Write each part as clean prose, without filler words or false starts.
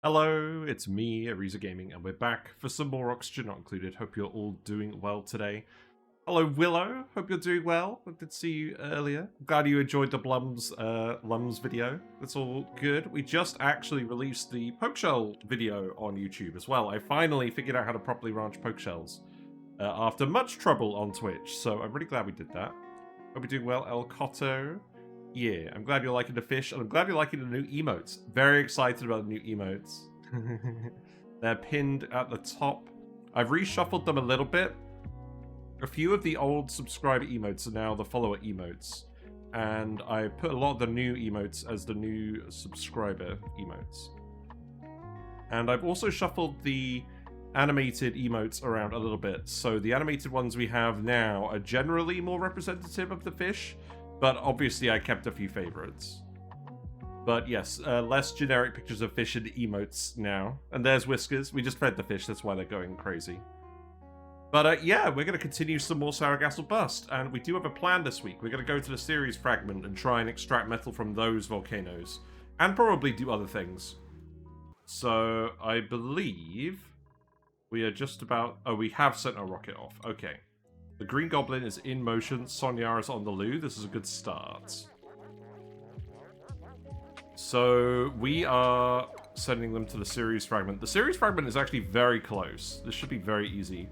Hello, it's me, Ariza Gaming, and we're back for some more Oxygen Not Included. Hope you're all doing well today. Hello, Willow. Hope you're doing well. I did see you earlier. Glad you enjoyed the Lums video. That's all good. We just actually released the Pokeshell video on YouTube as well. I finally figured out how to properly ranch Pokeshells after much trouble on Twitch, so I'm really glad we did that. Hope you're doing well, El Cotto. Yeah, I'm glad you're liking the fish, and I'm glad you're liking the new emotes. Very excited about the new emotes. They're pinned at the top. I've reshuffled them a little bit. A few of the old subscriber emotes are now the follower emotes, and I put a lot of the new emotes as the new subscriber emotes. And I've also shuffled the animated emotes around a little bit, so the animated ones we have now are generally more representative of the fish, but obviously I kept a few favorites. But yes, less generic pictures of fish and emotes now. And there's Whiskers. We just fed the fish, that's why they're going crazy. But yeah, we're going to continue some more Sargassel Bust, and we do have a plan this week. We're going to go to the Ceres Fragment and try and extract metal from those volcanoes, and probably do other things. So I believe we are just about... Oh, we have sent our rocket off. Okay. The Green Goblin is in motion. Sonya is on the loo. This is a good start. So we are sending them to the Ceres Fragment. The Ceres Fragment is actually very close. This should be very easy.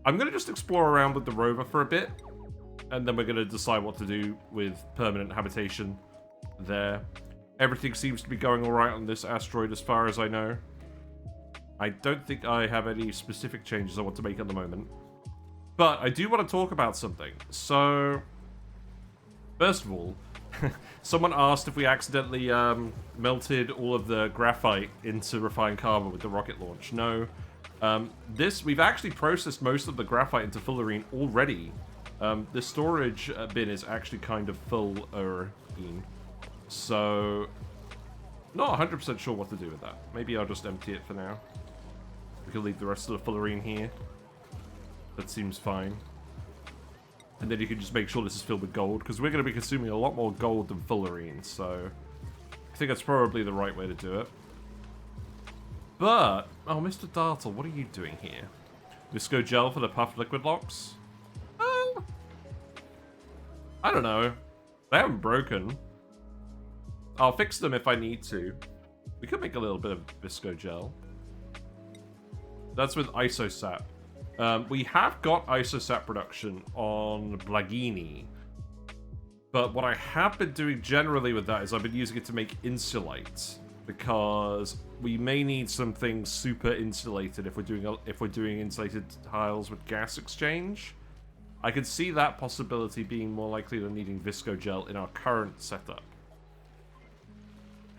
I'm going to just explore around with the rover for a bit, and then we're going to decide what to do with permanent habitation there. Everything seems to be going alright on this asteroid as far as I know. I don't think I have any specific changes I want to make at the moment. But I do want to talk about something. So, first of all, someone asked if we accidentally melted all of the graphite into refined carbon with the rocket launch. No. We've actually processed most of the graphite into fullerene already. The storage bin is actually kind of full-er. So, not 100% sure what to do with that. Maybe I'll just empty it for now. We can leave the rest of the fullerene here. That seems fine. And then you can just make sure this is filled with gold, because we're going to be consuming a lot more gold than fullerene, so I think that's probably the right way to do it. But, oh, Mr. Dartle, what are you doing here? Visco gel for the puff liquid locks? I don't know. They haven't broken. I'll fix them if I need to. We could make a little bit of Visco gel. That's with isosap. We have got isosap production on Blagini, but what I have been doing generally with that is I've been using it to make insulate, because we may need something super insulated if we're doing insulated tiles with gas exchange. I could see that possibility being more likely than needing Visco gel in our current setup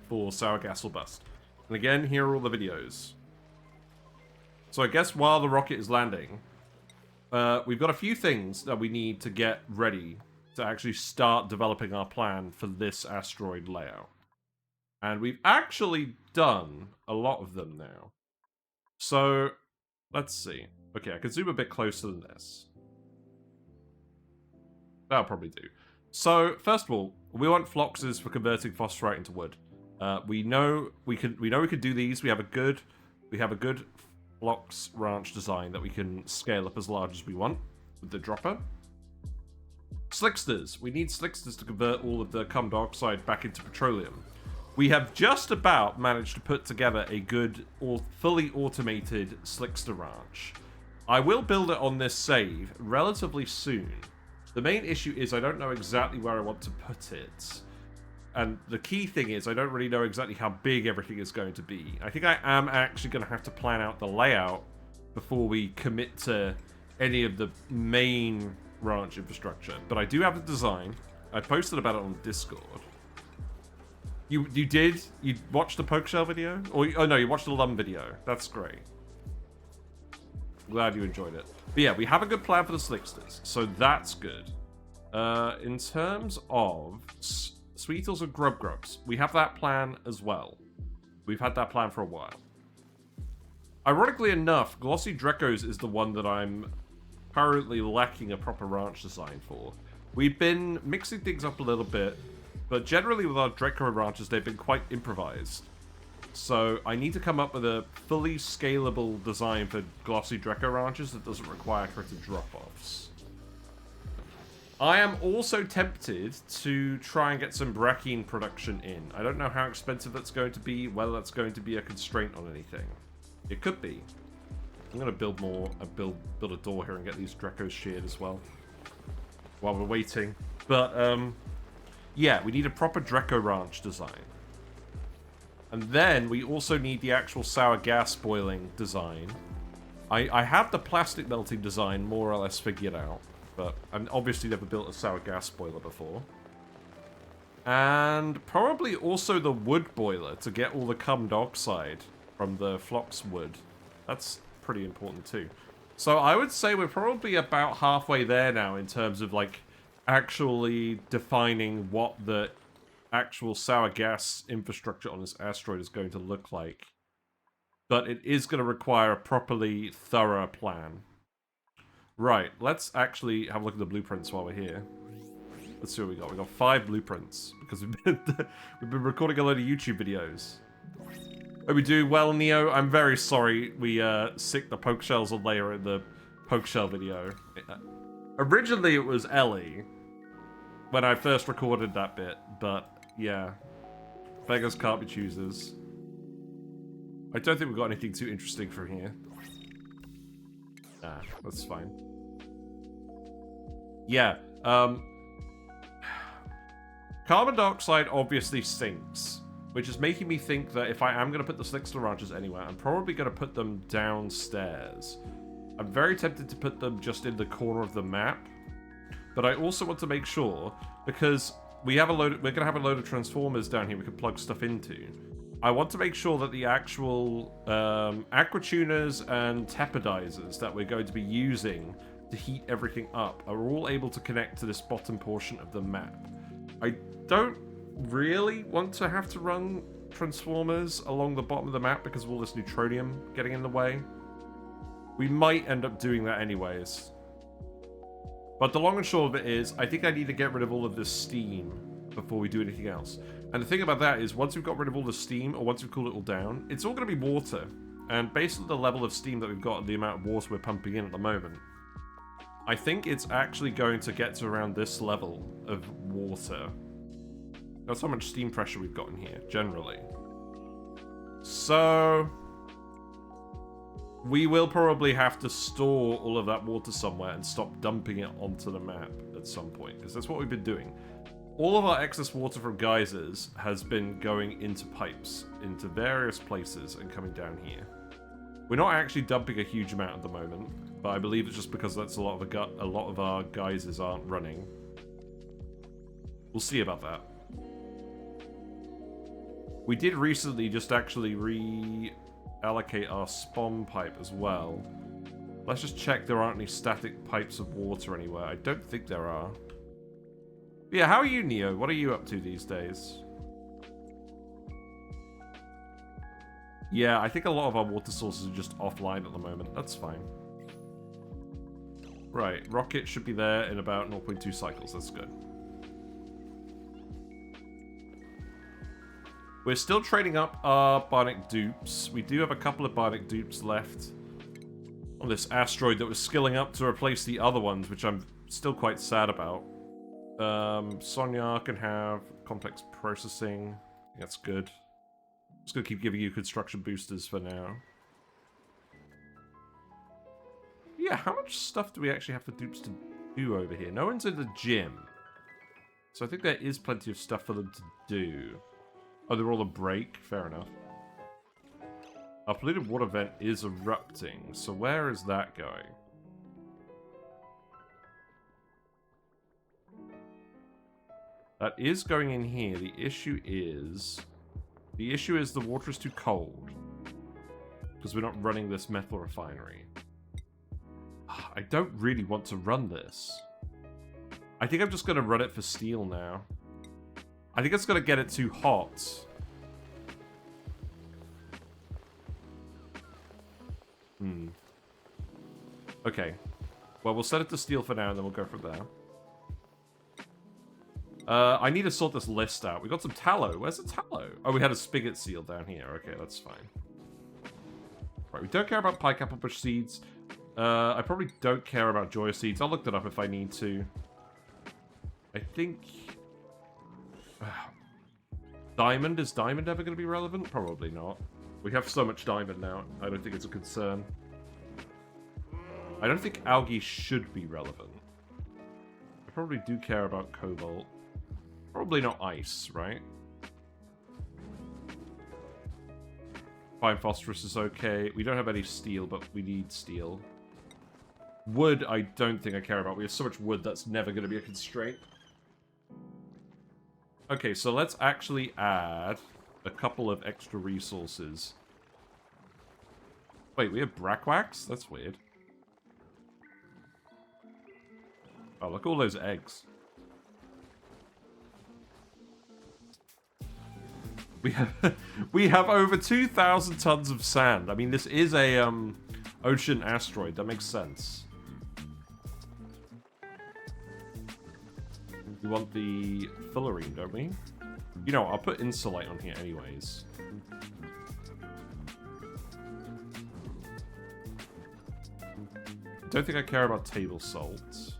for Sargassel Bust. And again, here are all the videos. So I guess while the rocket is landing, we've got a few things that we need to get ready to actually start developing our plan for this asteroid layout. And we've actually done a lot of them now. So, let's see. Okay, I can zoom a bit closer than this. That'll probably do. So, first of all, we want floxes for converting phosphorite into wood. We know we can do these. We have a good Flox ranch design that we can scale up as large as we want with the dropper. Slicksters. We need slicksters to convert all of the carbon dioxide back into petroleum. We have just about managed to put together a good, fully automated slickster ranch. I will build it on this save relatively soon. The main issue is I don't know exactly where I want to put it. And the key thing is, I don't really know exactly how big everything is going to be. I think I am actually going to have to plan out the layout before we commit to any of the main ranch infrastructure. But I do have the design. I posted about it on Discord. You did? You watched the Pokeshell video? Oh no, you watched the Lum video. That's great. Glad you enjoyed it. But yeah, we have a good plan for the Slicksters, so that's good. In terms of Sweetles and Grubs, we have that plan as well. We've had that plan for a while. Ironically enough, Glossy Drecos is the one that I'm currently lacking a proper ranch design for. We've been mixing things up a little bit, but generally with our Draco ranches, they've been quite improvised. So I need to come up with a fully scalable design for glossy Dreco ranches that doesn't require critted drop-offs. I am also tempted to try and get some Brackine production in. I don't know how expensive that's going to be, whether that's going to be a constraint on anything. It could be. I'm going to build a door here and get these Drecos sheared as well while we're waiting. But, yeah, we need a proper Dreco ranch design. And then we also need the actual sour gas boiling design. I have the plastic melting design more or less figured out. But I've obviously never built a sour gas boiler before. And probably also the wood boiler to get all the carbon dioxide from the phlox wood. That's pretty important too. So I would say we're probably about halfway there now in terms of like actually defining what the actual sour gas infrastructure on this asteroid is going to look like. But it is going to require a properly thorough plan. Right, let's actually have a look at the blueprints while we're here. Let's see what we got. We got 5 blueprints because we've been recording a load of YouTube videos. Are we doing well, Neo? I'm very sorry we sicked the poke shells on layer in the poke shell video. Originally it was Ellie when I first recorded that bit, but yeah, beggars can't be choosers. I don't think we've got anything too interesting from here. Nah, that's fine. Yeah, carbon dioxide obviously sinks, which is making me think that if I am going to put the Slickster ranches anywhere, I'm probably going to put them downstairs. I'm very tempted to put them just in the corner of the map, but I also want to make sure, because we're going to have a load of transformers down here we can plug stuff into. I want to make sure that the actual aquatuners and tepidizers that we're going to be using to heat everything up are all able to connect to this bottom portion of the map. I don't really want to have to run transformers along the bottom of the map because of all this neutronium getting in the way. We might end up doing that anyways. But the long and short of it is, I think I need to get rid of all of this steam before we do anything else. And the thing about that is, once we've got rid of all the steam, or once we've cooled it all down, it's all going to be water. And based on the level of steam that we've got and the amount of water we're pumping in at the moment, I think it's actually going to get to around this level of water. That's how much steam pressure we've got in here, generally. So we will probably have to store all of that water somewhere and stop dumping it onto the map at some point, because that's what we've been doing. All of our excess water from geysers has been going into pipes, into various places, and coming down here. We're not actually dumping a huge amount at the moment, but I believe it's just because that's a lot of our geysers aren't running. We'll see about that. We did recently just actually reallocate our spawn pipe as well. Let's just check there aren't any static pipes of water anywhere. I don't think there are. Yeah, how are you, Neo? What are you up to these days? Yeah, I think a lot of our water sources are just offline at the moment. That's fine. Right, rocket should be there in about 0.2 cycles. That's good. We're still trading up our Bionic Dupes. We do have a couple of Bionic Dupes left on this asteroid that was skilling up to replace the other ones, which I'm still quite sad about. Sonya can have complex processing. That's good. I'm just going to keep giving you construction boosters for now. Yeah, how much stuff do we actually have for dupes to do over here? No one's in the gym. So I think there is plenty of stuff for them to do. Oh, they're all a break? Fair enough. Our polluted water vent is erupting. So where is that going? That is going in here. The issue is the water is too cold. Because we're not running this metal refinery. I don't really want to run this. I think I'm just going to run it for steel now. I think it's going to get it too hot. Okay. Well, we'll set it to steel for now, and then we'll go from there. I need to sort this list out. We got some tallow. Where's the tallow? Oh, we had a spigot seal down here. Okay, that's fine. Right, we don't care about pike apple bush seeds. I probably don't care about joya seeds. I'll look that up if I need to. I think... diamond? Is diamond ever going to be relevant? Probably not. We have so much diamond now. I don't think it's a concern. I don't think algae should be relevant. I probably do care about cobalt. Probably not ice, right? Fine phosphorus is okay. We don't have any steel, but we need steel. Wood, I don't think I care about. We have so much wood, that's never going to be a constraint. Okay, so let's actually add a couple of extra resources. Wait, we have brackwax? That's weird. Oh, look at all those eggs. We have over 2,000 tons of sand. I mean, this is a ocean asteroid. That makes sense. We want the fullerene, don't we? You know, I'll put insulate on here anyways. Don't think I care about table salt.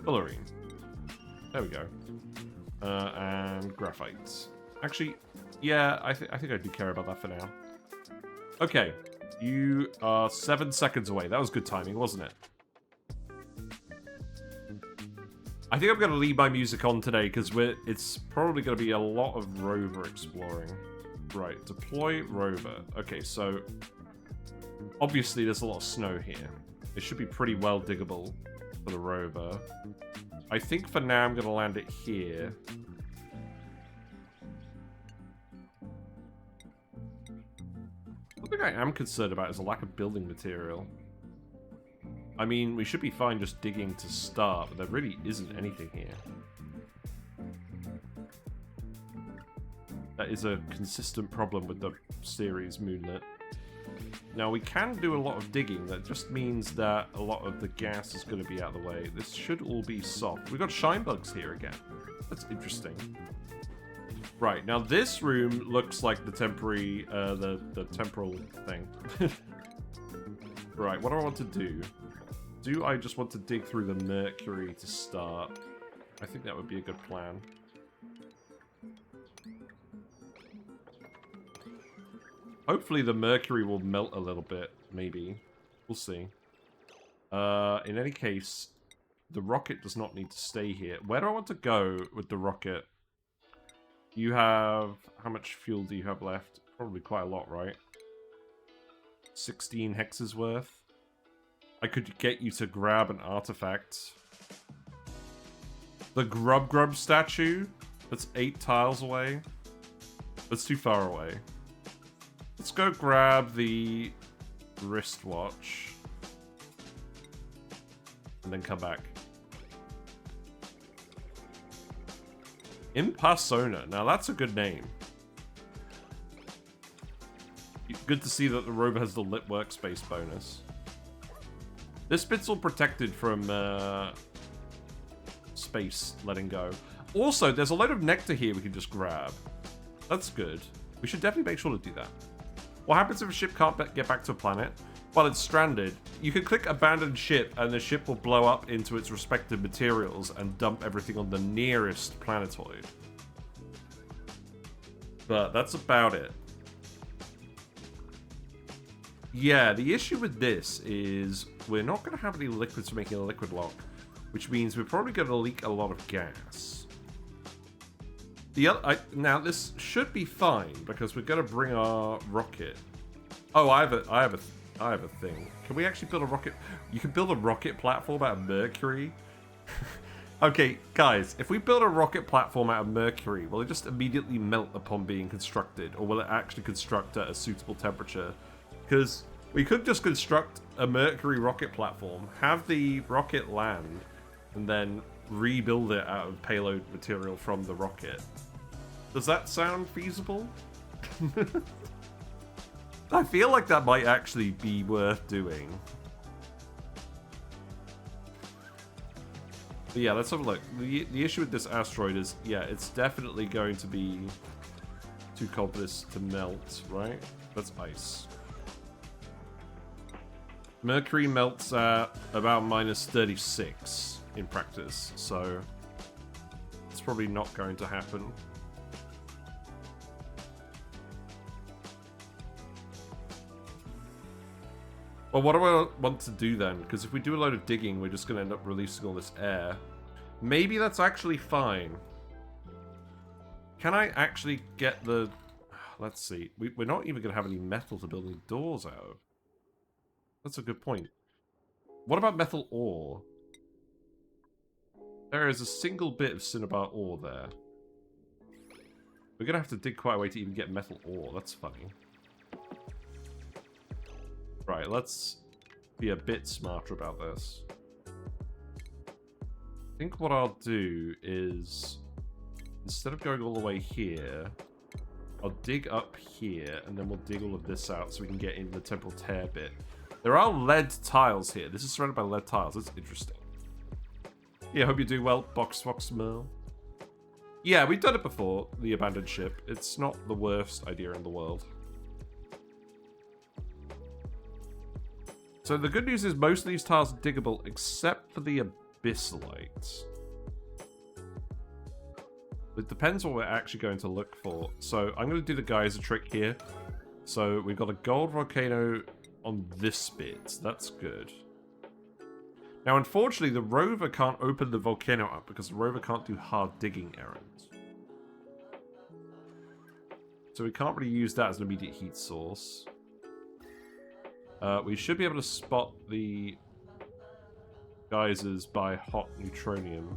Fullerene. There we go. And graphite. Actually, yeah, I think I do care about that for now. Okay, you are 7 seconds away. That was good timing, wasn't it? I think I'm going to leave my music on today because it's probably going to be a lot of rover exploring. Right, deploy rover. Okay, so obviously there's a lot of snow here. It should be pretty well diggable for the rover. I think for now I'm going to land it here. One thing I am concerned about is a lack of building material. I mean, we should be fine just digging to start, but there really isn't anything here. That is a consistent problem with the Ceres moonlit. Now, we can do a lot of digging. That just means that a lot of the gas is going to be out of the way. This should all be soft. We've got shine bugs here again. That's interesting. Right, now this room looks like the temporary, the temporal thing. Right, what do I want to do? Do I just want to dig through the mercury to start? I think that would be a good plan. Hopefully the mercury will melt a little bit, maybe. We'll see. In any case, the rocket does not need to stay here. Where do I want to go with the rocket? You have... How much fuel do you have left? Probably quite a lot, right? 16 hexes worth. I could get you to grab an artifact. The Grub statue? That's 8 tiles away. That's too far away. Let's go grab the wristwatch. And then come back. Impassona. Now that's a good name. Good to see that the rover has the lit workspace bonus. This bit's all protected from space letting go. Also, there's a load of nectar here we can just grab. That's good. We should definitely make sure to do that. What happens if a ship can't get back to a planet? Well, it's stranded. You can click abandon ship and the ship will blow up into its respective materials and dump everything on the nearest planetoid. But that's about it. Yeah, the issue with this is we're not going to have any liquids for making a liquid lock, which means we're probably going to leak a lot of gas. Now this should be fine because we're going to bring our rocket. Oh, I have a thing. Can we actually build a rocket? You can build a rocket platform out of mercury. Okay, guys, if we build a rocket platform out of mercury, will it just immediately melt upon being constructed, or will it actually construct at a suitable temperature? Because we could just construct a mercury rocket platform, have the rocket land, and then rebuild it out of payload material from the rocket. Does that sound feasible? I feel like that might actually be worth doing. But yeah, let's have a look. The issue with this asteroid is, yeah, it's definitely going to be too cold for this to melt, right? That's ice. Mercury melts at about -36 in practice, so it's probably not going to happen. Well, what do I want to do then? Because if we do a load of digging, we're just going to end up releasing all this air. Maybe that's actually fine. Can I actually get the... Let's see. We're not even going to have any metal to build any doors out of. That's a good point. What about metal ore? There is a single bit of cinnabar ore there. We're going to have to dig quite a way to even get metal ore. That's funny. Right, let's be a bit smarter about this. I think what I'll do is, instead of going all the way here, I'll dig up here, and then we'll dig all of this out so we can get into the Temporal Tear bit. There are lead tiles here. This is surrounded by lead tiles. That's interesting. Yeah, hope you do well, Box Merle. Yeah, we've done it before, the abandoned ship. It's not the worst idea in the world. So the good news is most of these tiles are diggable except for the abyssalites. It depends what we're actually going to look for. So I'm going to do the geyser trick here. So we've got a gold volcano on this bit. That's good. Now unfortunately the rover can't open the volcano up because the rover can't do hard digging errands. So we can't really use that as an immediate heat source. We should be able to spot the geysers by hot neutronium.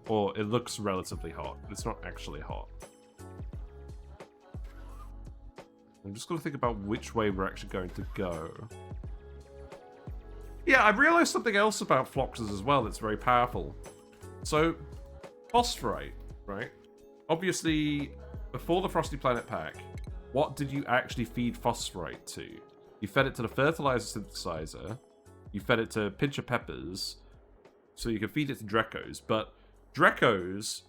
Or it looks relatively hot. It's not actually hot. I'm just going to think about which way we're actually going to go. Yeah, I've realized something else about floxes as well that's very powerful. So, phosphorite, right? Obviously, before the Frosty Planet pack, what did you actually feed phosphorite to? You fed it to the fertilizer synthesizer, you fed it to pincher peppers, so you can feed it to Drecos, but Drecos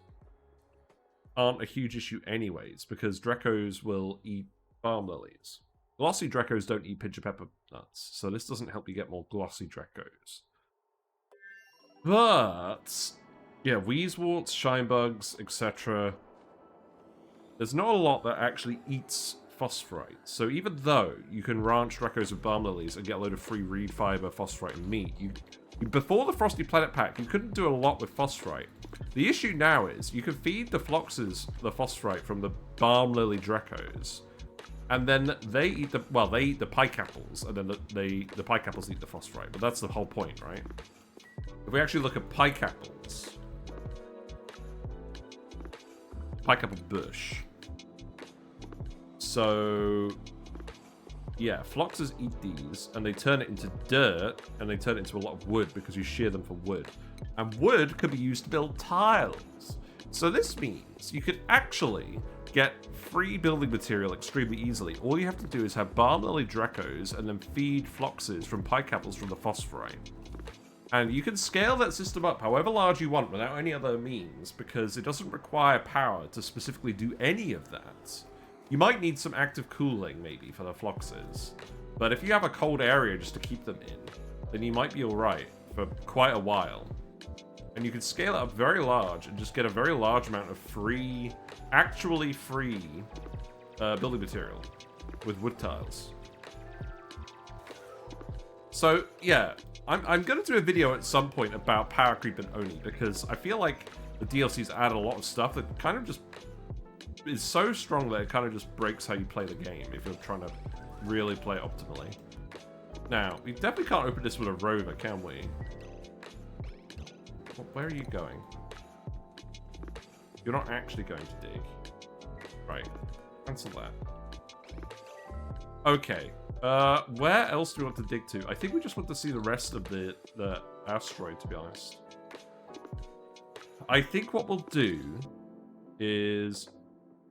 aren't a huge issue anyways, because Drecos will eat balm lilies. Glossy Drecos don't eat pincher pepper nuts, so this doesn't help you get more glossy Drecos. But, yeah, Wheezeworts, Shinebugs, etc. There's not a lot that actually eats phosphorite. So even though you can ranch Drecos with balm lilies and get a load of free reed fiber, phosphorite, and meat, before the Frosty Planet pack, you couldn't do a lot with phosphorite. The issue now is you can feed the floxes the phosphorite from the balm lily Drecos, and then they eat the pike apples, and then the pike apples eat the phosphorite. But that's the whole point, right? If we actually look at pike apples, pike apple bush. So, yeah, floxes eat these, and they turn it into dirt, and they turn it into a lot of wood because you shear them for wood. And wood could be used to build tiles. So this means you could actually get free building material extremely easily. All you have to do is have balm lily Drecos and then feed floxes from pike apples from the phosphorite. And you can scale that system up however large you want without any other means, because it doesn't require power to specifically do any of that. You might need some active cooling, maybe, for the floxes. But if you have a cold area just to keep them in, then you might be alright for quite a while. And you can scale it up very large and just get a very large amount of free, actually free, building material with wood tiles. So, yeah, I'm going to do a video at some point about power creep and ONI, because I feel like the DLC's added a lot of stuff that kind of just is so strong that it kind of just breaks how you play the game if you're trying to really play optimally. Now, we definitely can't open this with a rover, can we? Well, where are you going? You're not actually going to dig. Right. Cancel that. Okay. Where else do we want to dig to? I think we just want to see the rest of the asteroid, to be honest. I think what we'll do is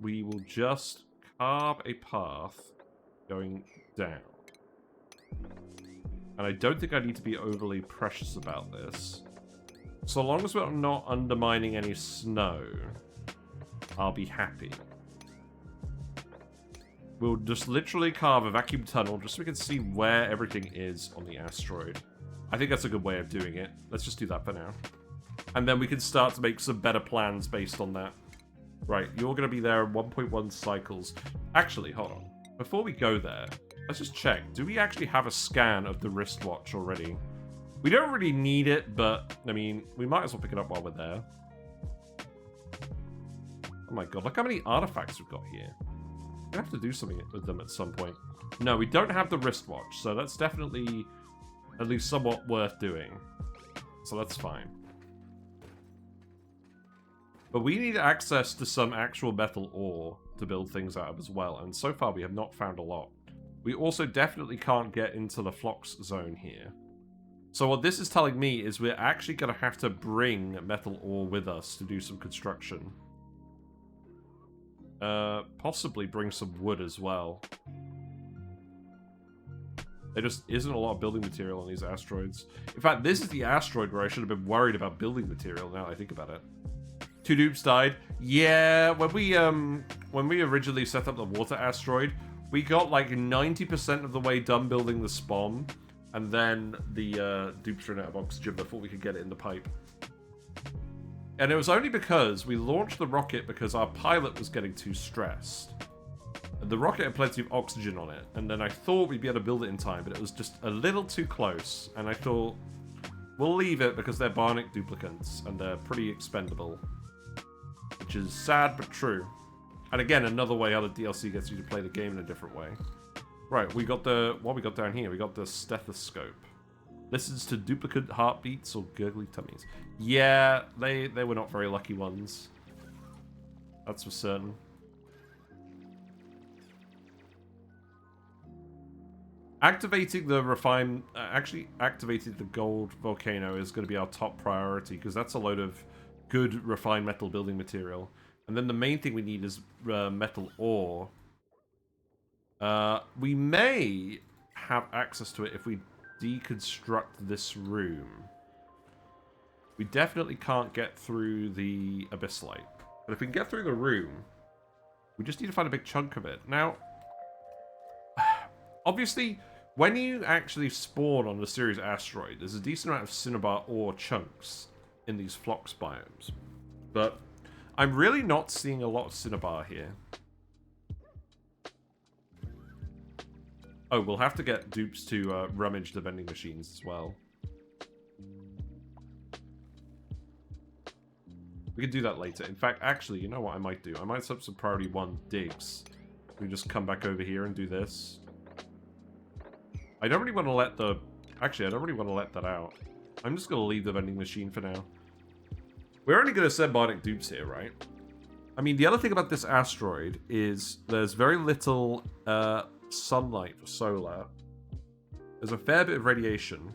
we will just carve a path going down. And I don't think I need to be overly precious about this. So long as we're not undermining any snow, I'll be happy. We'll just literally carve a vacuum tunnel just so we can see where everything is on the asteroid. I think that's a good way of doing it. Let's just do that for now. And then we can start to make some better plans based on that. Right, you're going to be there in 1.1 cycles. Actually, hold on. Before we go there, let's just check. Do we actually have a scan of the wristwatch already? We don't really need it, but, I mean, we might as well pick it up while we're there. Oh my god, look how many artifacts we've got here. We have to do something with them at some point. No, we don't have the wristwatch, so that's definitely at least somewhat worth doing. So that's fine. But we need access to some actual metal ore to build things out of as well, and so far we have not found a lot. We also definitely can't get into the flux zone here. So what this is telling me is we're actually going to have to bring metal ore with us to do some construction. Possibly bring some wood as well. There just isn't a lot of building material on these asteroids. In fact, this is the asteroid where I should have been worried about building material now that I think about it. 2 dupes died. Yeah, when we originally set up the water asteroid, we got like 90% of the way done building the spawn, and then the dupes ran out of oxygen before we could get it in the pipe. And it was only because we launched the rocket because our pilot was getting too stressed. The rocket had plenty of oxygen on it, and then I thought we'd be able to build it in time, but it was just a little too close, and I thought, we'll leave it because they're Bionic Duplicants, and they're pretty expendable. Which is sad, but true. And again, another way how the DLC gets you to play the game in a different way. Right, we got the... what we got down here? We got the stethoscope. Listens to duplicate heartbeats or gurgly tummies. Yeah, they were not very lucky ones. That's for certain. Activating the actually activating the Gold Volcano is going to be our top priority, because that's a load of good refined metal building material. And then the main thing we need is metal ore. We may have access to it if we deconstruct this room. We definitely can't get through the abyssite. But if we can get through the room, we just need to find a big chunk of it. Now, obviously, when you actually spawn on the Ceres asteroid, there's a decent amount of cinnabar ore chunks in these flux biomes. But I'm really not seeing a lot of cinnabar here. Oh, we'll have to get dupes to rummage the vending machines as well. We can do that later. In fact, actually, you know what I might do? I might set up some priority 1 digs. We just come back over here and do this. I don't really want to let the... Actually, I don't really want to let that out. I'm just going to leave the vending machine for now. We're only going to send Bionic Dupes here, right? I mean, the other thing about this asteroid is there's very little sunlight for solar. There's a fair bit of radiation.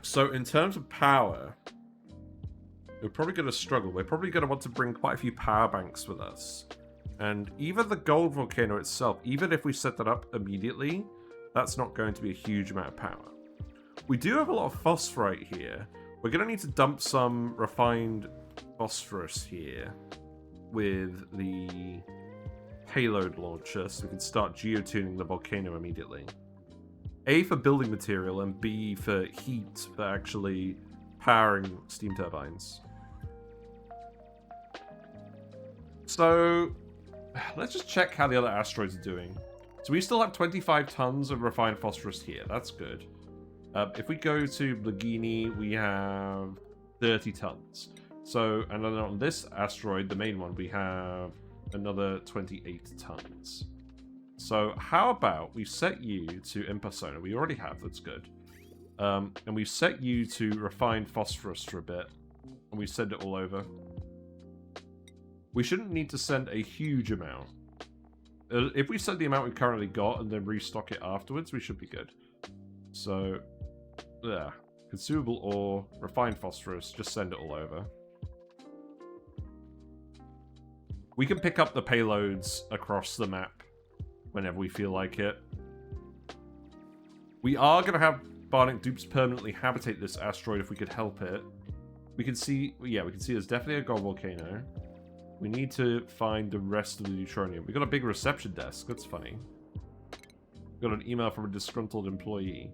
So in terms of power, we're probably going to struggle. We're probably going to want to bring quite a few power banks with us. And even the Gold Volcano itself, even if we set that up immediately, that's not going to be a huge amount of power. We do have a lot of phosphorite here. We're going to need to dump some refined phosphorus here with the payload launcher so we can start geotuning the volcano immediately. A for building material and B for heat for actually powering steam turbines. So let's just check how the other asteroids are doing. So we still have 25 tons of refined phosphorus here. That's good. If we go to Blagini, we have 30 tons. So, and then on this asteroid, the main one, we have another 28 tons. So how about we set you to Impersona? We already have, that's good. And we set you to refined phosphorus for a bit. And we send it all over. We shouldn't need to send a huge amount. If we send the amount we've currently got and then restock it afterwards, we should be good. So, yeah. Consumable ore, refined phosphorus, just send it all over. We can pick up the payloads across the map whenever we feel like it. We are going to have Bionic Dupes permanently habitate this asteroid if we could help it. We can see, yeah, we can see there's definitely a Gold Volcano. We need to find the rest of the neutronium. We got a big reception desk. That's funny. We got an email from a disgruntled employee.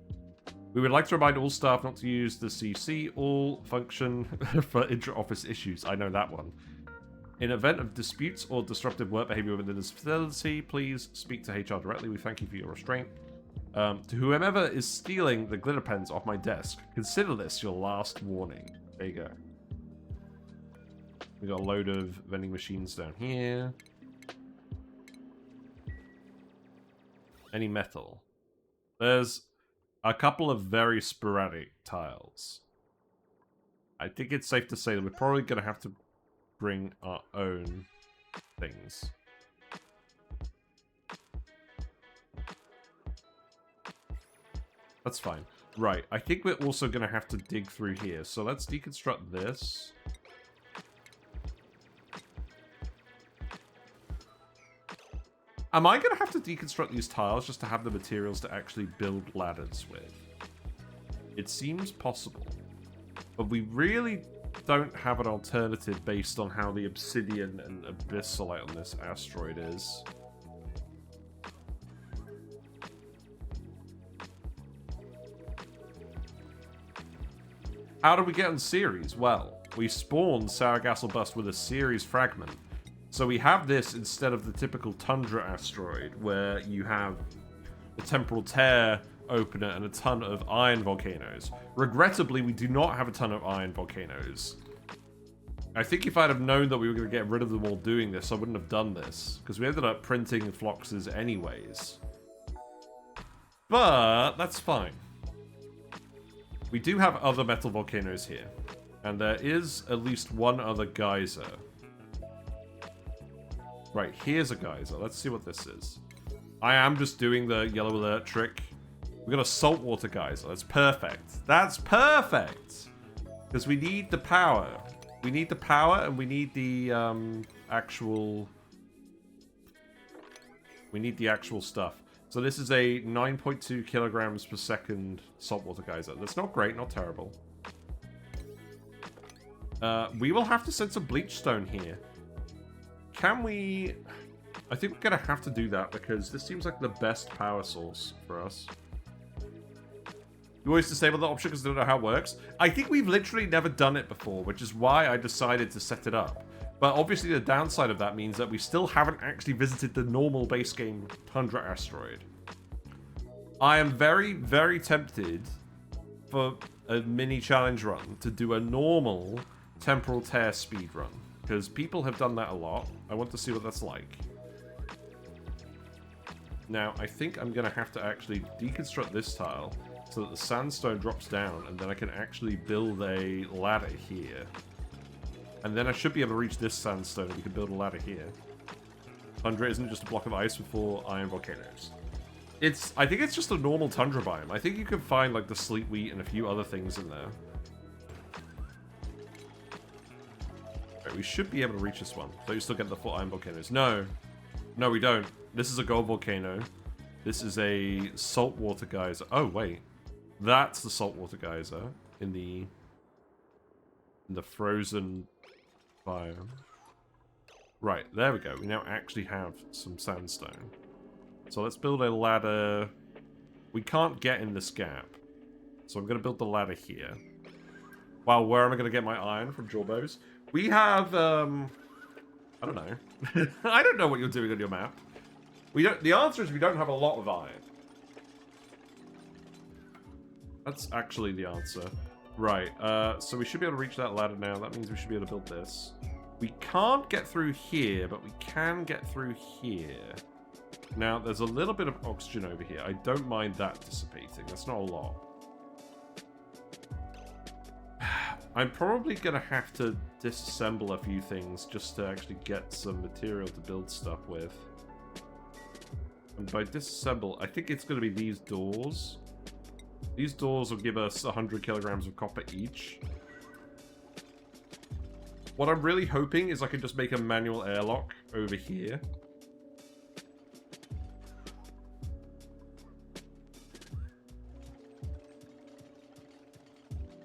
We would like to remind all staff not to use the CC all function for intra-office issues. I know that one. In event of disputes or disruptive work behavior within this facility, please speak to HR directly. We thank you for your restraint. To whomever is stealing the glitter pens off my desk, consider this your last warning. There you go. We got a load of vending machines down here. Any metal? There's a couple of very sporadic tiles. I think it's safe to say that we're probably going to have to bring our own things. That's fine. Right, I think we're also going to have to dig through here. So let's deconstruct this. Am I going to have to deconstruct these tiles just to have the materials to actually build ladders with? It seems possible. But we really don't have an alternative based on how the obsidian and abyssalite on this asteroid is. How did we get on Ceres? Well, we spawned Sargassel Bust with a Ceres Fragment. So we have this instead of the typical Tundra asteroid, where you have the Temporal Tear opener and a ton of iron volcanoes. Regrettably, we do not have a ton of iron volcanoes. I think if I'd have known that we were going to get rid of them all doing this, I wouldn't have done this, because we ended up printing Floxes anyways. But that's fine. We do have other metal volcanoes here, and there is at least one other geyser. Right, here's a geyser. Let's see what this is. I am just doing the yellow alert trick. We got a Salt Water Geyser. That's perfect. That's perfect! Because we need the power. We need the power, and we need the actual... We need the actual stuff. So this is a 9.2 kilograms per second saltwater geyser. That's not great, not terrible. We will have to send some Bleach Stone here. Can we... I think we're going to have to do that because this seems like the best power source for us. You always disable the option because I don't know how it works. I think we've literally never done it before, which is why I decided to set it up. But obviously the downside of that means that we still haven't actually visited the normal base game Tundra asteroid. I am very, very tempted for a mini challenge run to do a normal Temporal Tear speed run. Because people have done that a lot. I want to see what that's like. Now, I think I'm going to have to actually deconstruct this tile so that the sandstone drops down, and then I can actually build a ladder here. And then I should be able to reach this sandstone, and we can build a ladder here. Tundra isn't just a block of ice with 4 iron volcanoes. I think it's just a normal tundra biome. I think you can find, like, the sleet wheat and a few other things in there. Right, we should be able to reach this one. So you still get the 4 iron volcanoes. No. No, we don't. This is a gold volcano. This is a saltwater geyser. Oh, wait. That's the saltwater geyser in the frozen biome. Right, there we go. We now actually have some sandstone. So let's build a ladder. We can't get in this gap. So I'm going to build the ladder here. Wow, where am I going to get my iron from Jawbows? We have, I don't know. I don't know what you're doing on your map. The answer is we don't have a lot of iron. That's actually the answer. Right, so we should be able to reach that ladder now. That means we should be able to build this. We can't get through here, but we can get through here. Now, there's a little bit of oxygen over here. I don't mind that dissipating. That's not a lot. I'm probably going to have to disassemble a few things just to actually get some material to build stuff with. And by disassemble, I think it's going to be these doors. These doors will give us 100 kilograms of copper each. What I'm really hoping is I can just make a manual airlock over here.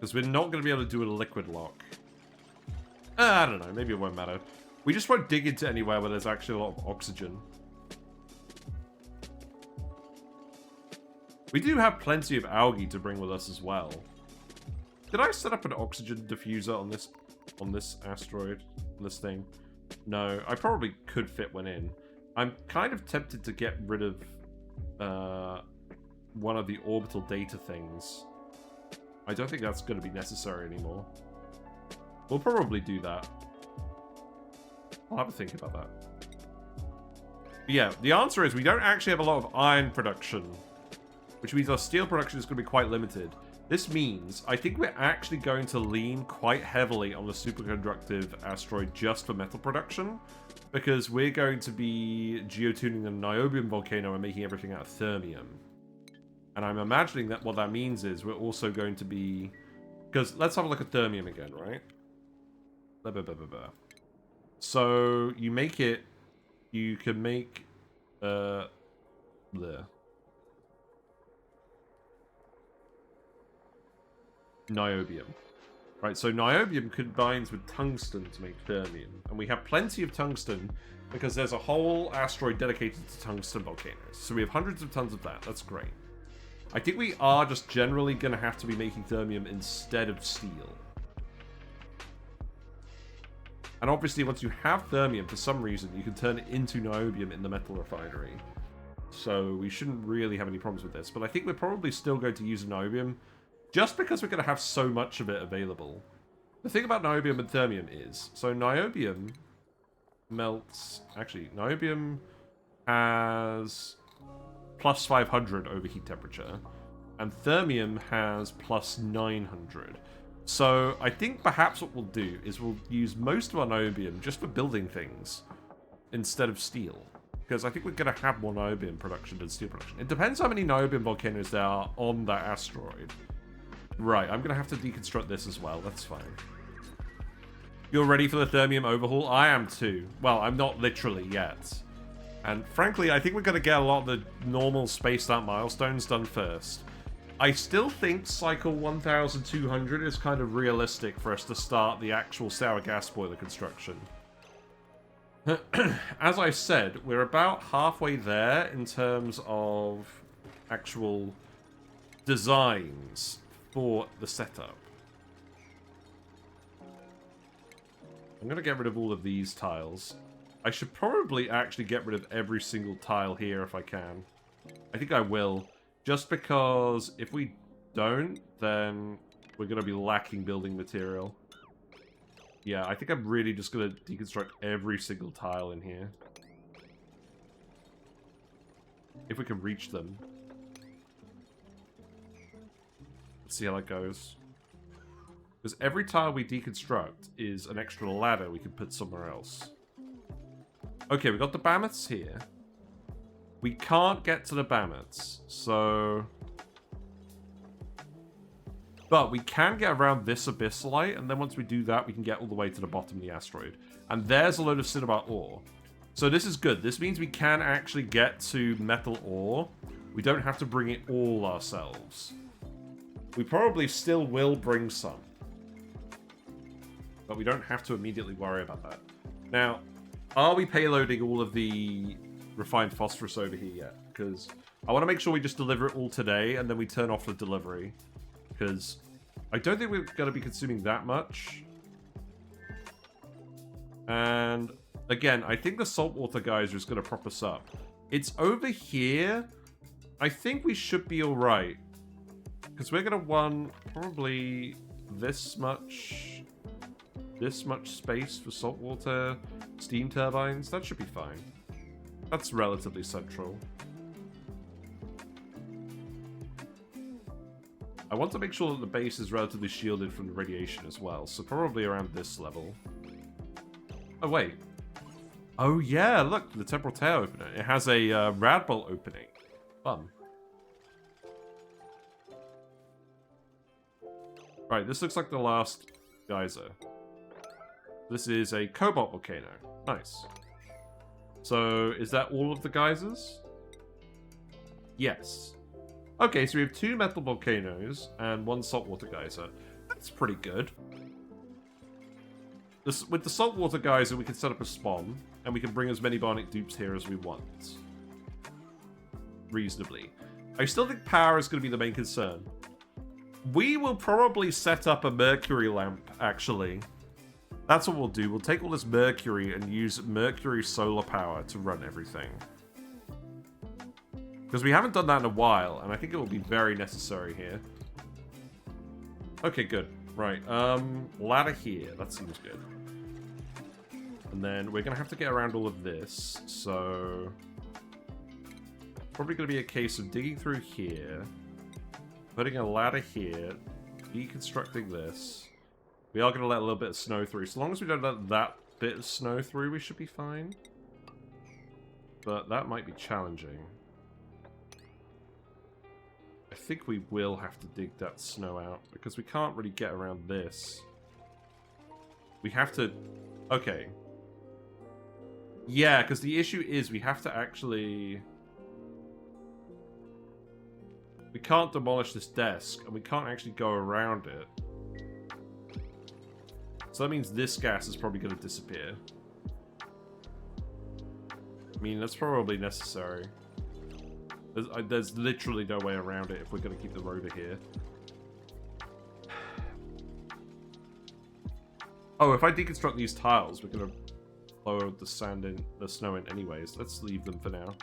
Because we're not going to be able to do a liquid lock. I don't know, maybe it won't matter. We just won't dig into anywhere where there's actually a lot of oxygen. We do have plenty of algae to bring with us as well. Did I set up an oxygen diffuser on this asteroid, on this thing? No, I probably could fit one in. I'm kind of tempted to get rid of one of the orbital data things. I don't think that's going to be necessary anymore. We'll probably do that. I'll have a think about that. But yeah, the answer is we don't actually have a lot of iron production, which means our steel production is going to be quite limited. This means I think we're actually going to lean quite heavily on the superconductive asteroid just for metal production, because we're going to be geotuning the niobium volcano and making everything out of thermium. And I'm imagining that what that means is we're also going to be... Because let's have a look at thermium again, right? Blah, blah, blah, blah, blah. So you make it... You can make... Niobium. Right, so niobium combines with tungsten to make thermium. And we have plenty of tungsten because there's a whole asteroid dedicated to tungsten volcanoes. So we have hundreds of tons of that. That's great. I think we are just generally going to have to be making thermium instead of steel. And obviously, once you have thermium, for some reason, you can turn it into niobium in the metal refinery. So we shouldn't really have any problems with this. But I think we're probably still going to use niobium just because we're going to have so much of it available. The thing about niobium and thermium is, so niobium melts... Actually, niobium has plus 500 overheat temperature, and thermium has plus 900. So I think perhaps what we'll do is we'll use most of our niobium just for building things instead of steel. Because I think we're going to have more niobium production than steel production. It depends how many niobium volcanoes there are on that asteroid. Right, I'm going to have to deconstruct this as well. That's fine. You're ready for the thermium overhaul? I am too. Well, I'm not literally yet. And frankly, I think we're going to get a lot of the normal spaced out milestones done first. I still think cycle 1200 is kind of realistic for us to start the actual sour gas boiler construction. As I said, we're about halfway there in terms of actual designs for the setup. I'm going to get rid of all of these tiles. I should probably actually get rid of every single tile here if I can. I think I will. Just because if we don't, then we're going to be lacking building material. Yeah, I think I'm really just going to deconstruct every single tile in here. If we can reach them. Let's see how that goes. Because every tile we deconstruct is an extra ladder we can put somewhere else. Okay, we got the mammoths here. We can't get to the mammoths, so... But we can get around this abyssalite, and then once we do that, we can get all the way to the bottom of the asteroid. And there's a load of cinnabar ore. So this is good. This means we can actually get to metal ore. We don't have to bring it all ourselves. We probably still will bring some. But we don't have to immediately worry about that. Now, are we payloading all of the refined phosphorus over here yet? Because I want to make sure we just deliver it all today, and then we turn off the delivery. Because I don't think we're going to be consuming that much. And again, I think the Salt Water Geyser is going to prop us up. It's over here. I think we should be alright. Because we're going to want probably this much space for saltwater steam turbines. That should be fine. That's relatively central. I want to make sure that the base is relatively shielded from the radiation as well, so probably around this level. Oh, wait. Oh, yeah, look, the Temporal Tear opener. It has a rad bolt opening. Fun. Right, this looks like the last geyser. This is a Cobalt Volcano. Nice. So, is that all of the geysers? Yes. Okay, so we have 2 metal volcanoes and 1 saltwater geyser. That's pretty good. With the Salt Water Geyser, we can set up a spawn, and we can bring as many Bionic Dupes here as we want. Reasonably. I still think power is going to be the main concern. We will probably set up a mercury lamp, actually. That's what we'll do. We'll take all this mercury and use mercury solar power to run everything. Because we haven't done that in a while, and I think it will be very necessary here. Okay, good. Right, ladder here. That seems good. And then we're going to have to get around all of this, so... Probably going to be a case of digging through here, putting a ladder here, deconstructing this. We are going to let a little bit of snow through. So long as we don't let that bit of snow through, we should be fine. But that might be challenging. I think we will have to dig that snow out, because we can't really get around this. We have to... Okay. Yeah, because the issue is we have to actually... We can't demolish this desk, and we can't actually go around it. So that means this gas is probably going to disappear. I mean, that's probably necessary. There's literally no way around it if we're going to keep the rover here. Oh, if I deconstruct these tiles, we're going to lower the sand in, the snow in anyways. Let's leave them for now.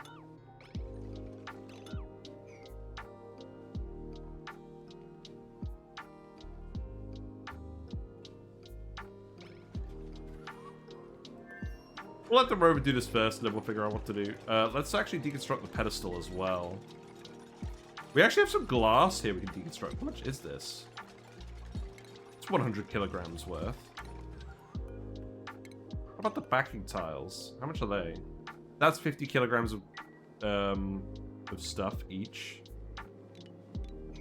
We'll let the rover do this first, and then we'll figure out what to do. Let's actually deconstruct the pedestal as well. We actually have some glass here we can deconstruct. How much is this? It's 100 kilograms worth. How about the backing tiles? How much are they? That's 50 kilograms of stuff each.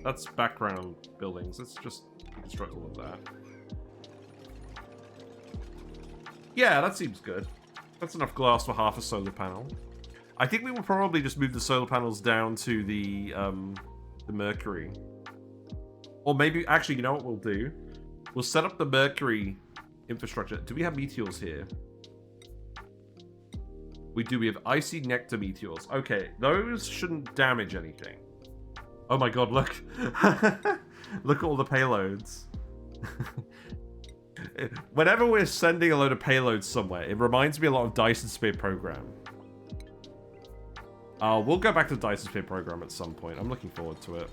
That's background buildings. Let's just deconstruct all of that. Yeah, that seems good. That's enough glass for half a solar panel. I think we will probably just move the solar panels down to the mercury. Or maybe, actually, you know what we'll do? We'll set up the mercury infrastructure. Do we have meteors here? We do. We have icy nectar meteors. Okay, those shouldn't damage anything. Oh my god, look. Look at all the payloads. Whenever we're sending a load of payloads somewhere, it reminds me a lot of Dyson Sphere Program. We'll go back to Dyson Sphere Program at some point. I'm looking forward to it.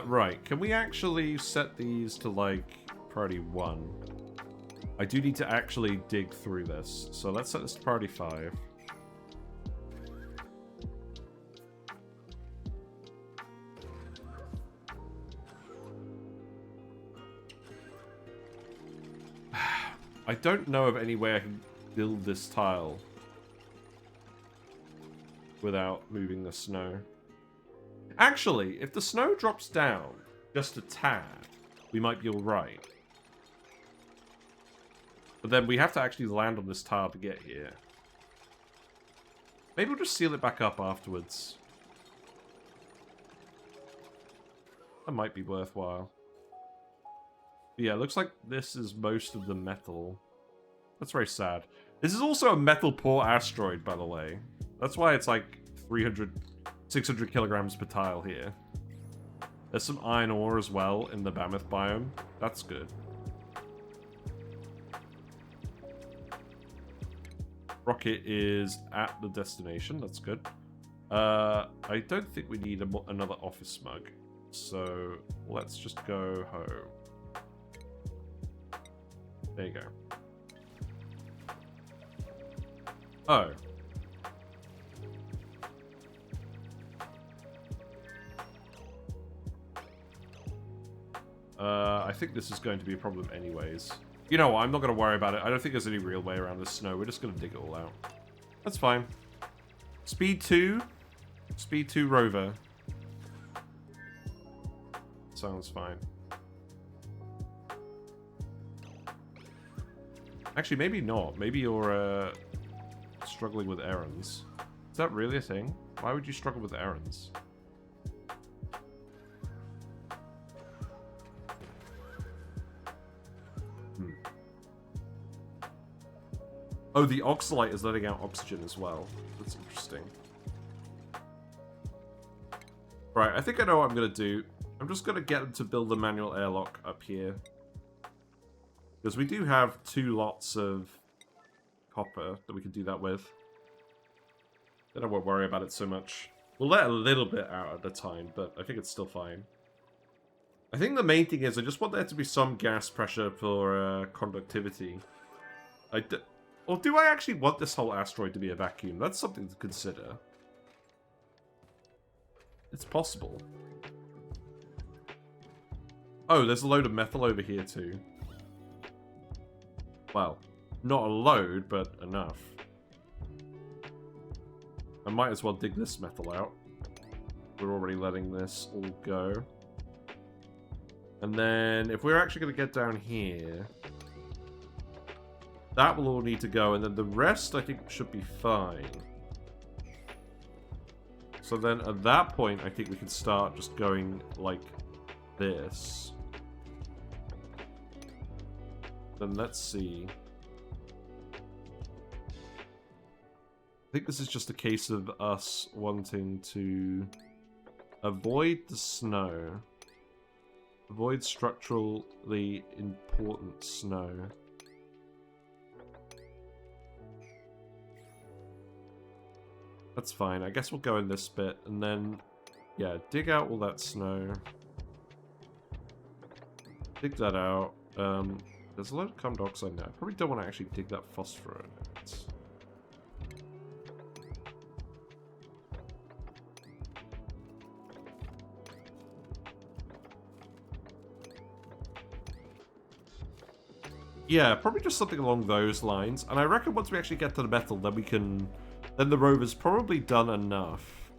Right. Can we actually set these to, like, priority 1? I do need to actually dig through this. So let's set this to priority 5. I don't know of any way I can build this tile without moving the snow. Actually, if the snow drops down just a tad, we might be alright. But then we have to actually land on this tile to get here. Maybe we'll just seal it back up afterwards. That might be worthwhile. Yeah, it looks like this is most of the metal. That's very sad. This is also a metal poor asteroid, by the way. That's why it's like 600 kilograms per tile here. There's some iron ore as well in the Mammoth biome. That's good. Rocket is at the destination. That's good. I don't think we need another office smug. So let's just go home. There you go. Oh. I think this is going to be a problem anyways. You know what, I'm not going to worry about it. I don't think there's any real way around this snow. We're just going to dig it all out. That's fine. Speed 2. Speed 2 rover. Sounds fine. Actually, maybe not. Maybe you're struggling with errands. Is that really a thing? Why would you struggle with errands? Oh, the oxalite is letting out oxygen as well. That's interesting. Right, I think I know what I'm going to do. I'm just going to get them to build a manual airlock up here. Because we do have 2 lots of copper that we can do that with. Then I won't worry about it so much. We'll let a little bit out at a time, but I think it's still fine. I think the main thing is I just want there to be some gas pressure for conductivity. Or do I actually want this whole asteroid to be a vacuum? That's something to consider. It's possible. Oh, there's a load of metal over here too. Well, not a load, but enough. I might as well dig this metal out. We're already letting this all go. And then, if we're actually going to get down here, that will all need to go, and then the rest, I think, should be fine. So then, at that point, I think we can start just going like this. Then let's see. I think this is just a case of us wanting to avoid the snow. Avoid structurally important snow. That's fine. I guess we'll go in this bit and then, yeah, dig out all that snow. Dig that out. There's a lot of carbon dioxide now. I probably don't want to actually dig that phosphorite out. Yeah, probably just something along those lines. And I reckon once we actually get to the metal, then we can... Then the rover's probably done enough.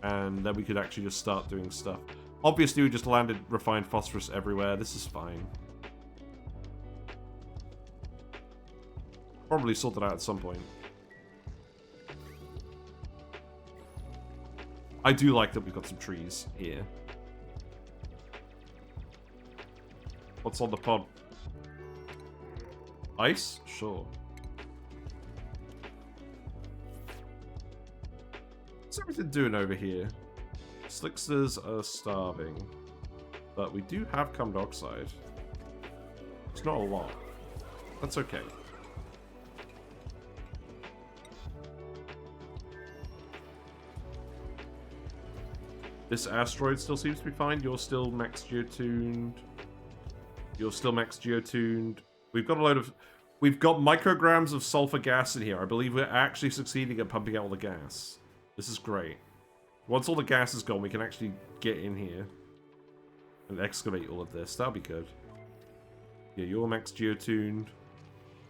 And then we could actually just start doing stuff. Obviously, we just landed refined phosphorus everywhere. This is fine. Probably sort it out at some point. I do like that we've got some trees here. What's on the pod? Ice? Sure. What's everything doing over here? Slicksters are starving. But we do have carbon dioxide. It's not a lot. That's okay. This asteroid still seems to be fine. You're still max geotuned. You're still max geotuned. We've got a load of... We've got micrograms of sulfur gas in here. I believe we're actually succeeding at pumping out all the gas. This is great. Once all the gas is gone, we can actually get in here and excavate all of this. That'll be good. Yeah, you're max geotuned.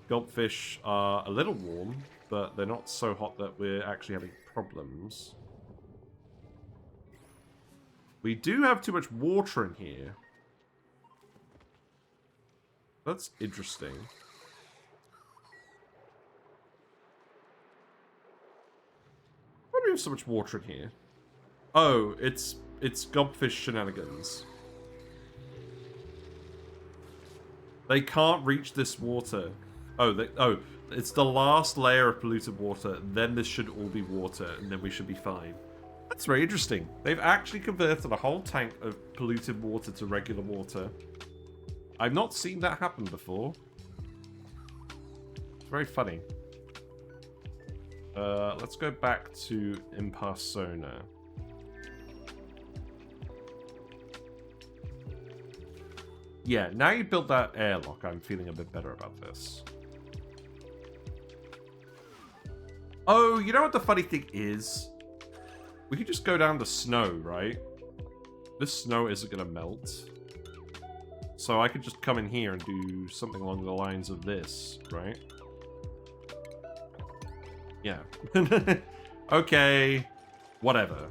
Goldfish are a little warm, but they're not so hot that we're actually having problems. We do have too much water in here. That's interesting. Why do we have so much water in here? Oh, it's gobfish shenanigans. They can't reach this water. Oh, it's the last layer of polluted water. Then this should all be water, and then we should be fine. That's very interesting. They've actually converted a whole tank of polluted water to regular water. I've not seen that happen before. It's very funny. Let's go back to Imparsona. Yeah, now you built that airlock, I'm feeling a bit better about this. Oh, you know what the funny thing is? We could just go down to snow, right? This snow isn't going to melt. So I could just come in here and do something along the lines of this, right? Yeah. Okay. Whatever.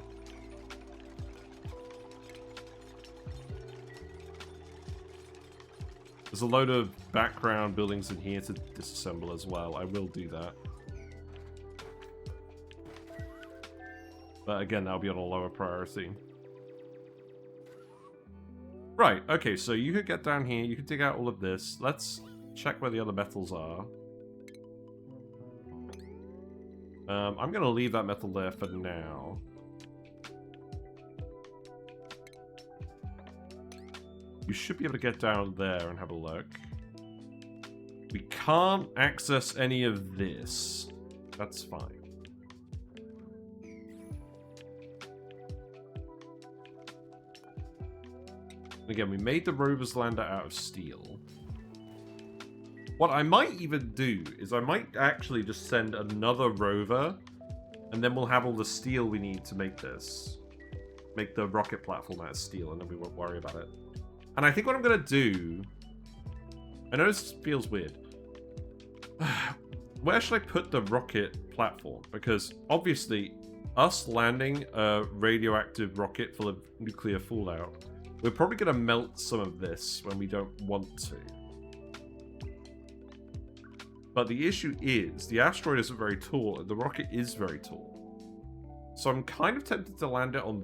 There's a load of background buildings in here to disassemble as well. I will do that. But again, that'll be on a lower priority. Right, okay, so you could get down here, you could dig out all of this. Let's check where the other metals are. I'm going to leave that metal there for now. You should be able to get down there and have a look. We can't access any of this. That's fine. Again, we made the Rover's lander out of steel. What I might even do is I might actually just send another rover, and then we'll have all the steel we need to make this. Make the rocket platform out of steel, and then we won't worry about it. And I think what I'm going to do... I know this feels weird. Where should I put the rocket platform? Because obviously, us landing a radioactive rocket full of nuclear fallout, we're probably going to melt some of this when we don't want to. But the issue is, the asteroid isn't very tall, and the rocket is very tall. So I'm kind of tempted to land it on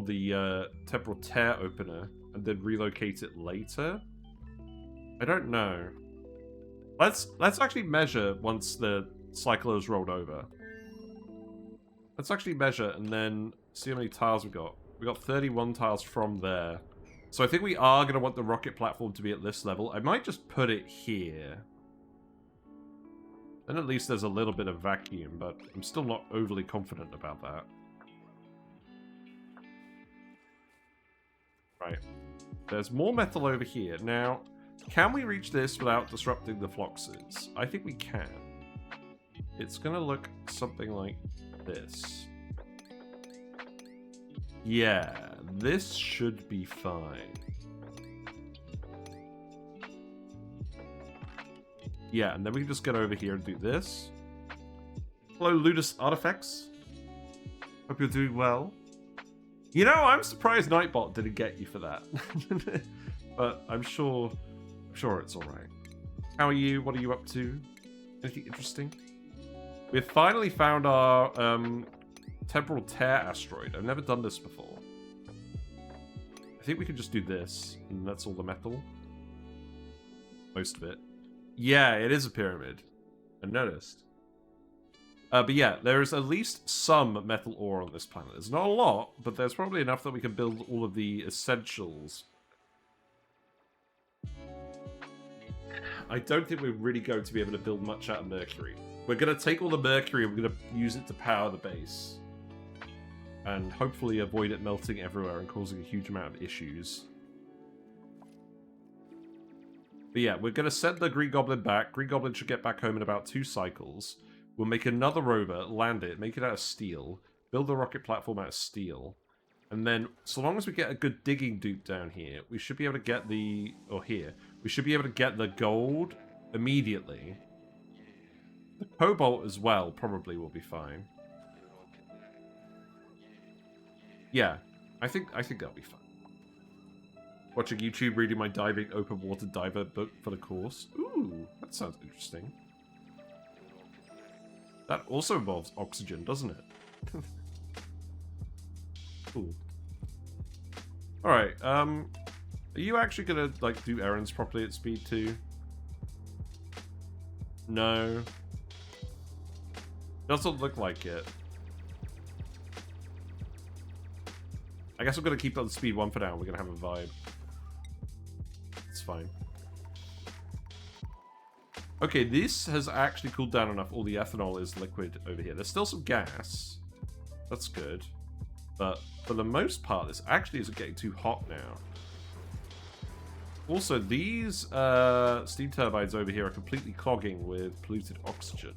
the Temporal Tear opener, and then relocate it later. I don't know. Let's actually measure once the cyclo is rolled over. Let's actually measure and then see how many tiles we got. We got 31 tiles from there. So I think we are going to want the rocket platform to be at this level. I might just put it here. Then at least there's a little bit of vacuum, but I'm still not overly confident about that. Right. There's more metal over here. Now, can we reach this without disrupting the Floxes? I think we can. It's going to look something like this. Yeah, this should be fine. Yeah, and then we can just get over here and do this. Hello, Ludus Artifacts. Hope you're doing well. You know, I'm surprised Nightbot didn't get you for that. But I'm sure it's alright. How are you? What are you up to? Anything interesting? We've finally found our Temporal Tear asteroid. I've never done this before. I think we could just do this, and that's all the metal. Most of it. Yeah, it is a pyramid. I noticed. But yeah, there is at least some metal ore on this planet. There's not a lot, but there's probably enough that we can build all of the essentials. I don't think we're really going to be able to build much out of mercury. We're going to take all the mercury and we're going to use it to power the base. And hopefully avoid it melting everywhere and causing a huge amount of issues. But yeah, we're going to send the Green Goblin back. Green Goblin should get back home in about 2 cycles. We'll make another rover, land it, make it out of steel, build the rocket platform out of steel. And then, so long as we get a good digging dupe down here, we should be able to get the... Or here. We should be able to get the gold immediately. The cobalt as well probably will be fine. Yeah, I think that'll be fine. Watching YouTube, reading my diving open water diver book for the course. Ooh, that sounds interesting. That also involves oxygen, doesn't it? Cool. Alright, are you actually gonna, like, do errands properly at speed 2? No. Doesn't look like it. I guess I'm gonna keep it on speed 1 for now. We're gonna have a vibe. It's fine. Okay, this has actually cooled down enough. All the ethanol is liquid over here. There's still some gas. That's good. But for the most part, this actually isn't getting too hot now. Also, these steam turbines over here are completely clogging with polluted oxygen.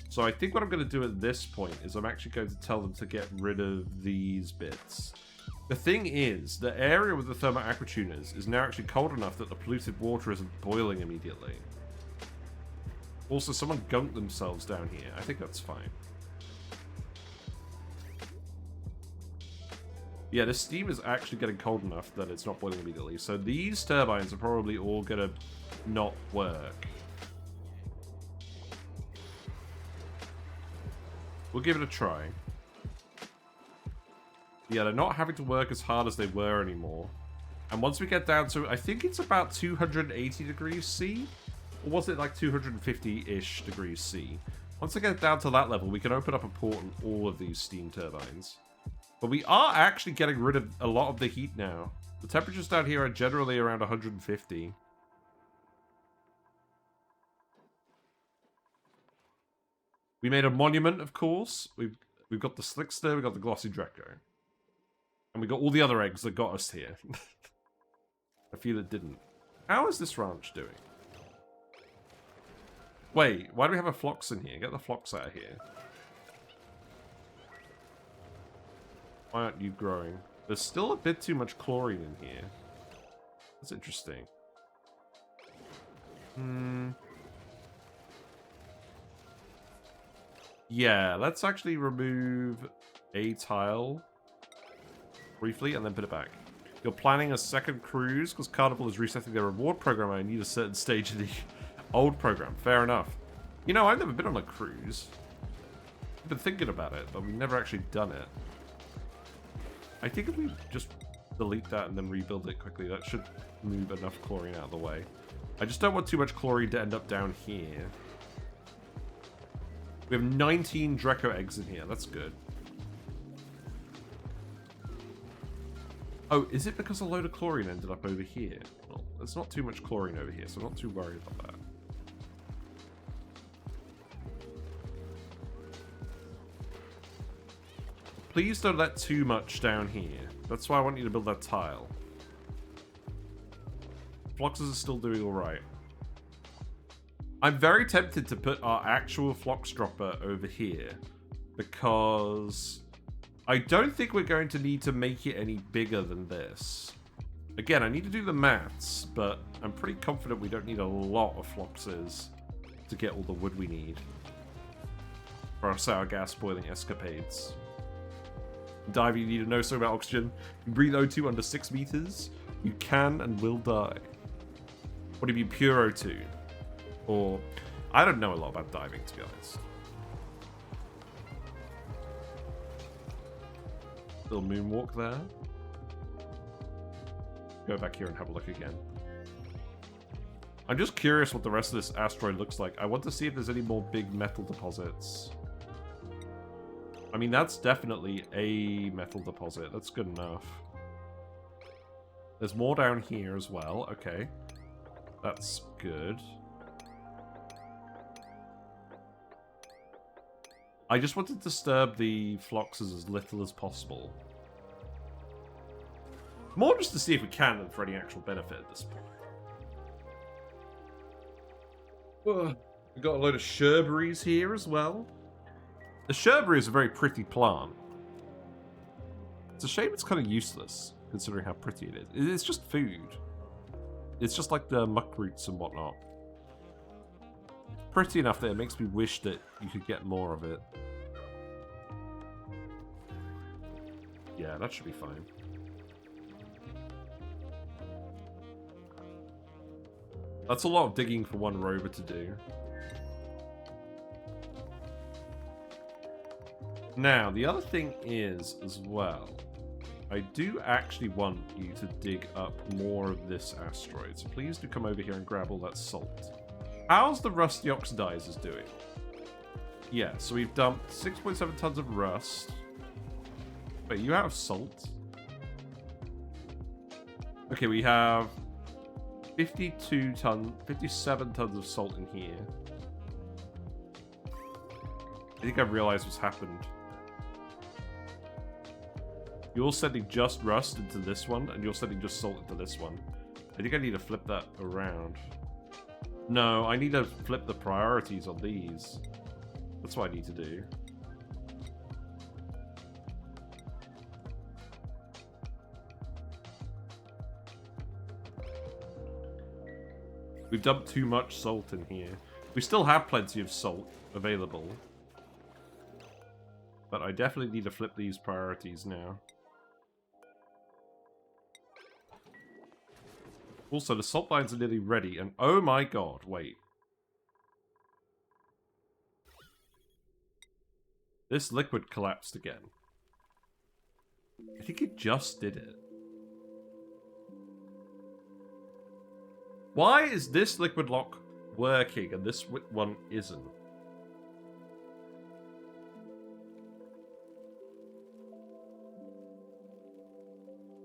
So I think what I'm going to do at this point is I'm actually going to tell them to get rid of these bits. The thing is, the area with the thermal aquatuners is now actually cold enough that the polluted water isn't boiling immediately. Also, someone gunked themselves down here. I think that's fine. Yeah, the steam is actually getting cold enough that it's not boiling immediately. So these turbines are probably all going to not work. We'll give it a try. Yeah, they're not having to work as hard as they were anymore. And once we get down to, I think it's about 280 degrees C? Or was it like 250-ish degrees C? Once I get down to that level, we can open up a port on all of these steam turbines. But we are actually getting rid of a lot of the heat now. The temperatures down here are generally around 150. We made a monument, of course. We've got the Slickster, we've got the Glossy Draco. And we got all the other eggs that got us here. I feel it didn't. How is this ranch doing? Wait, why do we have a Phlox in here? Get the Phlox out of here. Why aren't you growing? There's still a bit too much chlorine in here. That's interesting. Yeah, let's actually remove a tile briefly and then put it back. You're planning a second cruise because Carnival is resetting their reward program. I need a certain stage of the old program. Fair enough. You know, I've never been on a cruise. I've been thinking about it, but we've never actually done it. I think if we just delete that and then rebuild it quickly, that should move enough chlorine out of the way. I just don't want too much chlorine to end up down here. We have 19 Draco eggs in here. That's good. Oh, is it because a load of chlorine ended up over here? Well, there's not too much chlorine over here, so I'm not too worried about that. Please don't let too much down here. That's why I want you to build that tile. Phloxes are still doing alright. I'm very tempted to put our actual Phlox dropper over here, because I don't think we're going to need to make it any bigger than this. Again, I need to do the maths, but I'm pretty confident we don't need a lot of Phloxes to get all the wood we need for our sour gas boiling escapades. Dive, you need to know so about oxygen. You breathe O2 under 6 meters, you can and will die. What do you mean, pure O2? Or, I don't know a lot about diving, to be honest. Little moonwalk there. Go back here and have a look again. I'm just curious what the rest of this asteroid looks like. I want to see if there's any more big metal deposits. I mean, that's definitely a metal deposit. That's good enough. There's more down here as well. Okay. That's good. I just want to disturb the Phloxes as little as possible. More just to see if we can than for any actual benefit at this point. We've got a load of sherberries here as well. The sherberry is a very pretty plant. It's a shame it's kind of useless, considering how pretty it is. It's just food. It's just like the muck roots and whatnot. Pretty enough that it makes me wish that you could get more of it. Yeah, that should be fine. That's a lot of digging for one rover to do. Now, the other thing is, as well, I do actually want you to dig up more of this asteroid. So please do come over here and grab all that salt. How's the rusty oxidizers doing? Yeah, so we've dumped 6.7 tons of rust. Wait, you have salt? Okay, we have 57 tons of salt in here. I think I've realized what's happened. You're sending just rust into this one, and you're sending just salt into this one. I think I need to flip that around. No, I need to flip the priorities on these. That's what I need to do. We've dumped too much salt in here. We still have plenty of salt available. But I definitely need to flip these priorities now. Also, the salt lines are nearly ready, and oh my god, wait. This liquid collapsed again. I think it just did it. Why is this liquid lock working and this one isn't?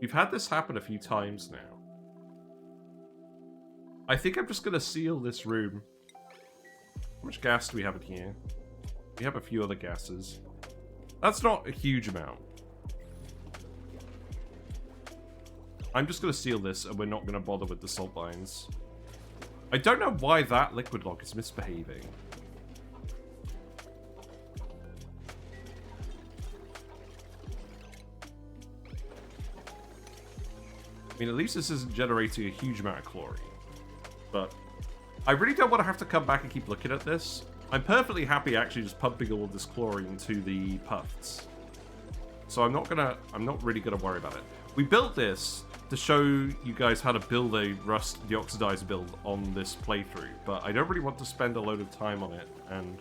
We've had this happen a few times now. I think I'm just going to seal this room. How much gas do we have in here? We have a few other gases. That's not a huge amount. I'm just going to seal this, and we're not going to bother with the salt lines. I don't know why that liquid lock is misbehaving. I mean, at least this isn't generating a huge amount of chlorine. But I really don't want to have to come back and keep looking at this. I'm perfectly happy actually just pumping all this chlorine to the puffs. So I'm not really gonna worry about it. We built this to show you guys how to build a rust deoxidizer build on this playthrough, but I don't really want to spend a load of time on it. And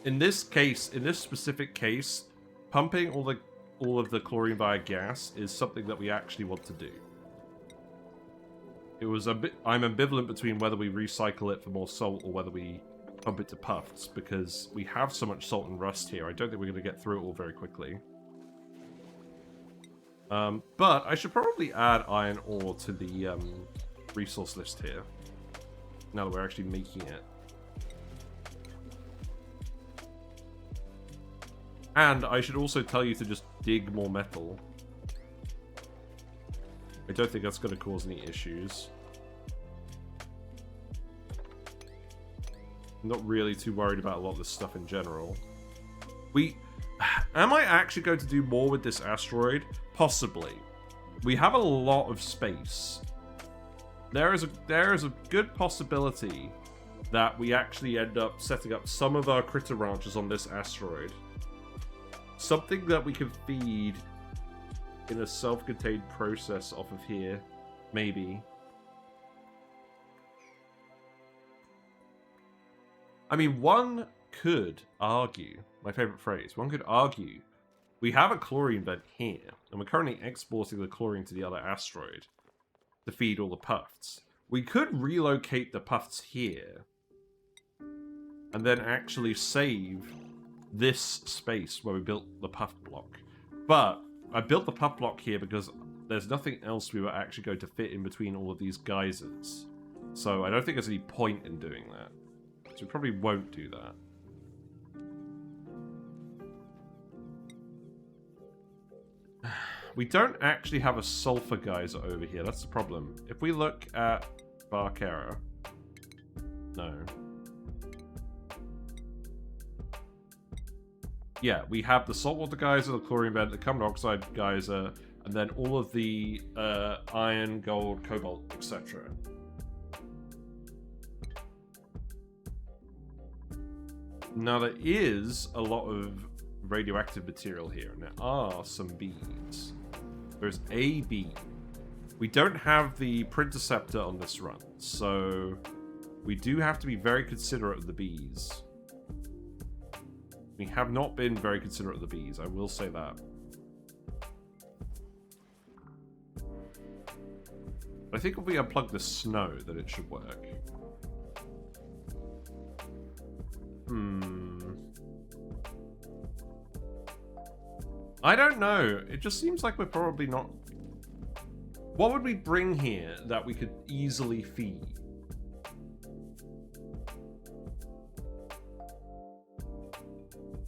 in this case, in this specific case, pumping all of the chlorine via gas is something that we actually want to do. It was a bit. I'm ambivalent between whether we recycle it for more salt or whether we pump it to puffs, because we have so much salt and rust here. I don't think we're going to get through it all very quickly. But I should probably add iron ore to the resource list here, now that we're actually making it. And I should also tell you to just dig more metal. I don't think that's going to cause any issues. I'm not really too worried about a lot of this stuff in general. Am I actually going to do more with this asteroid? Possibly. We have a lot of space. There is a good possibility that we actually end up setting up some of our critter ranches on this asteroid. Something that we can feed in a self-contained process off of here, maybe. I mean, one could argue, my favorite phrase, one could argue, we have a chlorine vent here, and we're currently exporting the chlorine to the other asteroid to feed all the puffs. We could relocate the puffs here, and then actually save this space where we built the puff block. But I built the puff block here because there's nothing else we were actually going to fit in between all of these geysers. So I don't think there's any point in doing that. So we probably won't do that. We don't actually have a sulfur geyser over here. That's the problem. If we look at Barkera... No. Yeah, we have the Salt Water Geyser, the Chlorine Vent, the Carbon Dioxide Geyser, and then all of the iron, gold, cobalt, etc. Now, there is a lot of radioactive material here, and there are some beads. There's a bead. We don't have the Printerceptor on this run, so we do have to be very considerate of the bees. We have not been very considerate of the bees, I will say that. I think if we unplug the snow, then it should work. I don't know. It just seems like we're probably not... What would we bring here that we could easily feed?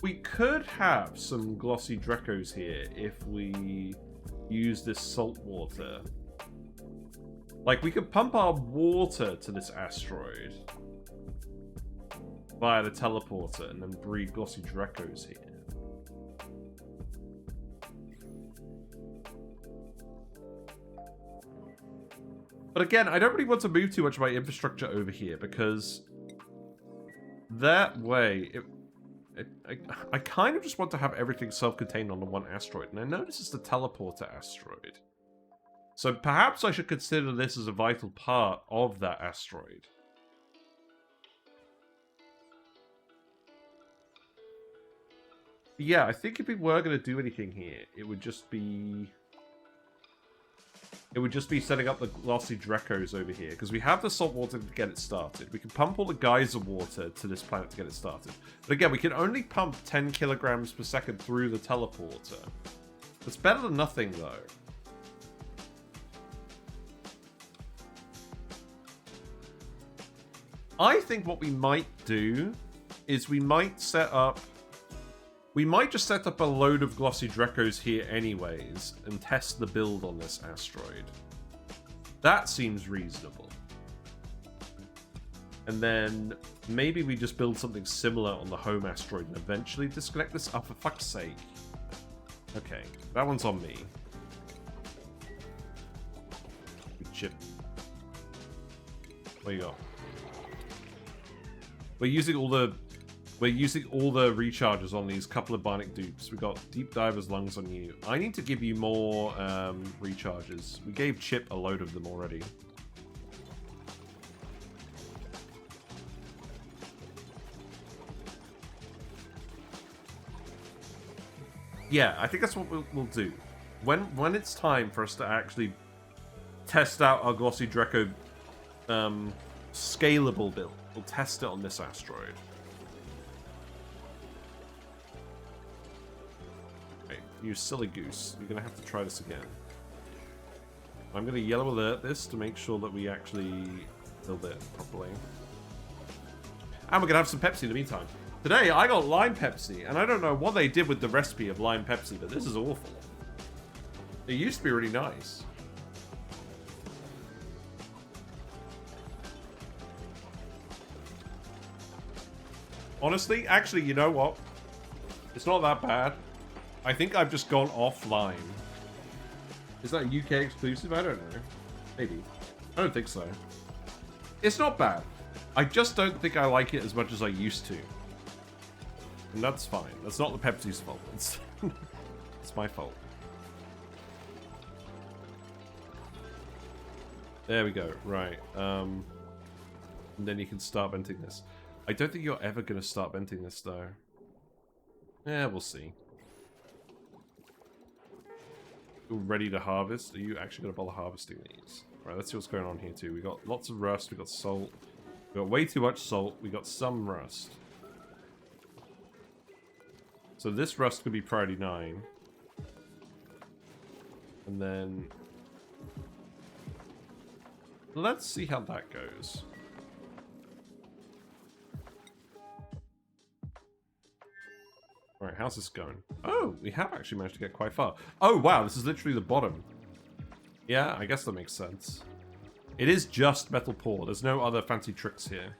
We could have some glossy Drecos here if we use this salt water. Like, we could pump our water to this asteroid via the teleporter and then breed glossy Drecos here. But again, I don't really want to move too much of my infrastructure over here because that way... I kind of just want to have everything self-contained on the one asteroid, and I know this is the teleporter asteroid. So perhaps I should consider this as a vital part of that asteroid. But yeah, I think if we were going to do anything here, it would just be... It would just be setting up the glossy Drecos over here, because we have the salt water to get it started. We can pump all the geyser water to this planet to get it started. But again, we can only pump 10 kilograms per second through the teleporter. It's better than nothing, though. I think what we might do is we might set up... We might just set up a load of Glossy Drecos here anyways and test the build on this asteroid. That seems reasonable. And then maybe we just build something similar on the home asteroid and eventually disconnect this. Oh, for fuck's sake. Okay, that one's on me. Good chip. What you got? We're using all the recharges on these couple of Bionic Dupes. We got Deep Diver's Lungs on you. I need to give you more recharges. We gave Chip a load of them already. Yeah, I think that's what we'll do. When it's time for us to actually test out our Glossy Dreco scalable build, we'll test it on this asteroid. Okay, you silly goose. You're going to have to try this again. I'm going to yellow alert this to make sure that we actually build it properly. And we're going to have some Pepsi in the meantime. Today, I got lime Pepsi, and I don't know what they did with the recipe of lime Pepsi, but this is awful. It used to be really nice. Honestly, actually, you know what? It's not that bad. I think I've just gone off lime. Is that a UK exclusive? I don't know. Maybe. I don't think so. It's not bad. I just don't think I like it as much as I used to. And that's fine. That's not the Pepsi's fault. It's, it's my fault. There we go. Right. And then you can start venting this. I don't think you're ever going to start venting this, though. Yeah, we'll see. You're ready to harvest? Are you actually going to bother harvesting these? Right, let's see what's going on here, too. We got lots of rust. We got salt. We got way too much salt. We got some rust. So this rust could be priority 9. And then... let's see how that goes. Alright, how's this going? Oh, we have actually managed to get quite far. Oh, wow, this is literally the bottom. Yeah, I guess that makes sense. It is just metal pour. There's no other fancy tricks here.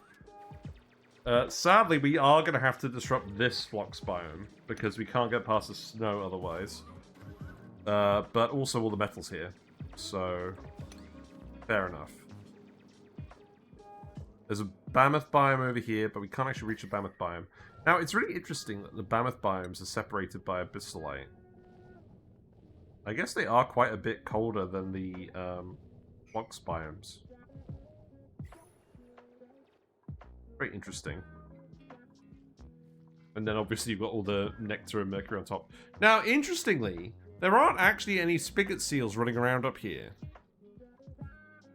Sadly, we are going to have to disrupt this flux biome, because we can't get past the snow otherwise. But also all the metals here. So, fair enough. There's a Mammoth biome over here, but we can't actually reach a Mammoth biome. Now, it's really interesting that the Mammoth biomes are separated by abyssalite. I guess they are quite a bit colder than the flux biomes. Very interesting. And then obviously you've got all the nectar and mercury on top. Now, interestingly, there aren't actually any spigot seals running around up here.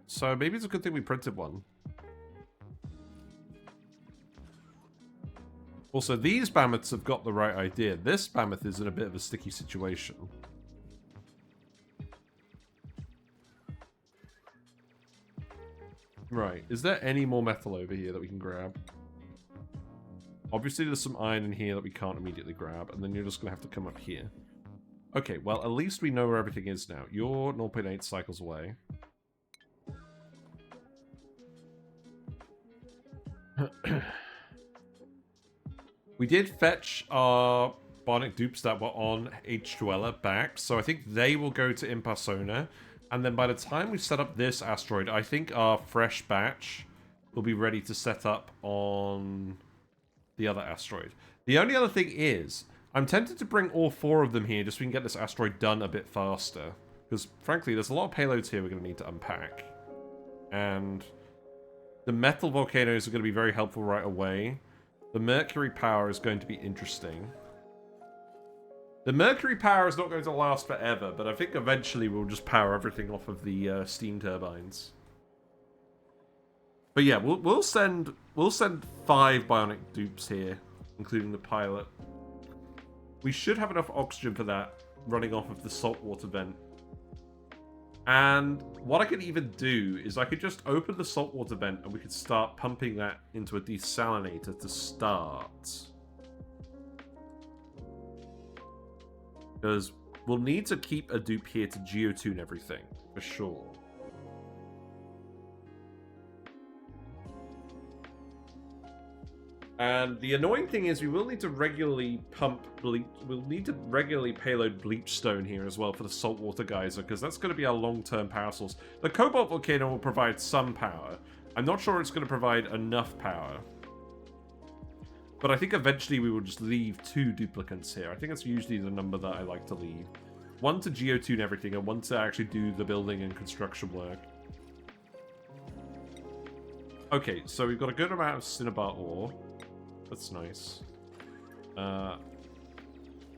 So maybe it's a good thing we printed one. Also, these mammoths have got the right idea. This mammoth is in a bit of a sticky situation. Right, is there any more metal over here that we can grab? Obviously there's some iron in here that we can't immediately grab, and then you're just going to have to come up here. Okay, well at least we know where everything is now. You're 0.8 cycles away. We did fetch our Bionic Dupes that were on H2Ella back, so I think they will go to Impersona. And then by the time we set up this asteroid, I think our fresh batch will be ready to set up on the other asteroid. The only other thing is, I'm tempted to bring all 4 of them here just so we can get this asteroid done a bit faster. Because, frankly, there's a lot of payloads here we're going to need to unpack. And the metal volcanoes are going to be very helpful right away. The mercury power is going to be interesting. The mercury power is not going to last forever, but I think eventually we'll just power everything off of the steam turbines. But yeah, we'll send 5 Bionic Dupes here, including the pilot. We should have enough oxygen for that running off of the saltwater vent. And what I could even do is I could just open the saltwater vent and we could start pumping that into a desalinator to start. Because we'll need to keep a dupe here to geotune everything, for sure. And the annoying thing is we will need to regularly we'll need to regularly payload Bleach Stone here as well for the Salt Water Geyser, because that's going to be our long-term power source. The Cobalt Volcano will provide some power. I'm not sure it's going to provide enough power. But I think eventually we will just leave 2 duplicates here. I think that's usually the number that I like to leave. 1 to geotune everything, and 1 to actually do the building and construction work. Okay, so we've got a good amount of cinnabar ore. That's nice. I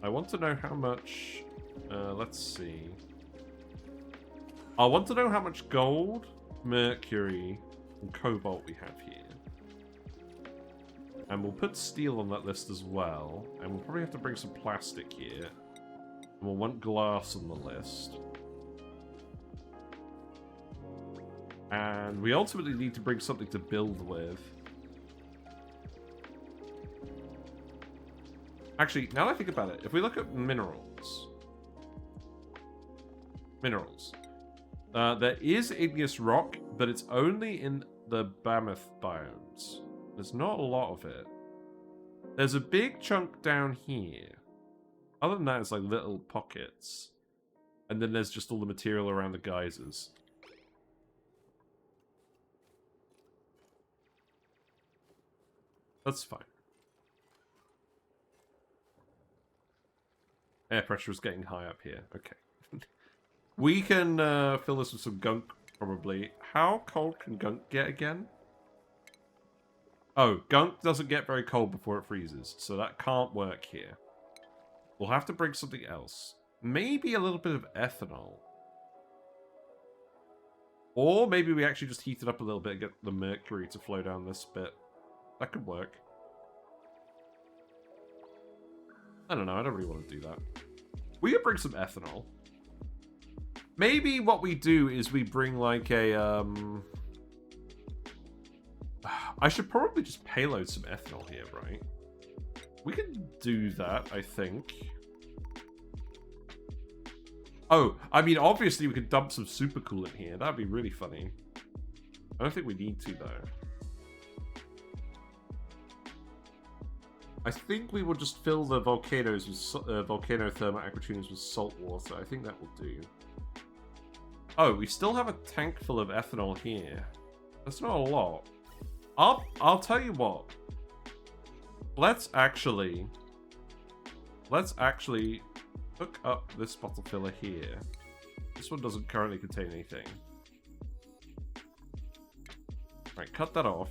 want to know how much... let's see. I want to know how much gold, mercury, and cobalt we have here. And we'll put steel on that list as well. And we'll probably have to bring some plastic here. And we'll want glass on the list. And we ultimately need to bring something to build with. Actually, now that I think about it, if we look at minerals... there is igneous rock, but it's only in the mammoth biomes. There's not a lot of it. There's a big chunk down here. Other than that, it's like little pockets. And then there's just all the material around the geysers. That's fine. Air pressure is getting high up here. Okay. We can fill this with some gunk, probably. How cold can gunk get again? Oh, gunk doesn't get very cold before it freezes, so that can't work here. We'll have to bring something else. Maybe a little bit of ethanol. Or maybe we actually just heat it up a little bit and get the mercury to flow down this bit. That could work. I don't know, I don't really want to do that. We could bring some ethanol. Maybe what we do is we bring like a, I should probably just payload some ethanol here, right? We can do that, I think. Oh, I mean, obviously we could dump some supercoolant here. That'd be really funny. I don't think we need to, though. I think we will just fill the volcanoes with volcano thermal aquatubes with salt water. I think that will do. Oh, we still have a tank full of ethanol here. That's not a lot. I'll tell you what. Let's actually hook up this bottle filler here. This one doesn't currently contain anything. Right, cut that off.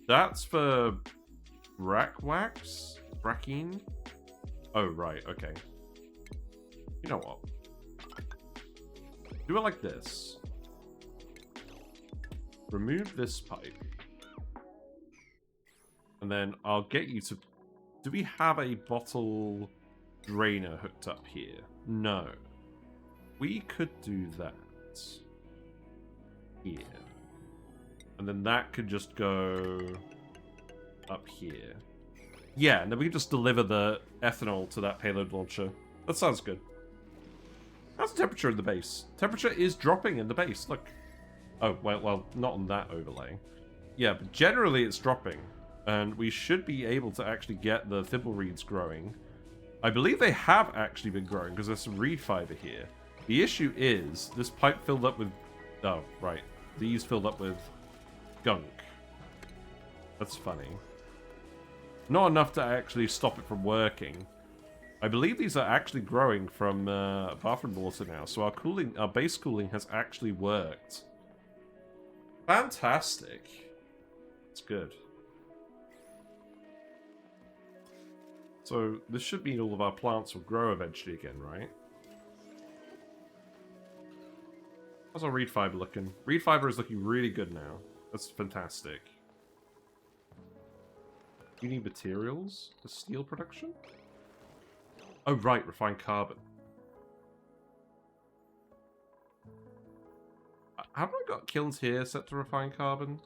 That's for wax? Brackine? Oh, right, okay. You know what? Do it like this. Remove this pipe. And then I'll get you to... Do we have a bottle drainer hooked up here? No. We could do that. Here. And then that could just go up here. Yeah, and then we can just deliver the ethanol to that payload launcher. That sounds good. How's the temperature in the base? Temperature is dropping in the base, look. Oh, well, not on that overlay. Yeah, but generally it's dropping. And we should be able to actually get the thimble reeds growing. I believe they have actually been growing, because there's some reed fiber here. The issue is, this pipe filled up with... Oh, right. These filled up with gunk. That's funny. Not enough to actually stop it from working. I believe these are actually growing from bathroom water now, so our base cooling has actually worked. Fantastic. It's good. So this should mean all of our plants will grow eventually again, right? How's our reed fiber looking? Reed fiber is looking really good now. That's fantastic. You need materials for steel production? Oh, right, refined carbon. Haven't I got kilns here set to refined carbon?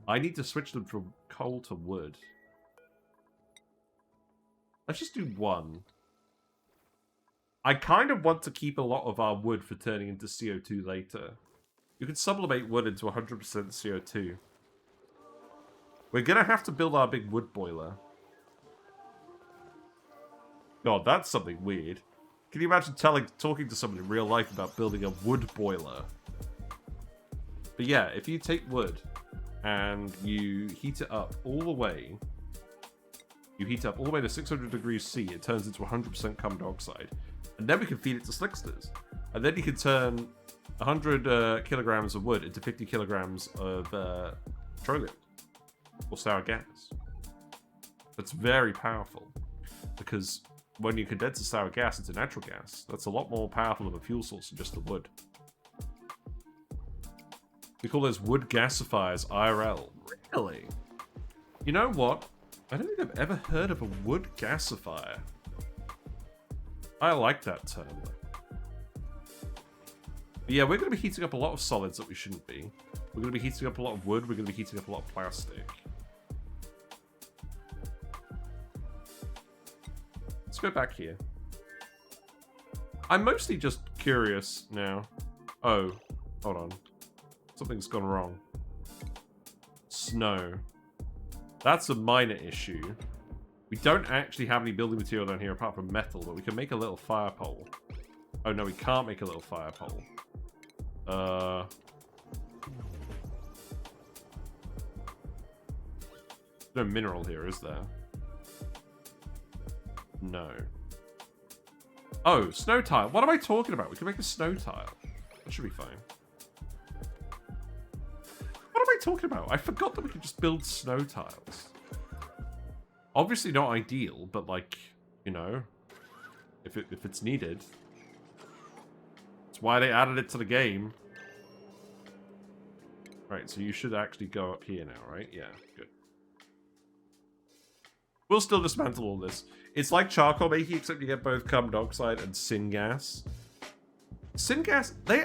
I need to switch them from coal to wood. Let's just do one. I kind of want to keep a lot of our wood for turning into CO2 later. You can sublimate wood into 100% CO2. We're going to have to build our big wood boiler. God, that's something weird. Can you imagine talking to someone in real life about building a wood boiler? But yeah, if you take wood and you heat it up all the way, to 600 degrees C, it turns into 100% carbon dioxide. And then we can feed it to slicksters. And then you can turn 100 kilograms of wood into 50 kilograms of petroleum or sour gas. That's very powerful, because when you condense the sour gas into natural gas, that's a lot more powerful of a fuel source than just the wood. We call those wood gasifiers IRL. Really? You know what? I don't think I've ever heard of a wood gasifier. I like that term. But yeah, we're going to be heating up a lot of solids that we shouldn't be. We're going to be heating up a lot of wood. We're going to be heating up a lot of plastic. Let's go back here. I'm mostly just curious now. Oh, hold on. Something's gone wrong. Snow. That's a minor issue. We don't actually have any building material down here apart from metal, but we can make a little fire pole. Oh no, we can't make a little fire pole. No mineral here, is there? No. Oh, snow tile. What am I talking about? We can make a snow tile. That should be fine. What am I talking about? I forgot that we could just build snow tiles. Obviously not ideal, but like, you know, if it's needed. That's why they added it to the game. Right, so you should actually go up here now, right? Yeah, good. We'll still dismantle all this. It's like charcoal making, except you get both carbon dioxide and syngas. Syngas, they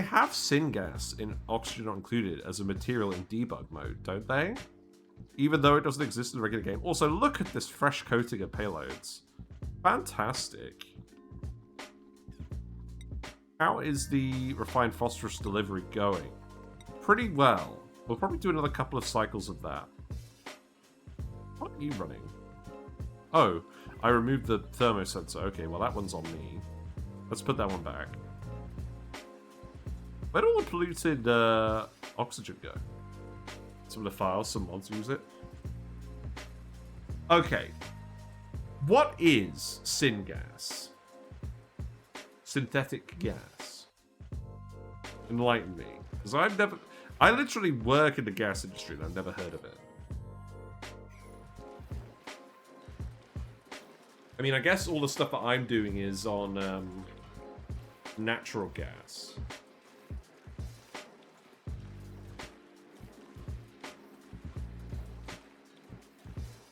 have syngas in Oxygen Not Included as a material in debug mode, don't they? Even though it doesn't exist in the regular game. Also, look at this fresh coating of payloads. Fantastic. How is the refined phosphorus delivery going? Pretty well. We'll probably do another couple of cycles of that. What are you running? Oh, I removed the thermosensor. Okay, well that one's on me. Let's put that one back. Where'd all the polluted oxygen go? Some of the files, some mods use it. Okay. What is syngas? Synthetic gas. Enlighten me. Because I literally work in the gas industry and I've never heard of it. I mean, I guess all the stuff that I'm doing is on natural gas.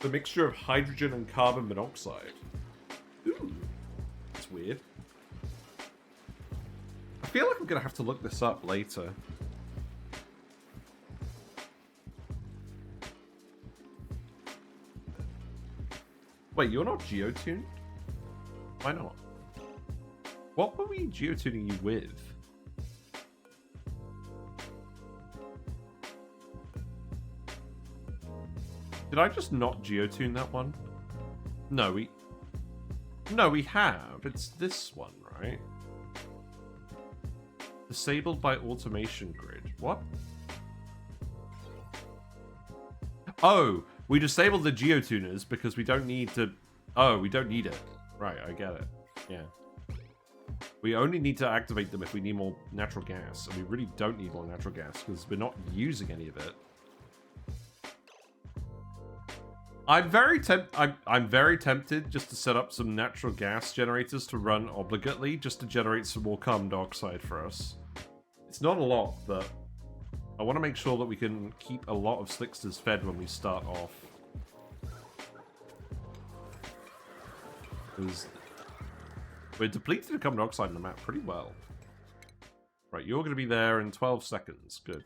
The mixture of hydrogen and carbon monoxide. Ooh, that's weird. I feel like I'm going to have to look this up later. Wait, you're not geotuned? Why not? What were we geotuning you with? Did I just not geotune that one? No, we have. It's this one, right? Disabled by automation grid. What? Oh, we disabled the geotuners because we don't need to... Oh, we don't need it. Right, I get it. Yeah. We only need to activate them if we need more natural gas. And we really don't need more natural gas because we're not using any of it. I'm very tempted just to set up some natural gas generators to run obligately, just to generate some more carbon dioxide for us. It's not a lot, but I want to make sure that we can keep a lot of slicksters fed when we start off. Because we're depleted the carbon dioxide in the map pretty well. Right, you're going to be there in 12 seconds. Good.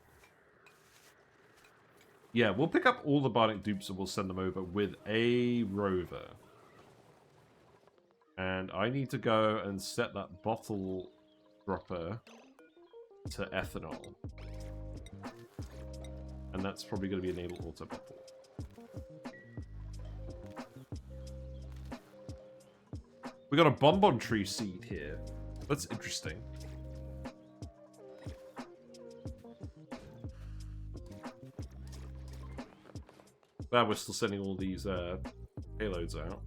Yeah, we'll pick up all the Bionic Dupes and we'll send them over with a Rover. And I need to go and set that bottle dropper to ethanol. And that's probably going to be enable auto bottle. We got a bonbon tree seed here. That's interesting. Glad we're still sending all these payloads out.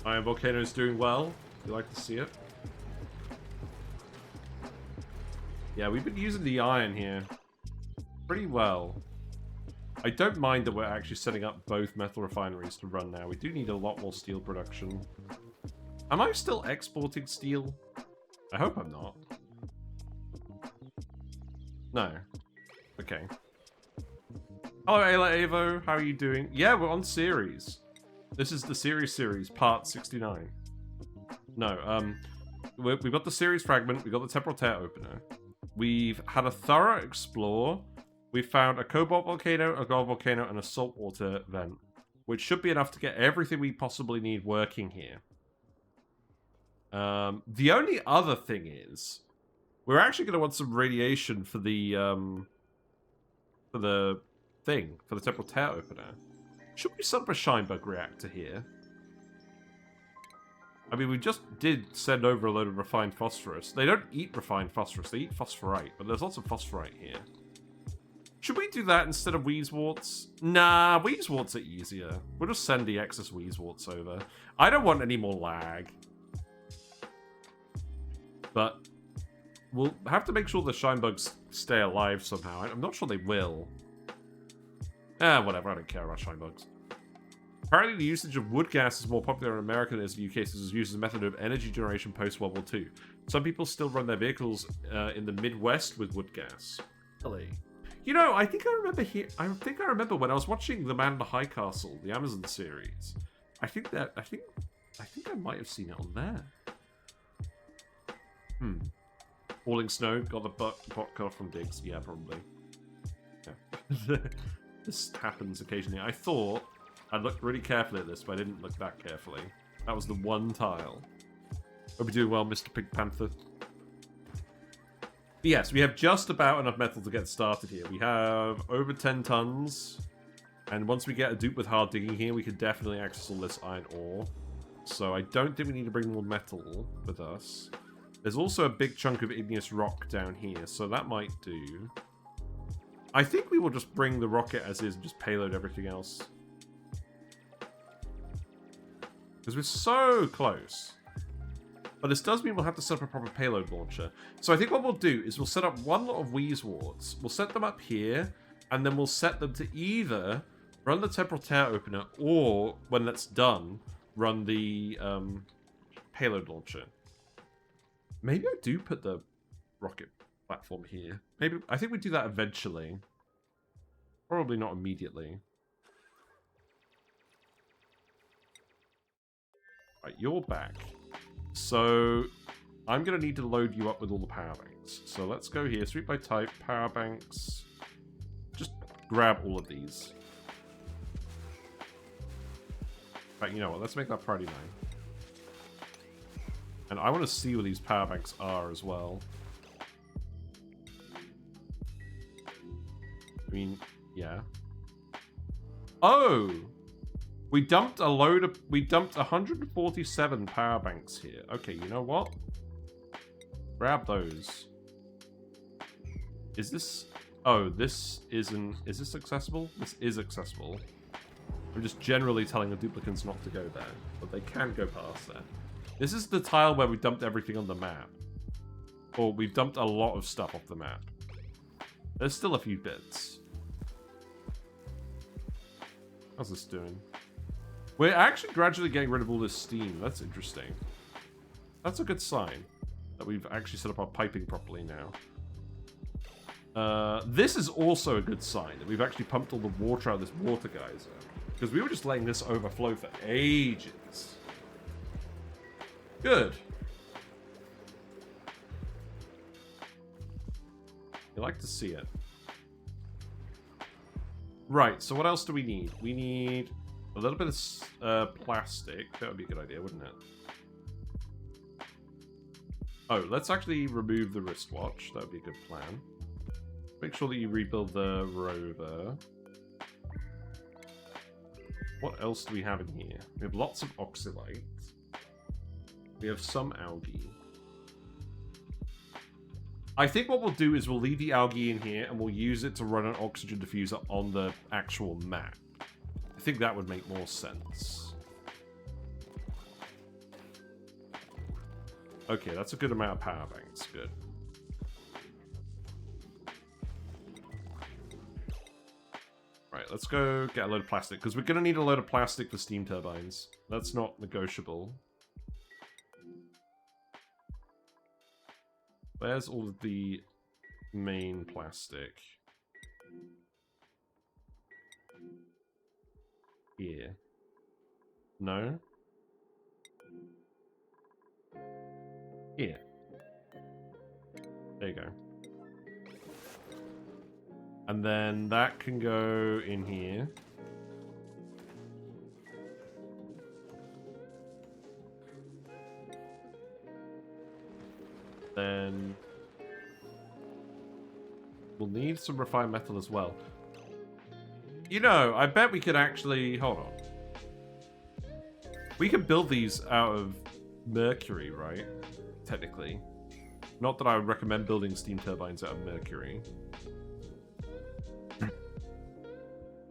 Iron Volcano's doing well. You like to see it. Yeah, we've been using the iron here pretty well. I don't mind that we're actually setting up both metal refineries to run now. We do need a lot more steel production. Am I still exporting steel? I hope I'm not. No. Okay. Hello, Ayla Avo. How are you doing? Yeah, we're on Ceres. This is the Ceres series, part 69. No, we've got the Ceres Fragment. We've got the Temporal Tear opener. We've had a thorough explore. We've found a Cobalt Volcano, a Gold Volcano, and a Salt Water vent, which should be enough to get everything we possibly need working here. The only other thing is, we're actually going to want some radiation for the Temporal Tear opener. Should we set up a Shinebug reactor here? I mean, we just did send over a load of refined phosphorus. They don't eat refined phosphorus, they eat phosphorite, but there's lots of phosphorite here. Should we do that instead of Wheezeworts? Nah, Wheezeworts are easier. We'll just send the excess Wheezeworts over. I don't want any more lag. But we'll have to make sure the Shinebugs stay alive somehow. I'm not sure they will. Whatever, I don't care about Shinebugs. Apparently the usage of wood gas is more popular in America than it is in the UK, since it's used as a method of energy generation post-World War II. Some people still run their vehicles in the Midwest with wood gas. Really? You know, I think I remember when I was watching The Man in the High Castle, the Amazon series. I think I might have seen it on there. Falling snow, got the bot cut off from digs. Yeah, probably. Yeah. This happens occasionally. I thought I looked really carefully at this, but I didn't look that carefully. That was the one tile. Hope you're doing well, Mr. Pink Panther. But yes, we have just about enough metal to get started here. We have over 10 tons. And once we get a dupe with hard digging here, we can definitely access all this iron ore. So I don't think we need to bring more metal with us. There's also a big chunk of igneous rock down here, so that might do. I think we will just bring the rocket as is and just payload everything else. Because we're so close. But this does mean we'll have to set up a proper payload launcher. So I think what we'll do is we'll set up one lot of Wheezeworts. We'll set them up here, and then we'll set them to either run the Temporal Tear opener, or, when that's done, run the payload launcher. Maybe I do put the rocket platform here. Maybe I think we do that eventually. Probably not immediately. Right, you're back. So I'm going to need to load you up with all the power banks. So let's go here. Sweep by type, power banks. Just grab all of these. Right, you know what? Let's make that priority 9. And I want to see where these power banks are as well. I mean, yeah. Oh! We dumped 147 power banks here. Okay, you know what? Grab those. Is this... Oh, this isn't... Is this accessible? This is accessible. I'm just generally telling the duplicants not to go there. But they can go past there. This is the tile where we dumped everything on the map. Or we've dumped a lot of stuff off the map. There's still a few bits. How's this doing? We're actually gradually getting rid of all this steam. That's interesting. That's a good sign that we've actually set up our piping properly now. This is also a good sign that we've actually pumped all the water out of this water geyser. Because we were just letting this overflow for ages. Good. You like to see it. Right, so what else do we need? We need a little bit of plastic. That would be a good idea, wouldn't it? Oh, let's actually remove the wristwatch. That would be a good plan. Make sure that you rebuild the rover. What else do we have in here? We have lots of oxalite. We have some algae. I think what we'll do is we'll leave the algae in here and we'll use it to run an oxygen diffuser on the actual map. I think that would make more sense. Okay, that's a good amount of power banks. Good. Right, let's go get a load of plastic, because we're going to need a load of plastic for steam turbines. That's not negotiable. Where's all of the main plastic? Here. No? Here. There you go. And then that can go in here. Then we'll need some refined metal as well. You know, I bet we could actually... Hold on. We could build these out of mercury, right? Technically. Not that I would recommend building steam turbines out of mercury.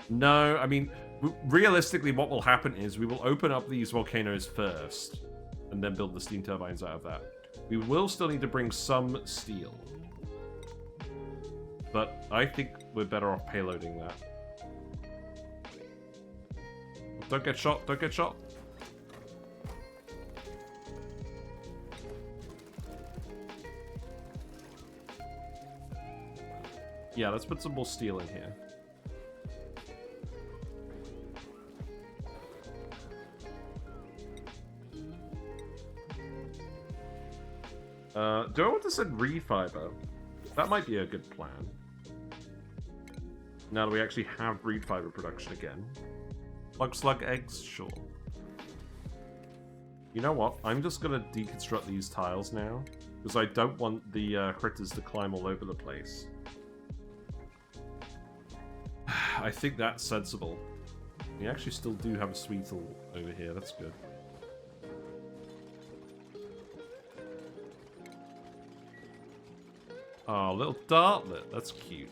No, I mean, realistically what will happen is we will open up these volcanoes first and then build the steam turbines out of that. We will still need to bring some steel. But I think we're better off payloading that. Don't get shot, don't get shot. Yeah, let's put some more steel in here. Do I want to send reed fiber? That might be a good plan. Now that we actually have reed fiber production again. Slug eggs? Sure. You know what? I'm just going to deconstruct these tiles now. Because I don't want the critters to climb all over the place. I think that's sensible. We actually still do have a sweetle over here. That's good. Oh, little dartlet. That's cute.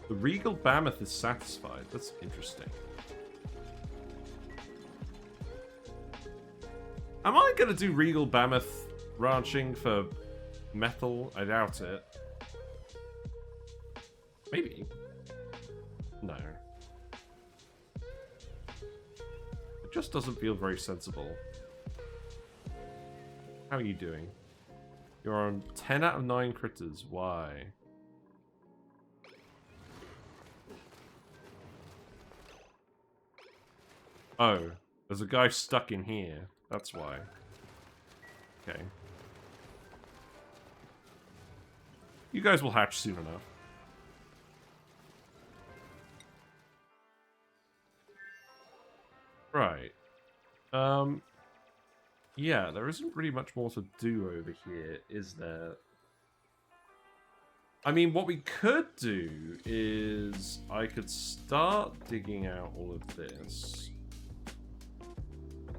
The regal mammoth is satisfied. That's interesting. Am I going to do regal mammoth ranching for metal? I doubt it. Maybe. No. It just doesn't feel very sensible. How are you doing? You're on 10 out of 9 critters. Why? Oh, there's a guy stuck in here. That's why. Okay. You guys will hatch soon enough. Right. Yeah, there isn't really much more to do over here, is there? I mean, what we could do is I could start digging out all of this.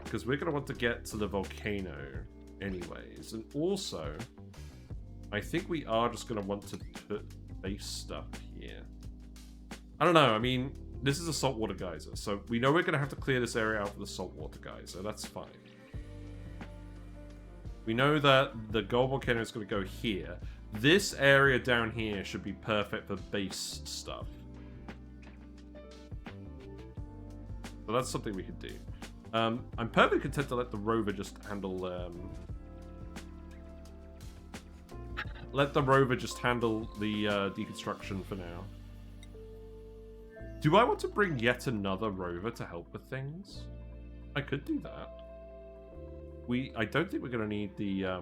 Because we're going to want to get to the volcano anyways. And also, I think we are just going to want to put base stuff here. I don't know, I mean, this is a saltwater geyser. So we know we're going to have to clear this area out for the saltwater geyser. That's fine. We know that the Gold Volcano is going to go here. This area down here should be perfect for base stuff. So that's something we could do. I'm perfectly content to let the rover just handle... let the rover just handle the deconstruction for now. Do I want to bring yet another rover to help with things? I could do that. I don't think we're going to need the...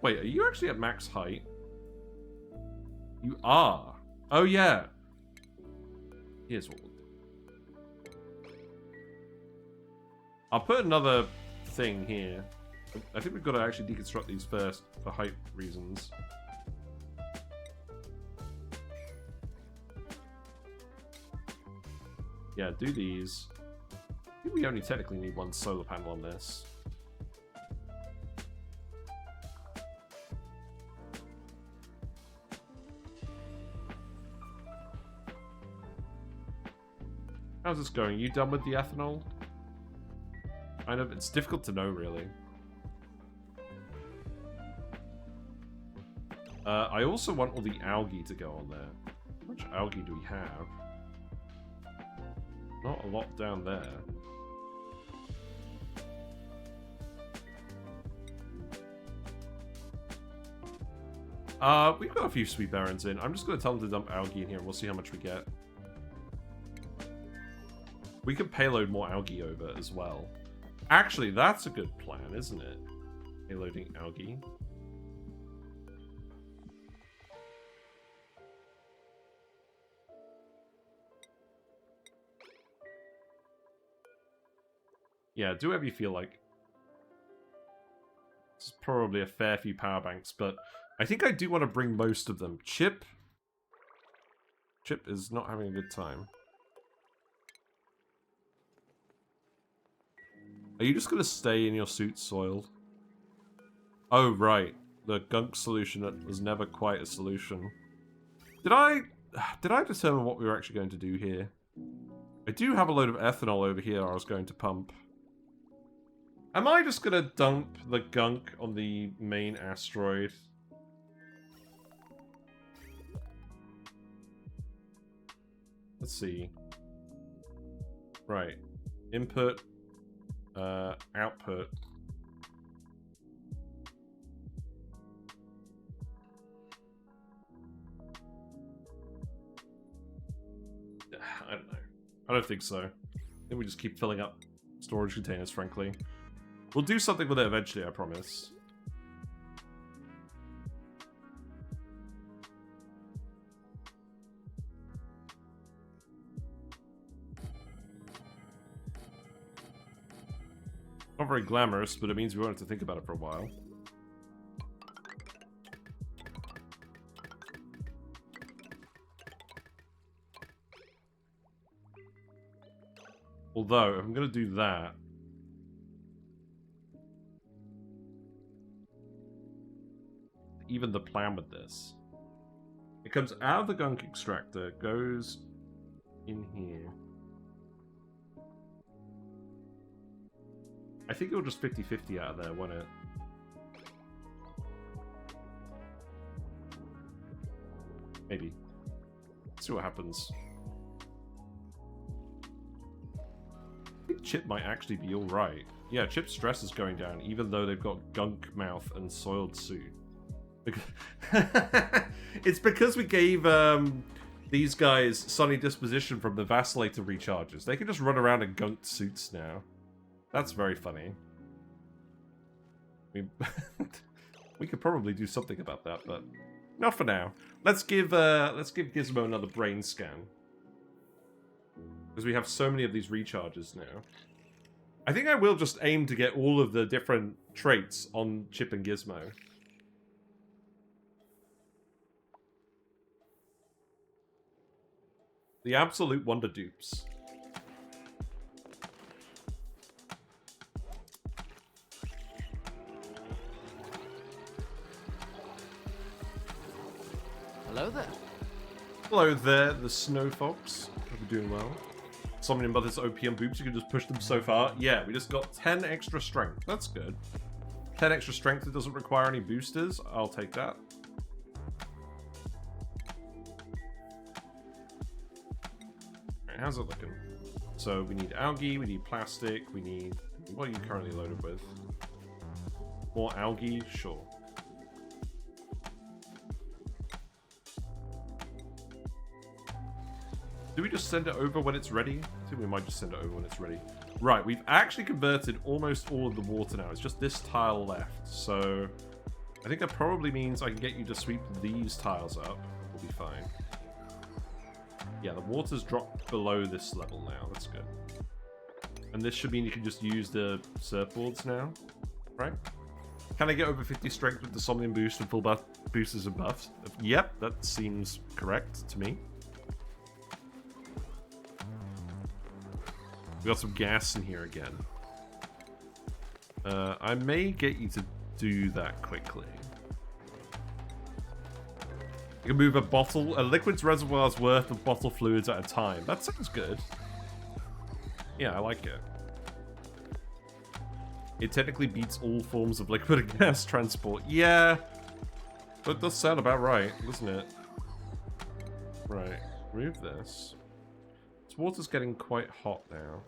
Wait, are you actually at max height? You are. Oh, yeah. Here's what we'll do. I'll put another thing here. I think we've got to actually deconstruct these first for height reasons. Yeah, do these. I think we only technically need one solar panel on this. How's this going? You done with the ethanol? Kind of. It's difficult to know, really. I also want all the algae to go on there. How much algae do we have? Not a lot down there. We've got a few sweet barons in. I'm just going to tell them to dump algae in here and we'll see how much we get. We could payload more algae over as well. Actually, that's a good plan, isn't it? Payloading algae. Yeah, do whatever you feel like. This is probably a fair few power banks, but I think I do want to bring most of them. Chip is not having a good time. Are you just going to stay in your suit soiled? Oh, right. The gunk solution that was never quite a solution. Did I determine what we were actually going to do here? I do have a load of ethanol over here I was going to pump. Am I just going to dump the gunk on the main asteroid? Let's see. Right. Input. Output. I don't know. I don't think so. I think we just keep filling up storage containers, frankly. We'll do something with it eventually, I promise. Not very glamorous, but it means we won't have to think about it for a while. Although, if I'm going to do that... Even the plan with this. It comes out of the gunk extractor, goes in here. I think it'll just 50-50 out of there, won't it? Maybe. Let's see what happens. I think Chip might actually be alright. Yeah, Chip's stress is going down, even though they've got gunk mouth and soiled suit. It's because we gave these guys sunny disposition from the vacillator recharges. They can just run around in gunked suits now. That's very funny. We could probably do something about that, but not for now. Let's give Gizmo another brain scan. Because we have so many of these recharges now. I think I will just aim to get all of the different traits on Chip and Gizmo. The absolute wonder dupes. Hello there. Hello there, the snow fox. Hope you're doing well. Something about this OP on boobs, you can just push them so far. Yeah, we just got 10 extra strength. That's good. 10 extra strength that doesn't require any boosters. I'll take that. Alright, how's it looking? So we need algae, we need plastic, we need... What are you currently loaded with? More algae? Sure. Do we just send it over when it's ready? I think we might just send it over when it's ready. Right, we've actually converted almost all of the water now. It's just this tile left. So I think that probably means I can get you to sweep these tiles up. We'll be fine. Yeah, the water's dropped below this level now. That's good. And this should mean you can just use the surfboards now, right? Can I get over 50 strength with the Somnium boost and full buff boosters and buffs? Yep, that seems correct to me. We got some gas in here again. I may get you to do that quickly. You can move a liquid's reservoir's worth of bottle fluids at a time. That sounds good. Yeah, I like it. It technically beats all forms of liquid and gas transport. Yeah, that does sound about right, doesn't it? Right, remove this. This water's getting quite hot now.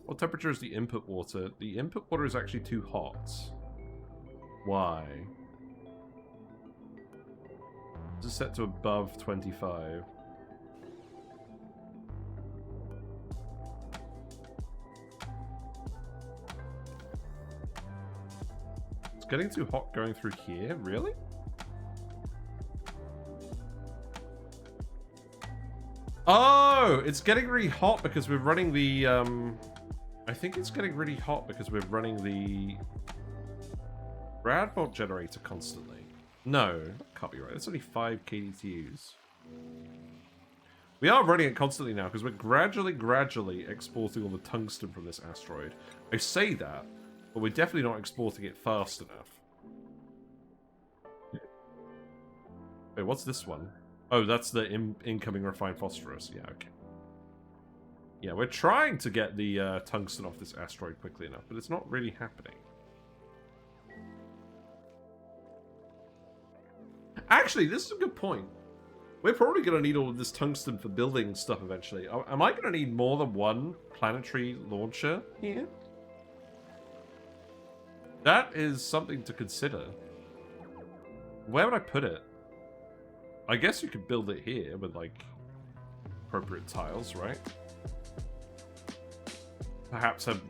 What temperature is the input water? The input water is actually too hot. Why? This is set to above 25. It's getting too hot going through here? Really? Oh! It's getting really hot because we're running the, I think it's getting really hot because we're running the Radbolt generator constantly. No, that can't be right. It's only 5 kDTUs. We are running it constantly now because we're gradually exporting all the tungsten from this asteroid. I say that, but we're definitely not exporting it fast enough. Wait, what's this one? Oh, that's the incoming refined phosphorus. Yeah, okay. Yeah, we're trying to get the tungsten off this asteroid quickly enough, but it's not really happening. Actually, this is a good point. We're probably going to need all of this tungsten for building stuff eventually. Am I going to need more than one planetary launcher here? That is something to consider. Where would I put it? I guess you could build it here with, like, appropriate tiles, right? Perhaps have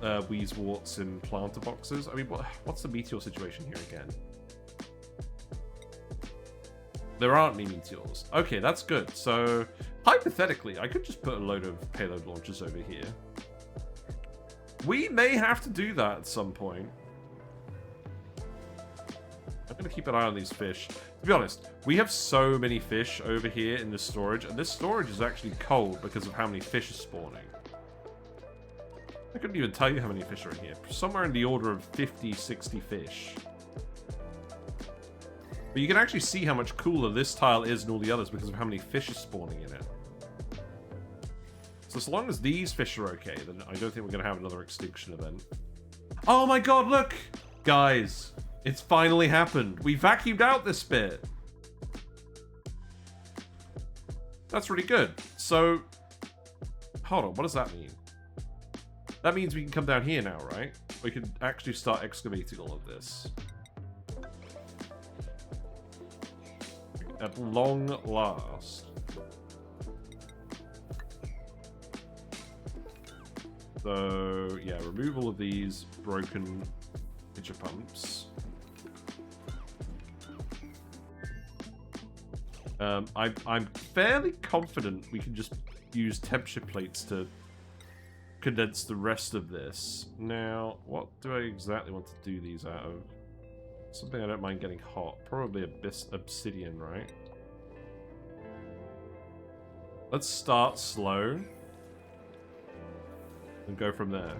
Wheezeworts in planter boxes. I mean, what's the meteor situation here again? There aren't any meteors. Okay, that's good. So, hypothetically, I could just put a load of payload launchers over here. We may have to do that at some point. I'm going to keep an eye on these fish. To be honest, we have so many fish over here in this storage, and this storage is actually cold because of how many fish are spawning. I couldn't even tell you how many fish are in here. Somewhere in the order of 50, 60 fish. But you can actually see how much cooler this tile is than all the others because of how many fish are spawning in it. So as long as these fish are okay, then I don't think we're going to have another extinction event. Oh my god, look! Guys, it's finally happened. We vacuumed out this bit. That's really good. So, hold on, what does that mean? That means we can come down here now, right? We can actually start excavating all of this. At long last. So, yeah, remove all of these broken pitcher pumps. I'm fairly confident we can just use temperature plates to condense the rest of this. Now, what do I exactly want to do these out of? Something I don't mind getting hot. Probably obsidian, right? Let's start slow. And go from there.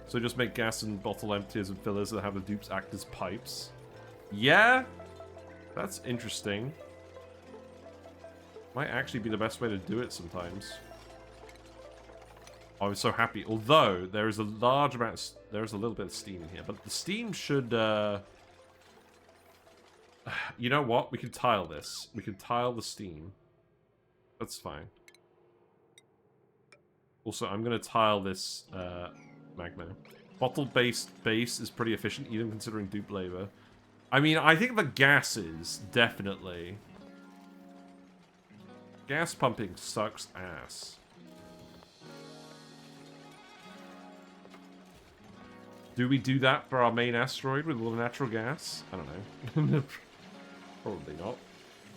So just make gas and bottle emptiers and fillers that have the dupes act as pipes. Yeah? That's interesting. Might actually be the best way to do it sometimes. I was so happy. Although, there is a large amount of... There's a little bit of steam in here. But the steam should... You know what? We can tile this. We can tile the steam. That's fine. Also, I'm going to tile this magma. Bottle-based base is pretty efficient, even considering dupe labor. I mean, I think the gases, definitely. Gas pumping sucks ass. Do we do that for our main asteroid with all the natural gas? I don't know. Probably not.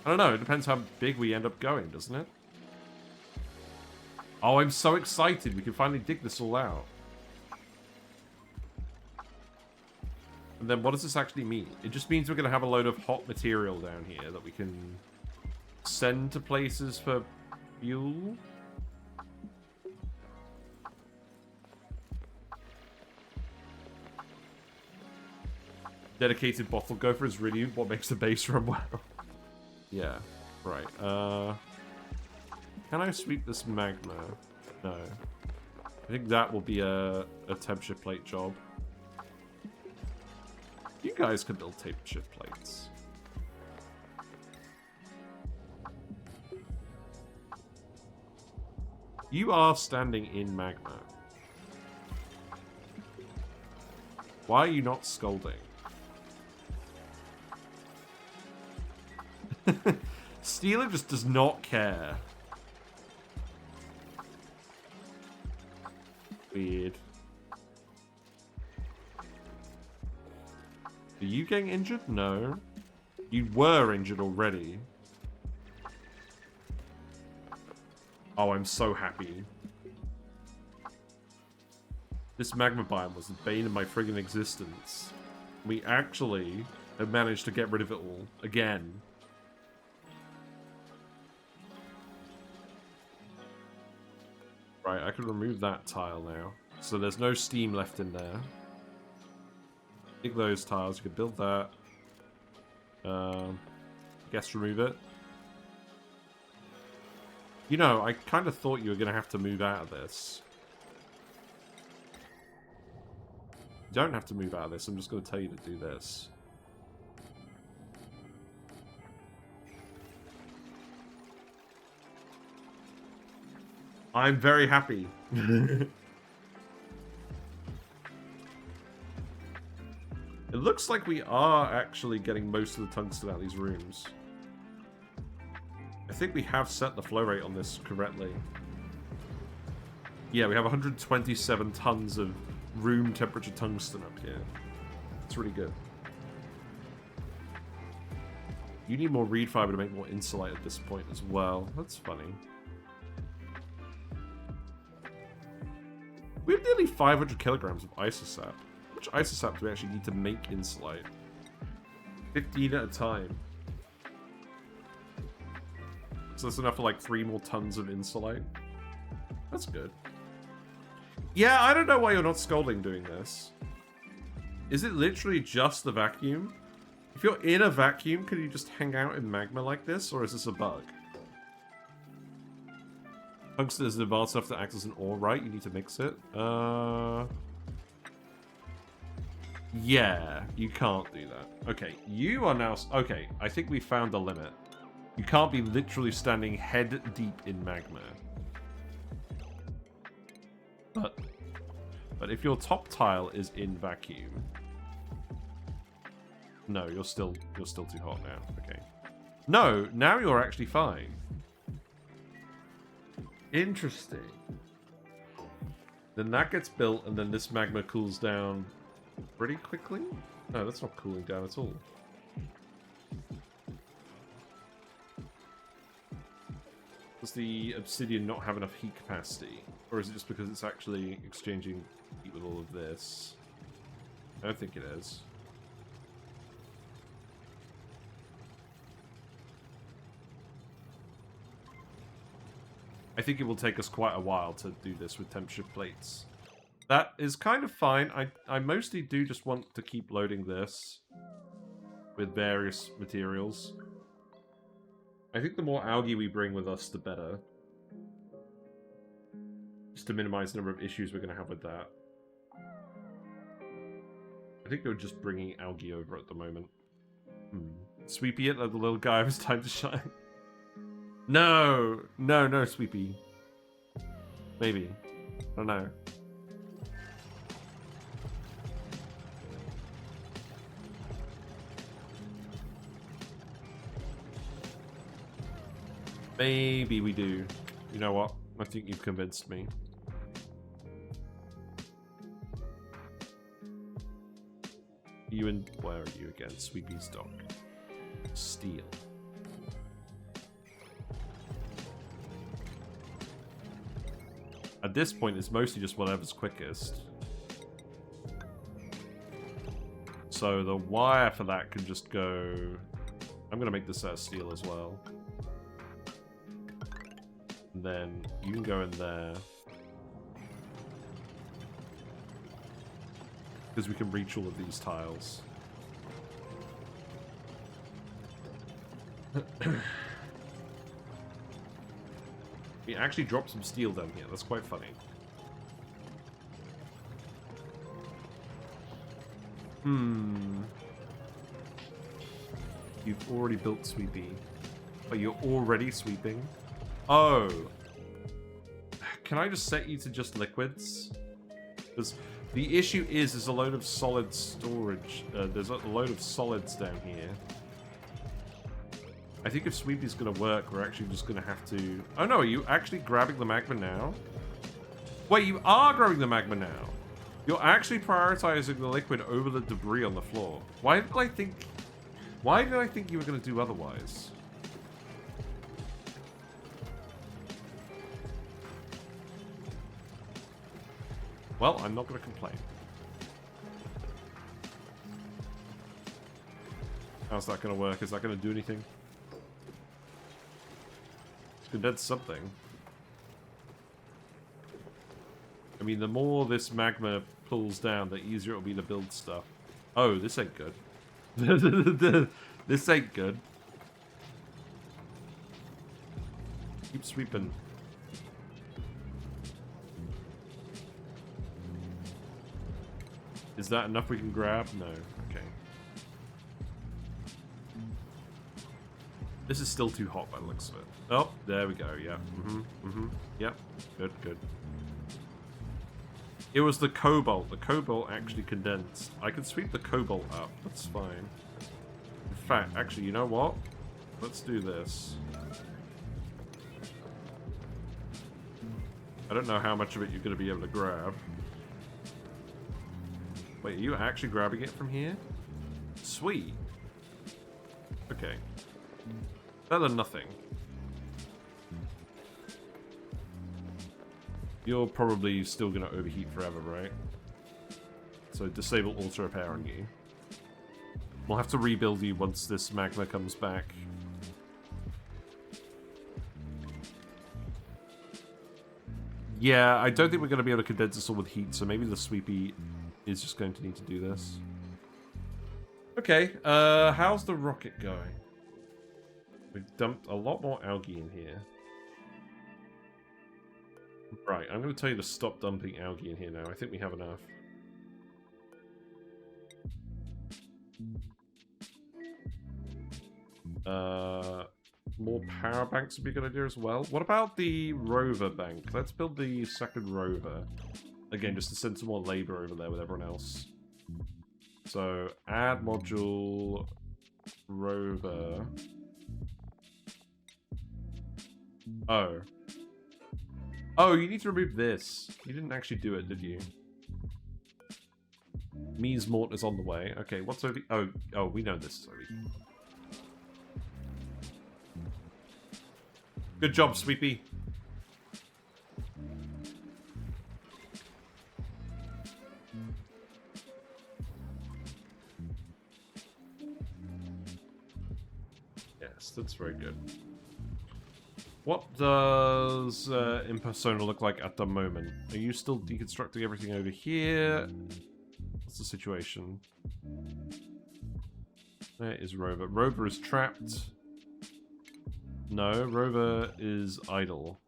I don't know, it depends how big we end up going, doesn't it? Oh, I'm so excited. We can finally dig this all out. And then what does this actually mean? It just means we're going to have a load of hot material down here that we can send to places for fuel. Dedicated bottle gopher is really what makes the base run well. Yeah, right. Can I sweep this magma? No. I think that will be a temperature plate job. You guys can build temperature plates. You are standing in magma. Why are you not scolding? Steeler just does not care. Weird. Are you getting injured? No. You were injured already. Oh, I'm so happy. This magma biome was the bane of my friggin' existence. We actually have managed to get rid of it all. Again. Right, I can remove that tile now. So there's no steam left in there. Take those tiles, you can build that. I guess remove it. You know, I kind of thought you were going to have to move out of this. You don't have to move out of this, I'm just going to tell you to do this. I'm very happy. It looks like we are actually getting most of the tungsten out of these rooms. I think we have set the flow rate on this correctly. Yeah, we have 127 tons of room temperature tungsten up here. It's really good. You need more reed fiber to make more insulate at this point as well. That's funny. We have nearly 500 kilograms of isosap. How much isosap do we actually need to make insulate? 15 at a time. So that's enough for like 3 more tons of insulate. That's good. Yeah, I don't know why you're not scolding doing this. Is it literally just the vacuum? If you're in a vacuum, can you just hang out in magma like this? Or is this a bug? Tungsten is advanced enough to act as an ore, right? You need to mix it. Yeah, you can't do that. Okay, you are now... Okay, I think we found the limit. You can't be literally standing head deep in magma. But if your top tile is in vacuum... No, you're still too hot now. Okay. No, now you're actually fine. Interesting. Then that gets built, and then this magma cools down pretty quickly? No, that's not cooling down at all. Does the obsidian not have enough heat capacity? Or is it just because it's actually exchanging heat with all of this? I don't think it is. I think it will take us quite a while to do this with temperature plates. That is kind of fine. I mostly do just want to keep loading this with various materials. I think the more algae we bring with us, the better. Just to minimize the number of issues we're going to have with that. I think we're just bringing algae over at the moment. Sweepy it like the little guy was time to shine. No, Sweepy. Maybe. I don't know. Maybe we do. You know what? I think you've convinced me. You and where are you again? Sweepy's dock. Steel. At this point, it's mostly just whatever's quickest. So the wire for that can just go... I'm going to make this out of steel as well. And then you can go in there. Because we can reach all of these tiles. We actually dropped some steel down here. That's quite funny. You've already built Sweepy. Oh, you're already sweeping? Oh. Can I just set you to just liquids? Because the issue is there's a load of solid storage. There's a load of solids down here. I think if Sweepy's going to work, we're actually just going to have to... Oh no, are you actually grabbing the magma now? Wait, you are grabbing the magma now. You're actually prioritizing the liquid over the debris on the floor. Why did I think you were going to do otherwise? Well, I'm not going to complain. How's that going to work? Is that going to do anything? It's going to do something. I mean, the more this magma pulls down, the easier it'll be to build stuff. Oh, this ain't good. This ain't good. Keep sweeping. Is that enough we can grab? No. Okay. This is still too hot by the looks of it. Oh, there we go. Yeah. Yep. Good, good. It was the cobalt. The cobalt actually condensed. I can sweep the cobalt up. That's fine. In fact, actually, you know what? Let's do this. I don't know how much of it you're going to be able to grab. Wait, are you actually grabbing it from here? Sweet. Okay. Better than nothing. You're probably still going to overheat forever, right? So disable auto repair on you. We'll have to rebuild you once this magma comes back. Yeah, I don't think we're going to be able to condense this all with heat, so maybe the Sweepy is just going to need to do this. Okay, how's the rocket going? We've dumped a lot more algae in here. Right, I'm going to tell you to stop dumping algae in here now. I think we have enough. More power banks would be a good idea as well. What about the rover bank? Let's build the second rover. Again, just to send some more labor over there with everyone else. So, add module rover. Oh. Oh, you need to remove this. You didn't actually do it, did you? Mies Mort is on the way. Okay, what's over... Oh, we know this is over. Good job, Sweepy. Yes, that's very good. What does Impersona look like at the moment? Are you still deconstructing everything over here? What's the situation? There is Rover. Rover is trapped. No, Rover is idle.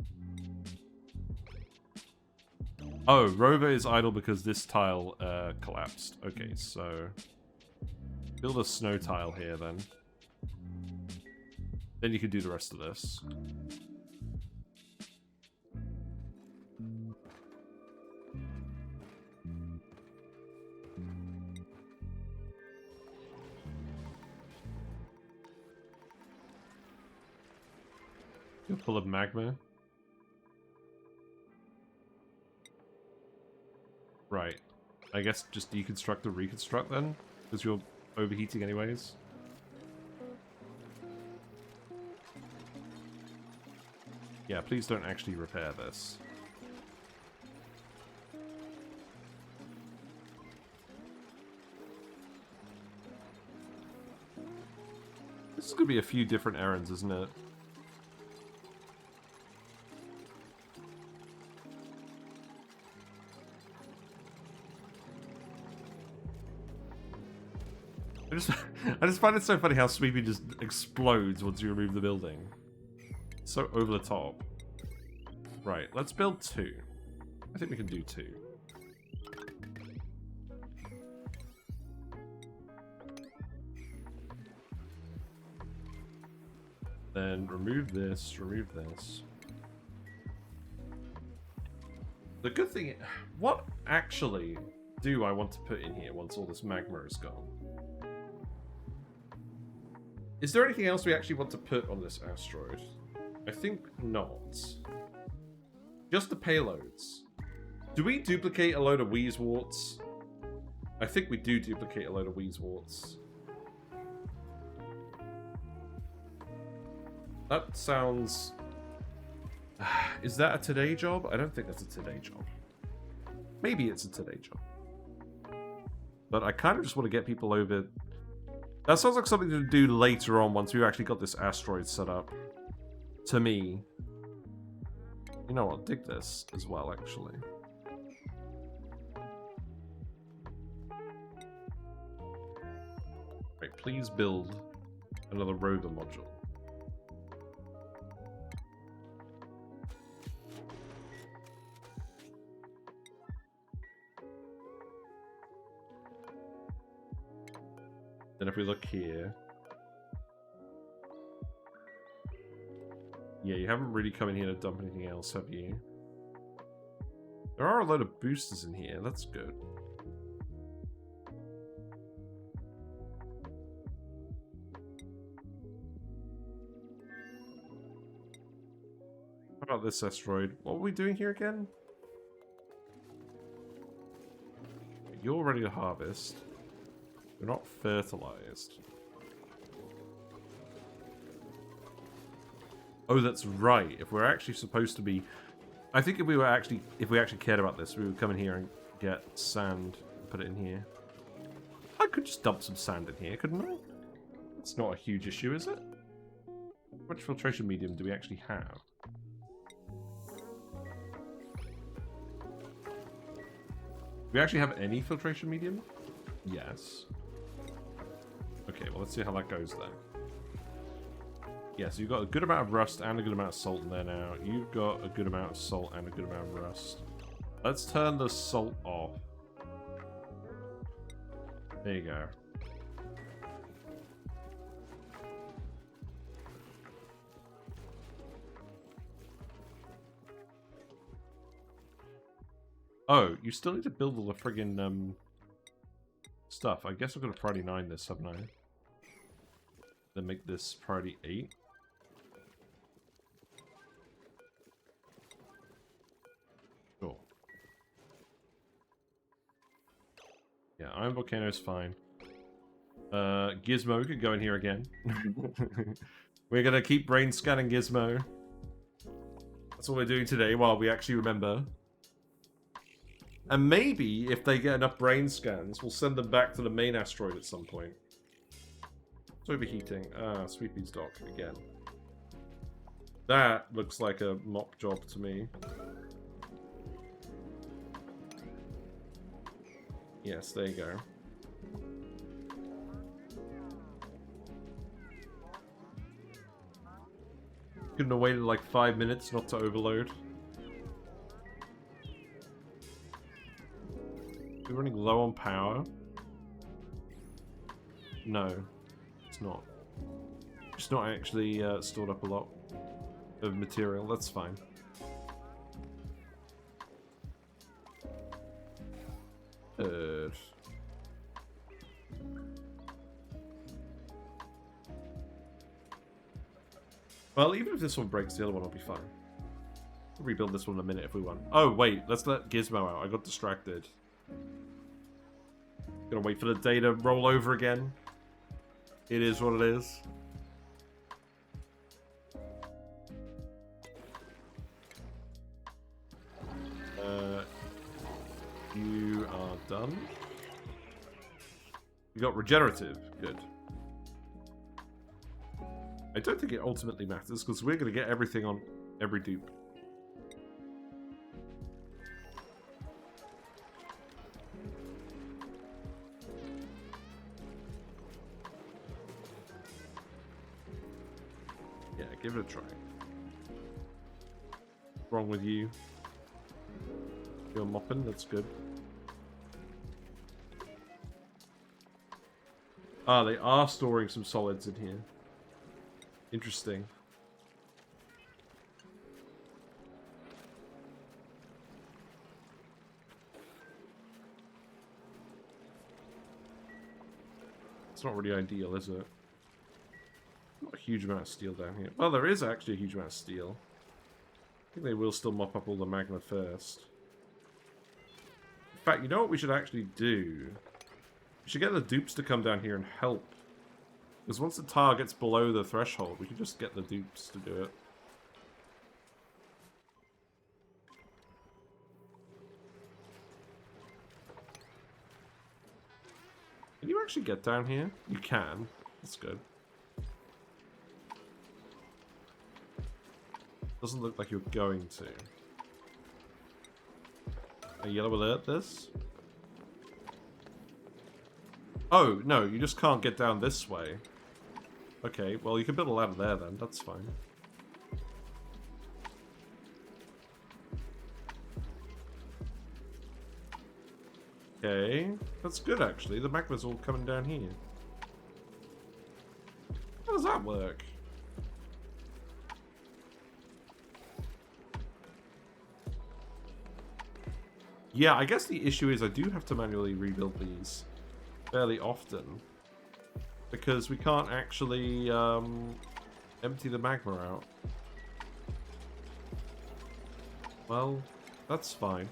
Oh, Rover is idle because this tile collapsed. Okay, so... build a snow tile here, then. Then you can do the rest of this. You're full of magma. Right. I guess just deconstruct or reconstruct then? Because you're overheating anyways. Yeah, please don't actually repair this. This is going to be a few different errands, isn't it? I just find it so funny how Sweepy just explodes once you remove the building. So over the top. Right, let's build 2. I think we can do 2. Then remove this, remove this. The good thing... What actually do I want to put in here once all this magma is gone? Is there anything else we actually want to put on this asteroid? I think not. Just the payloads. Do we duplicate a load of Wheezeworts? I think we do duplicate a load of Wheezeworts. That sounds... Is that a today job? I don't think that's a today job. Maybe it's a today job. But I kind of just want to get people over... That sounds like something to do later on once we've actually got this asteroid set up. To me. You know what? Dig this as well, actually. Right, please build another Rover module. Then if we look here... Yeah, you haven't really come in here to dump anything else, have you? There are a load of boosters in here, that's good. How about this asteroid? What were we doing here again? You're ready to harvest. You're not fertilized. Oh, that's right. If we're actually supposed to be... I think if we actually cared about this, we would come in here and get sand and put it in here. I could just dump some sand in here, couldn't I? It's not a huge issue, is it? How much filtration medium do we actually have? Do we actually have any filtration medium? Yes. Okay, well, let's see how that goes then. Yeah, so you've got a good amount of rust and a good amount of salt in there now. You've got a good amount of salt and a good amount of rust. Let's turn the salt off. There you go. Oh, you still need to build all the friggin' stuff. I guess I'm gonna priority 9 this, haven't I? Then make this priority 8. Cool. Yeah, Iron Volcano is fine. Gizmo could go in here again. We're gonna keep brain scanning Gizmo. That's what we're doing today while we actually remember. And maybe, if they get enough brain scans, we'll send them back to the main asteroid at some point. It's overheating. Ah, Sweepy's dock again. That looks like a mop job to me. Yes, there you go. Couldn't have waited like 5 minutes not to overload. We're running low on power. No, it's not. It's not actually stored up a lot of material. That's fine. Well, even if this one breaks, the other one will be fine. We'll rebuild this one in a minute if we want. Oh, wait. Let's let Gizmo out. I got distracted. Gonna wait for the day to roll over again. It is what it is. You are done. You got regenerative. Good. I don't think it ultimately matters, because we're going to get everything on every dupe. Yeah, give it a try. What's wrong with you? You're mopping, that's good. Ah, they are storing some solids in here. Interesting. It's not really ideal, is it? Not a huge amount of steel down here. Well, there is actually a huge amount of steel. I think they will still mop up all the magma first. In fact, you know what we should actually do? We should get the dupes to come down here and help. Because once the tar gets below the threshold, we can just get the dupes to do it. Can you actually get down here? You can. That's good. Doesn't look like you're going to. A yellow alert this? Oh, no, you just can't get down this way. Okay, well you can build a ladder there then, that's fine. Okay, that's good actually, the magma's all coming down here. How does that work? Yeah, I guess the issue is I do have to manually rebuild these fairly often. Because we can't actually empty the magma out. Well, that's fine.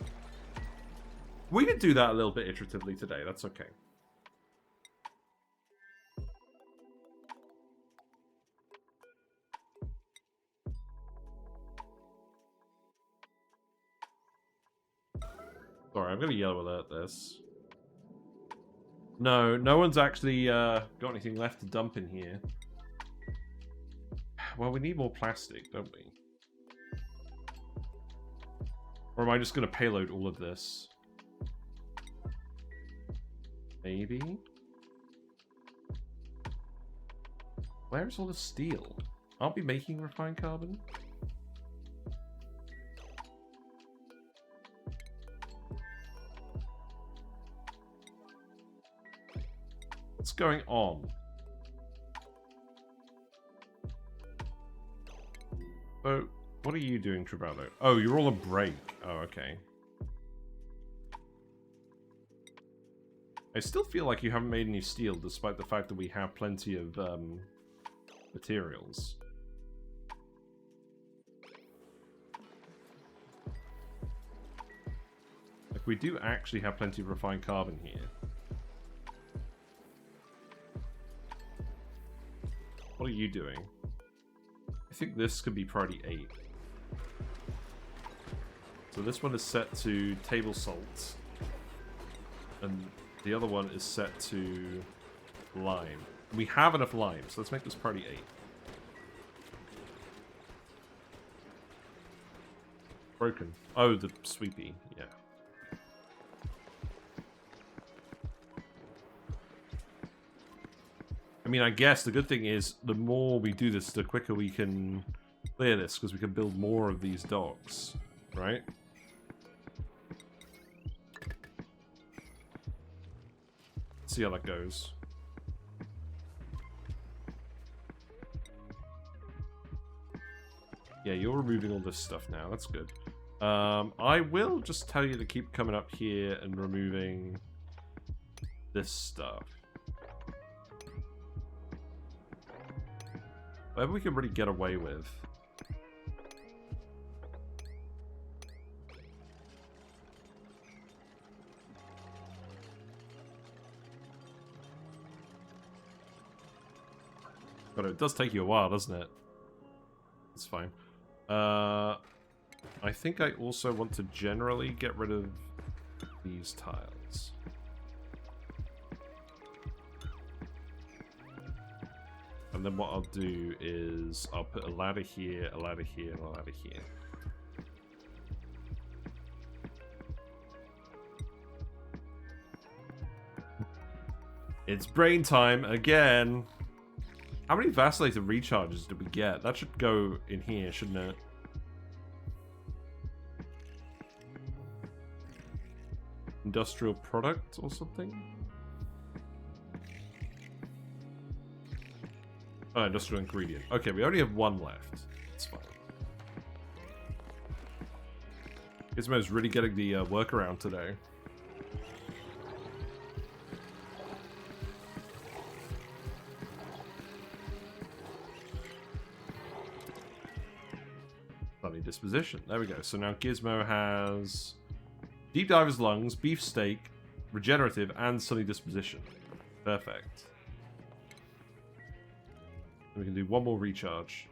We could do that a little bit iteratively today, that's okay. Sorry, I'm going to yellow alert this. No, no one's actually got anything left to dump in here. Well, we need more plastic, don't we? Or am I just going to payload all of this? Maybe? Where's all the steel? Aren't we making refined carbon? What's going on? Oh, what are you doing, Tribalo? Oh, you're all a break. Oh, okay. I still feel like you haven't made any steel, despite the fact that we have plenty of materials. Like, we do actually have plenty of refined carbon here. What are you doing? I think this could be priority 8. So this one is set to table salt. And the other one is set to lime. We have enough lime, so let's make this priority 8. Broken. Oh, the sweepy, yeah. I mean, I guess the good thing is, the more we do this, the quicker we can clear this, because we can build more of these docks, right? Let's see how that goes. Yeah, you're removing all this stuff now, that's good. I will just tell you to keep coming up here and removing this stuff. Whatever we can really get away with. But it does take you a while, doesn't it? It's fine. I think I also want to generally get rid of these tiles. And then what I'll do is I'll put a ladder here, a ladder here, and a ladder here. It's brain time again. How many vacillated recharges did we get? That should go in here, shouldn't it? Industrial product or something? Oh, industrial ingredient. Okay, we only have one left. It's fine. Gizmo's really getting the workaround today. Sunny disposition. There we go. So now Gizmo has Deep Diver's Lungs, Beefsteak, Regenerative, and Sunny Disposition. Perfect. We can do one more recharge.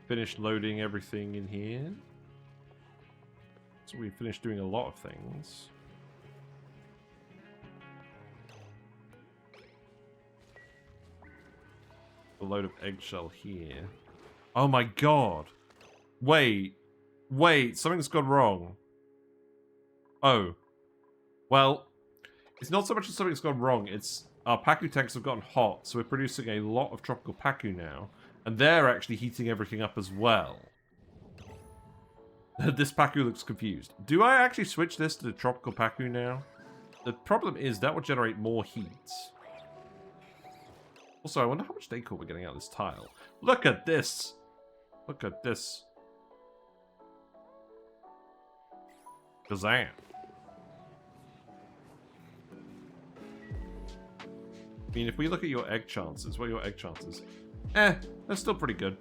Finished loading everything in here. So we finished doing a lot of things. A load of eggshell here. Oh my god! Wait! Wait, something's gone wrong. Oh. Well, it's not so much that something's gone wrong, it's our Paku tanks have gotten hot, so we're producing a lot of tropical Paku now, and they're actually heating everything up as well. This Paku looks confused. Do I actually switch this to the tropical Paku now? The problem is that will generate more heat. Also, I wonder how much decor we're getting out of this tile. Look at this! Look at this. Kazam. I mean, if we look at your egg chances, what are your egg chances? They're still pretty good.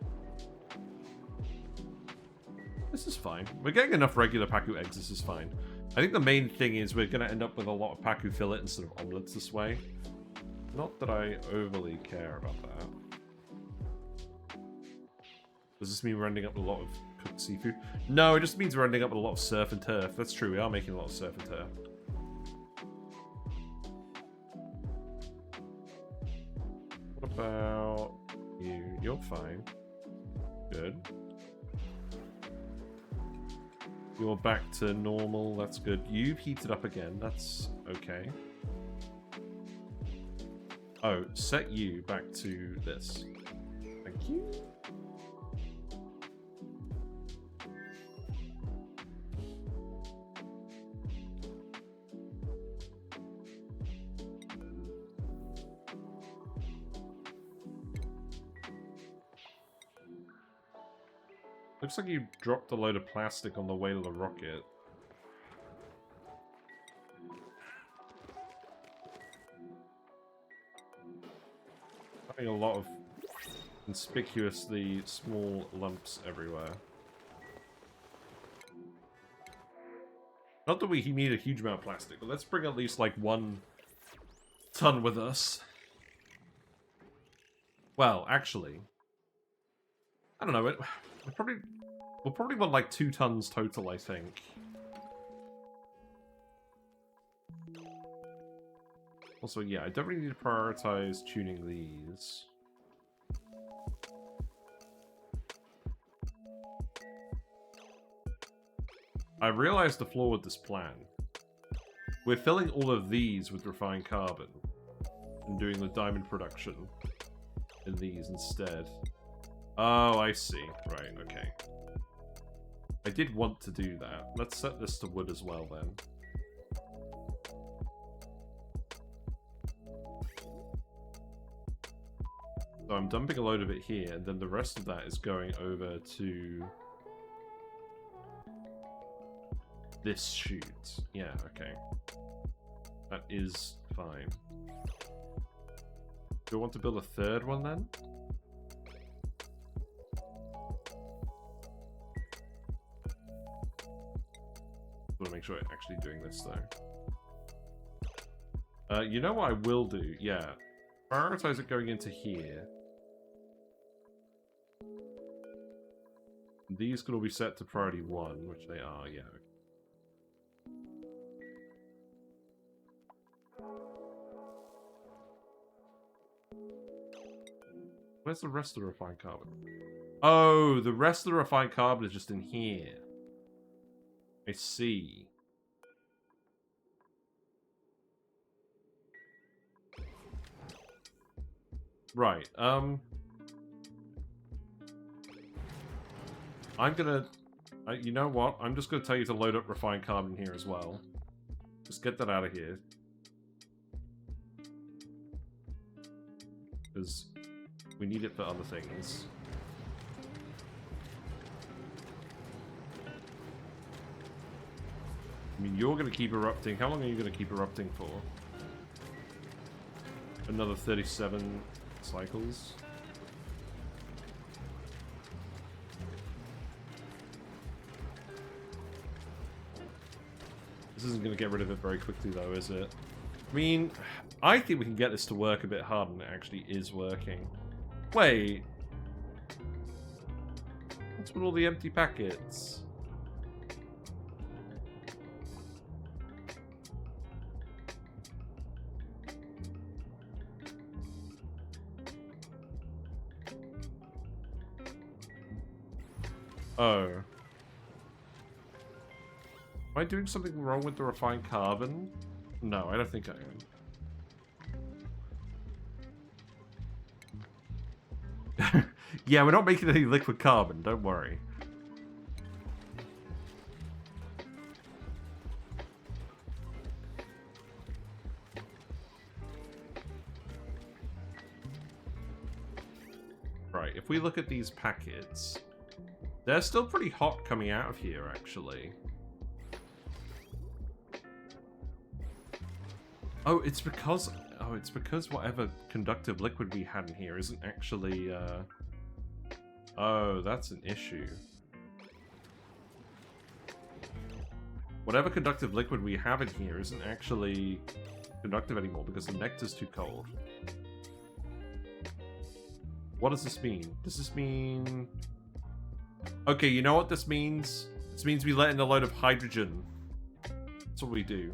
This is fine. We're getting enough regular Paku eggs, this is fine. I think the main thing is we're going to end up with a lot of Paku fillet instead of omelets this way. Not that I overly care about that. Does this mean we're ending up with a lot of cooked seafood? No, it just means we're ending up with a lot of surf and turf. That's true, we are making a lot of surf and turf. What about you? You're fine. Good. You're back to normal, that's good. You've heated up again, that's okay. Oh, set you back to this. Thank you. Looks like you dropped a load of plastic on the way to the rocket. Having a lot of conspicuously small lumps everywhere. Not that we need a huge amount of plastic, but let's bring at least like 1 ton with us. Well, actually, I don't know. We'll probably want like 2 tons total, I think. Also, yeah, I don't really need to prioritize tuning these. I realized the flaw with this plan. We're filling all of these with refined carbon and doing the diamond production in these instead. Oh, I see. Right, okay. I did want to do that. Let's set this to wood as well then. So I'm dumping a load of it here, and then the rest of that is going over to this chute. Yeah, okay. That is fine. Do I want to build a third one then? I want to make sure I'm actually doing this though. You know what I will do? Yeah. Prioritize it going into here. These could all be set to priority 1, which they are, yeah. Where's the rest of the refined carbon? Oh, the rest of the refined carbon is just in here. I see. Right, I'm gonna... you know what? I'm just gonna tell you to load up refined carbon here as well. Just get that out of here. Because we need it for other things. I mean, you're gonna keep erupting. How long are you gonna keep erupting for? Another 37 cycles. This isn't going to get rid of it very quickly though, is it? I mean, I think we can get this to work a bit harder than it actually is working. Wait. What's with all the empty packets? Oh. Am I doing something wrong with the refined carbon? No, I don't think I am. Yeah, we're not making any liquid carbon, don't worry. Right, if we look at these packets, they're still pretty hot coming out of here, actually. Oh, it's because whatever conductive liquid we had in here isn't actually, Oh, that's an issue. Whatever conductive liquid we have in here isn't actually conductive anymore because the nectar's too cold. What does this mean? Does this mean... Okay, you know what this means? This means we let in a load of hydrogen. That's what we do.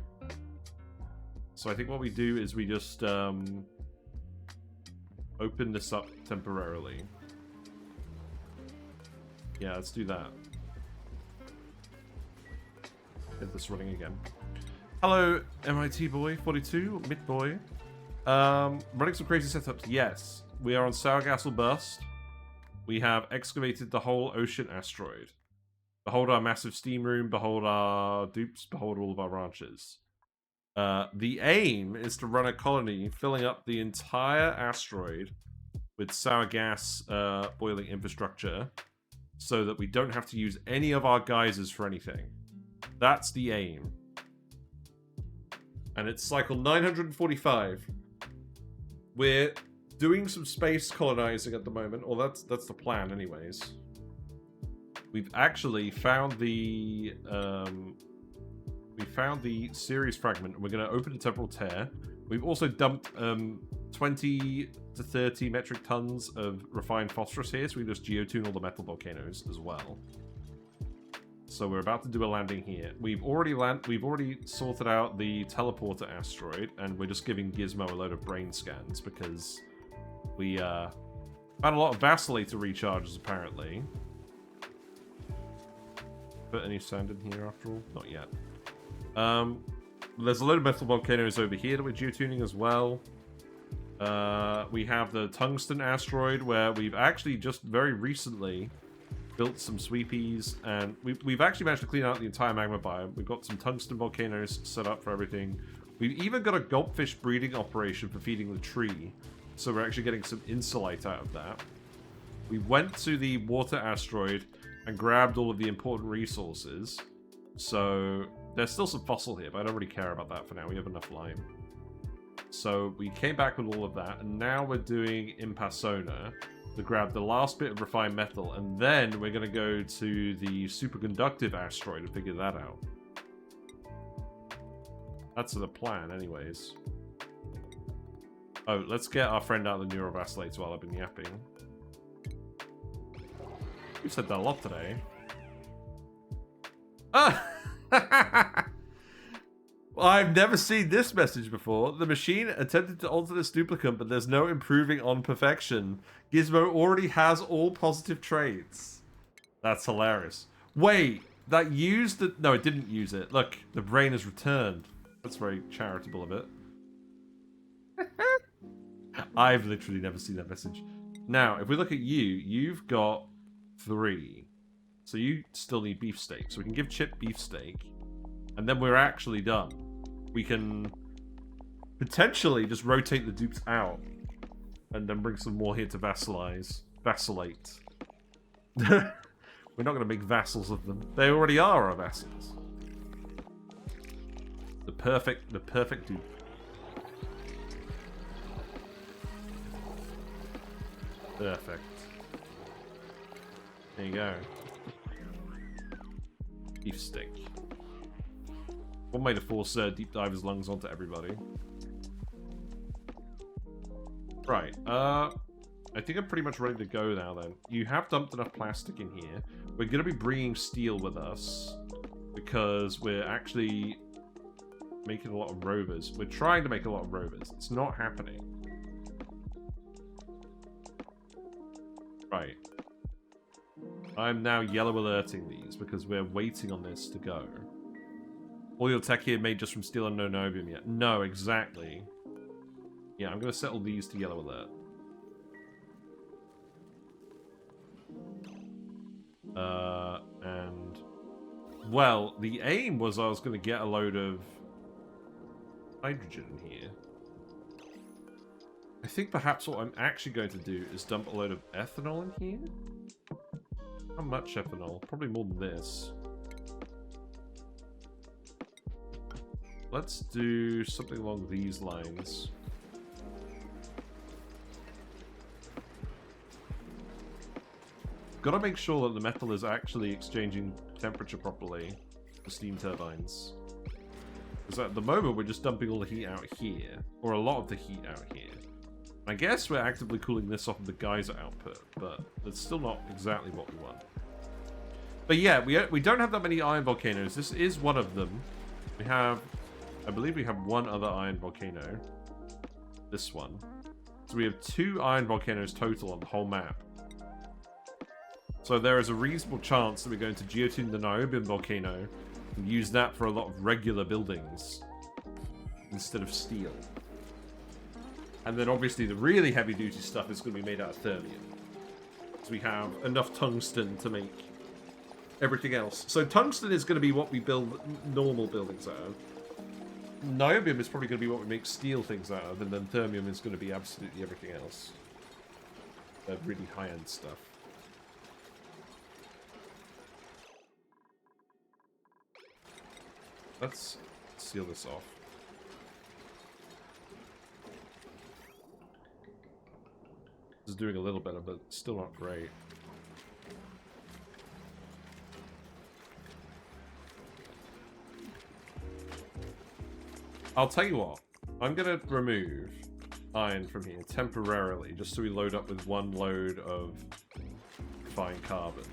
So I think what we do is we just open this up temporarily. Yeah, let's do that. Get this running again. Hello, MIT boy 42, Mid boy. Running some crazy setups. Yes, we are on Sour Gas will Burst. We have excavated the whole ocean asteroid. Behold our massive steam room. Behold our dupes. Behold all of our ranches. The aim is to run a colony filling up the entire asteroid with sour gas boiling infrastructure so that we don't have to use any of our geysers for anything. That's the aim. And it's cycle 945. We're doing some space colonizing at the moment, or that's the plan anyways. We've actually found the Ceres Fragment, and we're going to open a Temporal Tear. We've also dumped 20 to 30 metric tons of refined phosphorus here, so we just geotune all the metal volcanoes as well. So we're about to do a landing here. We've already sorted out the teleporter asteroid, and we're just giving Gizmo a load of brain scans because we found a lot of vacillator recharges apparently. Put any sand in here after all? Not yet. There's a load of metal volcanoes over here that we're geotuning as well. We have the tungsten asteroid where we've actually just very recently built some sweepies, and we've actually managed to clean out the entire magma biome. We've got some tungsten volcanoes set up for everything. We've even got a goldfish breeding operation for feeding the tree, so we're actually getting some insulite out of that. We went to the water asteroid and grabbed all of the important resources. So there's still some fossil here, but I don't really care about that for now. We have enough lime. So we came back with all of that, and now we're doing Impasona to grab the last bit of refined metal, and then we're going to go to the superconductive asteroid and figure that out. That's the plan, anyways. Oh, let's get our friend out of the neurovacillates while I've been yapping. You said that a lot today. Ah! I've never seen this message before. The machine attempted to alter this duplicate, but there's no improving on perfection. Gizmo already has all positive traits. That's hilarious. Wait, that used the... No, it didn't use it. Look, the brain has returned. That's very charitable of it. I've literally never seen that message. Now, if we look at you, you've got 3. So you still need beefsteak. So we can give Chip beefsteak. And then we're actually done. We can potentially just rotate the dupes out. And then bring some more here to vacillate. We're not going to make vassals of them. They already are our vassals. The perfect dupe. Perfect. There you go. Beefsteak. One way to force deep diver's lungs onto everybody. Right. I think I'm pretty much ready to go now then. You have dumped enough plastic in here. We're going to be bringing steel with us because we're actually making a lot of rovers. We're trying to make a lot of rovers. It's not happening. Right. I'm now yellow alerting these because we're waiting on this to go. All your tech here made just from steel and no nobium yet. No, exactly. Yeah, I'm going to settle these to yellow alert. And... Well, the aim was I was going to get a load of hydrogen in here. I think perhaps what I'm actually going to do is dump a load of ethanol in here. How much ethanol? Probably more than this. Let's do something along these lines. Gotta make sure that the metal is actually exchanging temperature properly for steam turbines. Because at the moment we're just dumping all the heat out here, or a lot of the heat out here. I guess we're actively cooling this off of the geyser output, but it's still not exactly what we want. But yeah, we don't have that many iron volcanoes. This is one of them. We have, I believe we have one other iron volcano. This one. So we have 2 iron volcanoes total on the whole map. So there is a reasonable chance that we're going to geotune the niobium volcano and use that for a lot of regular buildings instead of steel. And then obviously the really heavy duty stuff is going to be made out of thermium. So we have enough tungsten to make everything else. So tungsten is going to be what we build normal buildings out of. Niobium is probably going to be what we make steel things out of, and then thermium is going to be absolutely everything else. Really high-end stuff. Let's seal this off. This is doing a little better, but still not great. I'll tell you what. I'm going to remove iron from here temporarily, just so we load up with 1 load of refined carbon.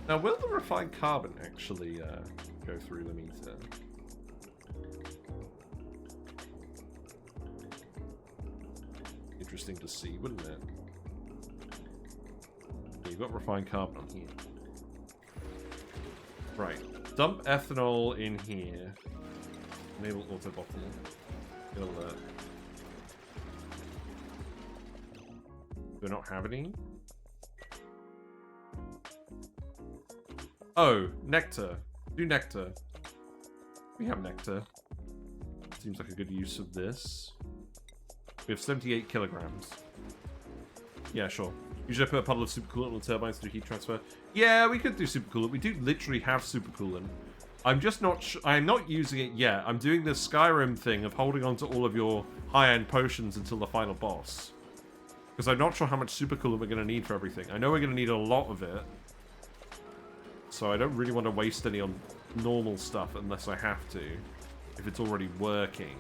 Now, will the refined carbon actually go through the meter? Interesting to see, wouldn't it? Okay, you've got refined carbon on here. Right. Dump ethanol in here. Enable auto bottle. Get alert. Do we not have any? Oh, nectar. Do nectar. We have nectar. Seems like a good use of this. We have 78 kilograms. Yeah, sure. Usually I put a puddle of supercoolant on the turbines to do heat transfer. Yeah, we could do supercoolant. We do literally have supercoolant. I'm just not I'm not using it yet. I'm doing the Skyrim thing of holding on to all of your high-end potions until the final boss. Because I'm not sure how much supercoolant we're going to need for everything. I know we're going to need a lot of it. So I don't really want to waste any on normal stuff unless I have to. If it's already working.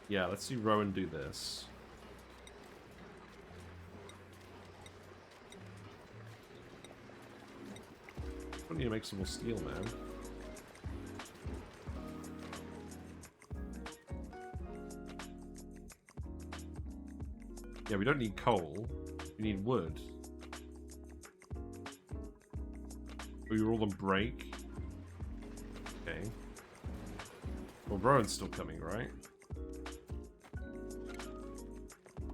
Yeah, let's see Rowan do this. I need to make some more steel, man. Yeah, we don't need coal. We need wood. Oh, you're all on break? Okay. Well, Rowan's still coming, right?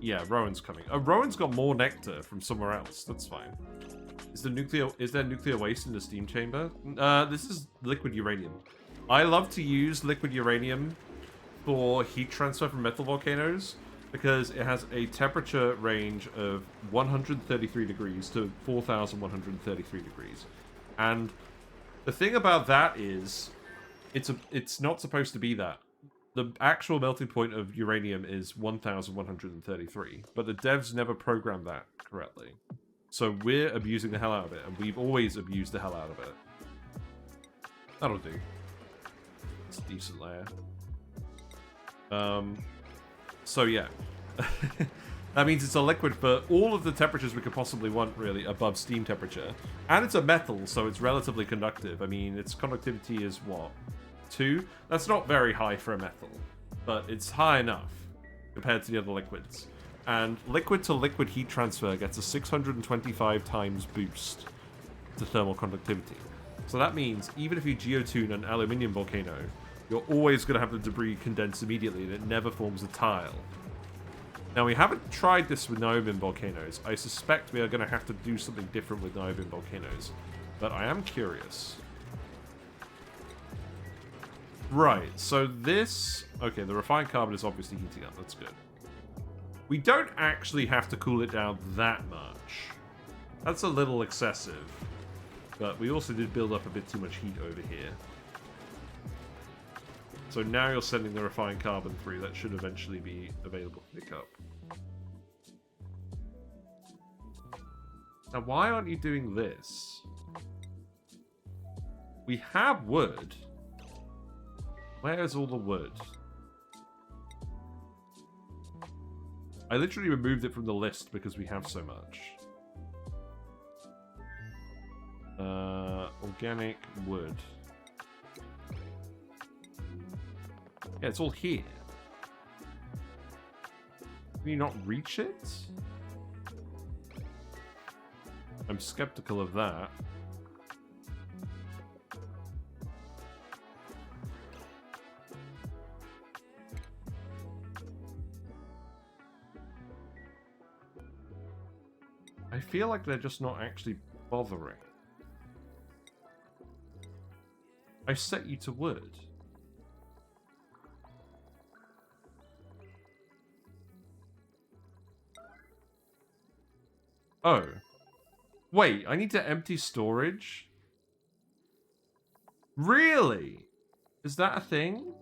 Yeah, Rowan's coming. Oh, Rowan's got more nectar from somewhere else. That's fine. Is there nuclear waste in the steam chamber? This is liquid uranium. I love to use liquid uranium for heat transfer from metal volcanoes because it has a temperature range of 133 degrees to 4,133 degrees. And the thing about that is, it's not supposed to be that. The actual melting point of uranium is 1,133, but the devs never programmed that correctly. So we're abusing the hell out of it, and we've always abused the hell out of it. That'll do. It's a decent layer. So yeah. That means it's a liquid for all of the temperatures we could possibly want, really, above steam temperature. And it's a metal, so it's relatively conductive. I mean, its conductivity is, what, 2? That's not very high for a metal, but it's high enough compared to the other liquids. And liquid-to-liquid heat transfer gets a 625 times boost to thermal conductivity. So that means, even if you geotune an aluminium volcano, you're always going to have the debris condense immediately, and it never forms a tile. Now, we haven't tried this with niobium volcanoes. I suspect we are going to have to do something different with niobium volcanoes. But I am curious. Right, so this... Okay, the refined carbon is obviously heating up. That's good. We don't actually have to cool it down that much. That's a little excessive. But we also did build up a bit too much heat over here. So now you're sending the refined carbon through. That should eventually be available to pick up. Now, why aren't you doing this? We have wood. Where is all the wood? I literally removed it from the list because we have so much. Organic wood. Yeah, it's all here. Can you not reach it? I'm skeptical of that. I feel like they're just not actually bothering. I set you to wood. Oh. Wait, I need to empty storage? Really? Is that a thing?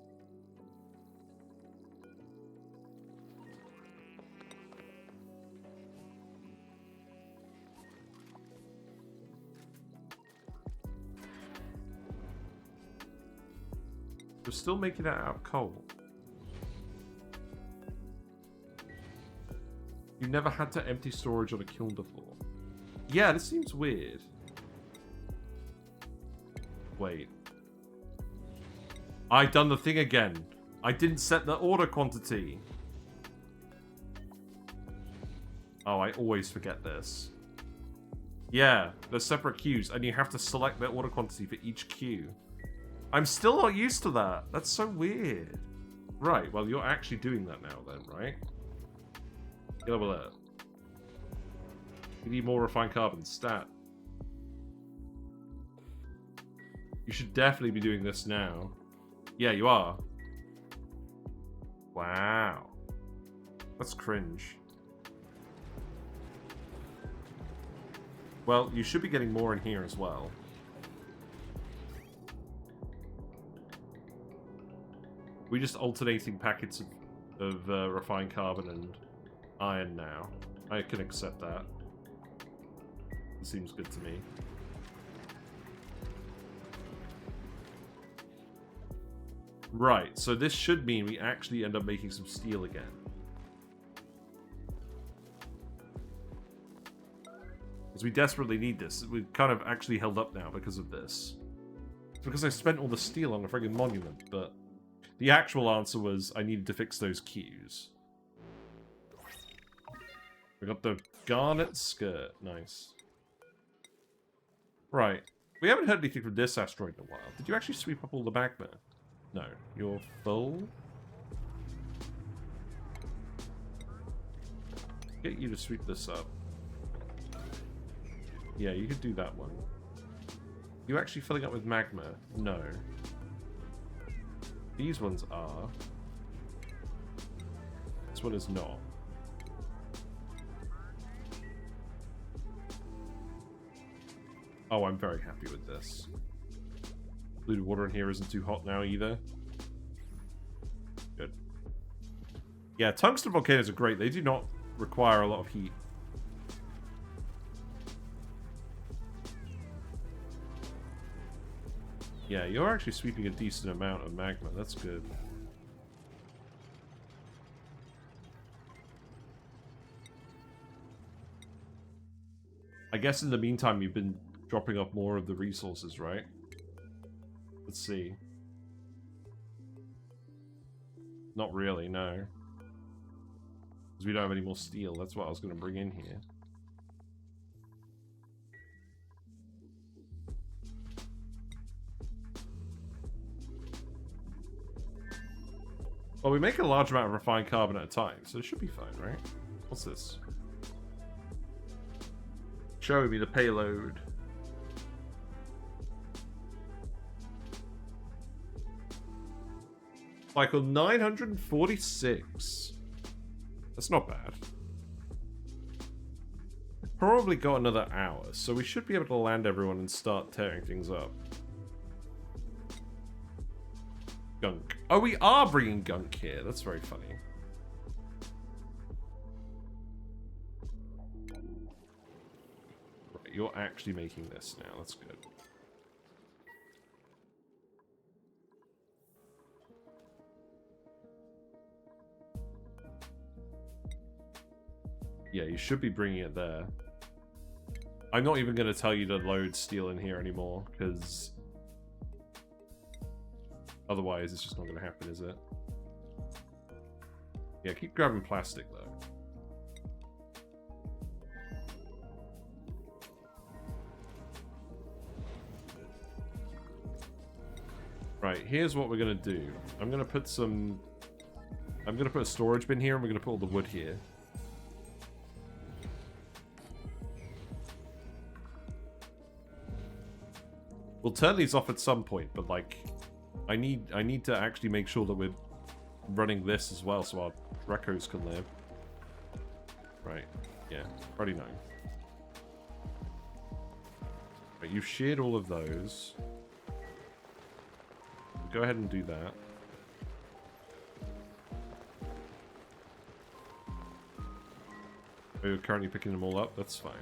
We're still making that out of coal. You never had to empty storage on a kiln before. Yeah, this seems weird. Wait. I've done the thing again. I didn't set the order quantity. Oh, I always forget this. Yeah, there's separate queues, and you have to select the order quantity for each queue. I'm still not used to that. That's so weird. Right, well, you're actually doing that now then, right? Yellow alert. We need more refined carbon. Stat. You should definitely be doing this now. Yeah, you are. Wow. That's cringe. Well, you should be getting more in here as well. We're just alternating packets of refined carbon and iron now. I can accept that. It seems good to me. Right, so this should mean we actually end up making some steel again. Because we desperately need this. We've kind of actually held up now because of this. It's because I spent all the steel on a friggin' monument, but the actual answer was I needed to fix those queues. We got the garnet skirt. Nice. Right. We haven't heard anything from this asteroid in a while. Did you actually sweep up all the magma? No. You're full? Get you to sweep this up. Yeah, you could do that one. You actually filling up with magma? No. These ones are. This one is not. Oh, I'm very happy with this. Polluted water in here isn't too hot now either. Good. Yeah, tungsten volcanoes are great. They do not require a lot of heat. Yeah, you're actually sweeping a decent amount of magma. That's good. I guess in the meantime, you've been dropping off more of the resources, right? Let's see. Not really, no. Because we don't have any more steel. That's what I was going to bring in here. Well, we make a large amount of refined carbon at a time, so it should be fine, right? What's this? Show me the payload. Cycle 946. That's not bad. Probably got another hour, so we should be able to land everyone and start tearing things up. Gunk. Oh, we are bringing gunk here. That's very funny. Right, you're actually making this now. That's good. Yeah, you should be bringing it there. I'm not even going to tell you to load steel in here anymore, because otherwise it's just not going to happen, is it? Yeah, keep grabbing plastic, though. Right, here's what we're going to do. I'm going to put a storage bin here, and we're going to put all the wood here. We'll turn these off at some point, but like, I need to actually make sure that we're running this as well, so our recos can live. Right, yeah, already know. Right, you've sheared all of those. Go ahead and do that. We're currently picking them all up, that's fine.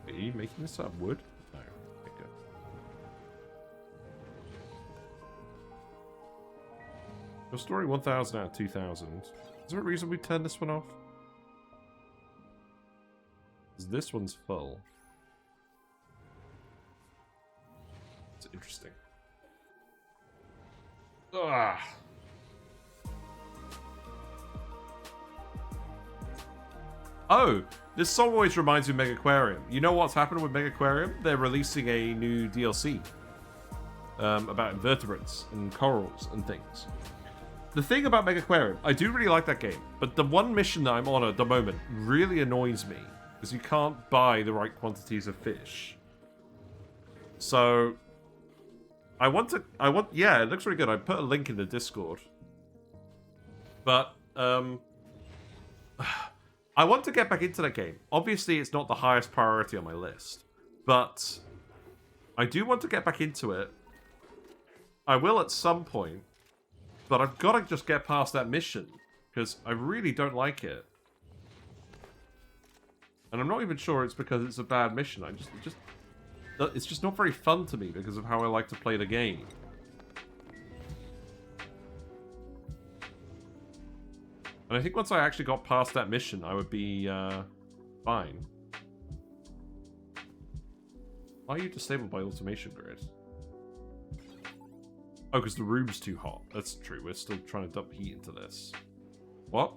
Are you making this out of wood? No. Okay, good. You're storing 1,000 out of 2,000. Is there a reason we turned this one off? Because this one's full. It's interesting. Ah. Oh, this song always reminds me of Megaquarium. You know what's happened with Megaquarium? They're releasing a new DLC about invertebrates and corals and things. The thing about Megaquarium, I do really like that game, but the one mission that I'm on at the moment really annoys me because you can't buy the right quantities of fish. So yeah, it looks really good. I put a link in the Discord. But, I want to get back into that game. Obviously, it's not the highest priority on my list. But, I do want to get back into it. I will at some point. But I've got to just get past that mission. Because I really don't like it. And I'm not even sure it's because it's a bad mission. It's just not very fun to me because of how I like to play the game. And I think once I actually got past that mission, I would be fine. Why are you disabled by automation grid? Oh, because the room's too hot. That's true. We're still trying to dump heat into this. What?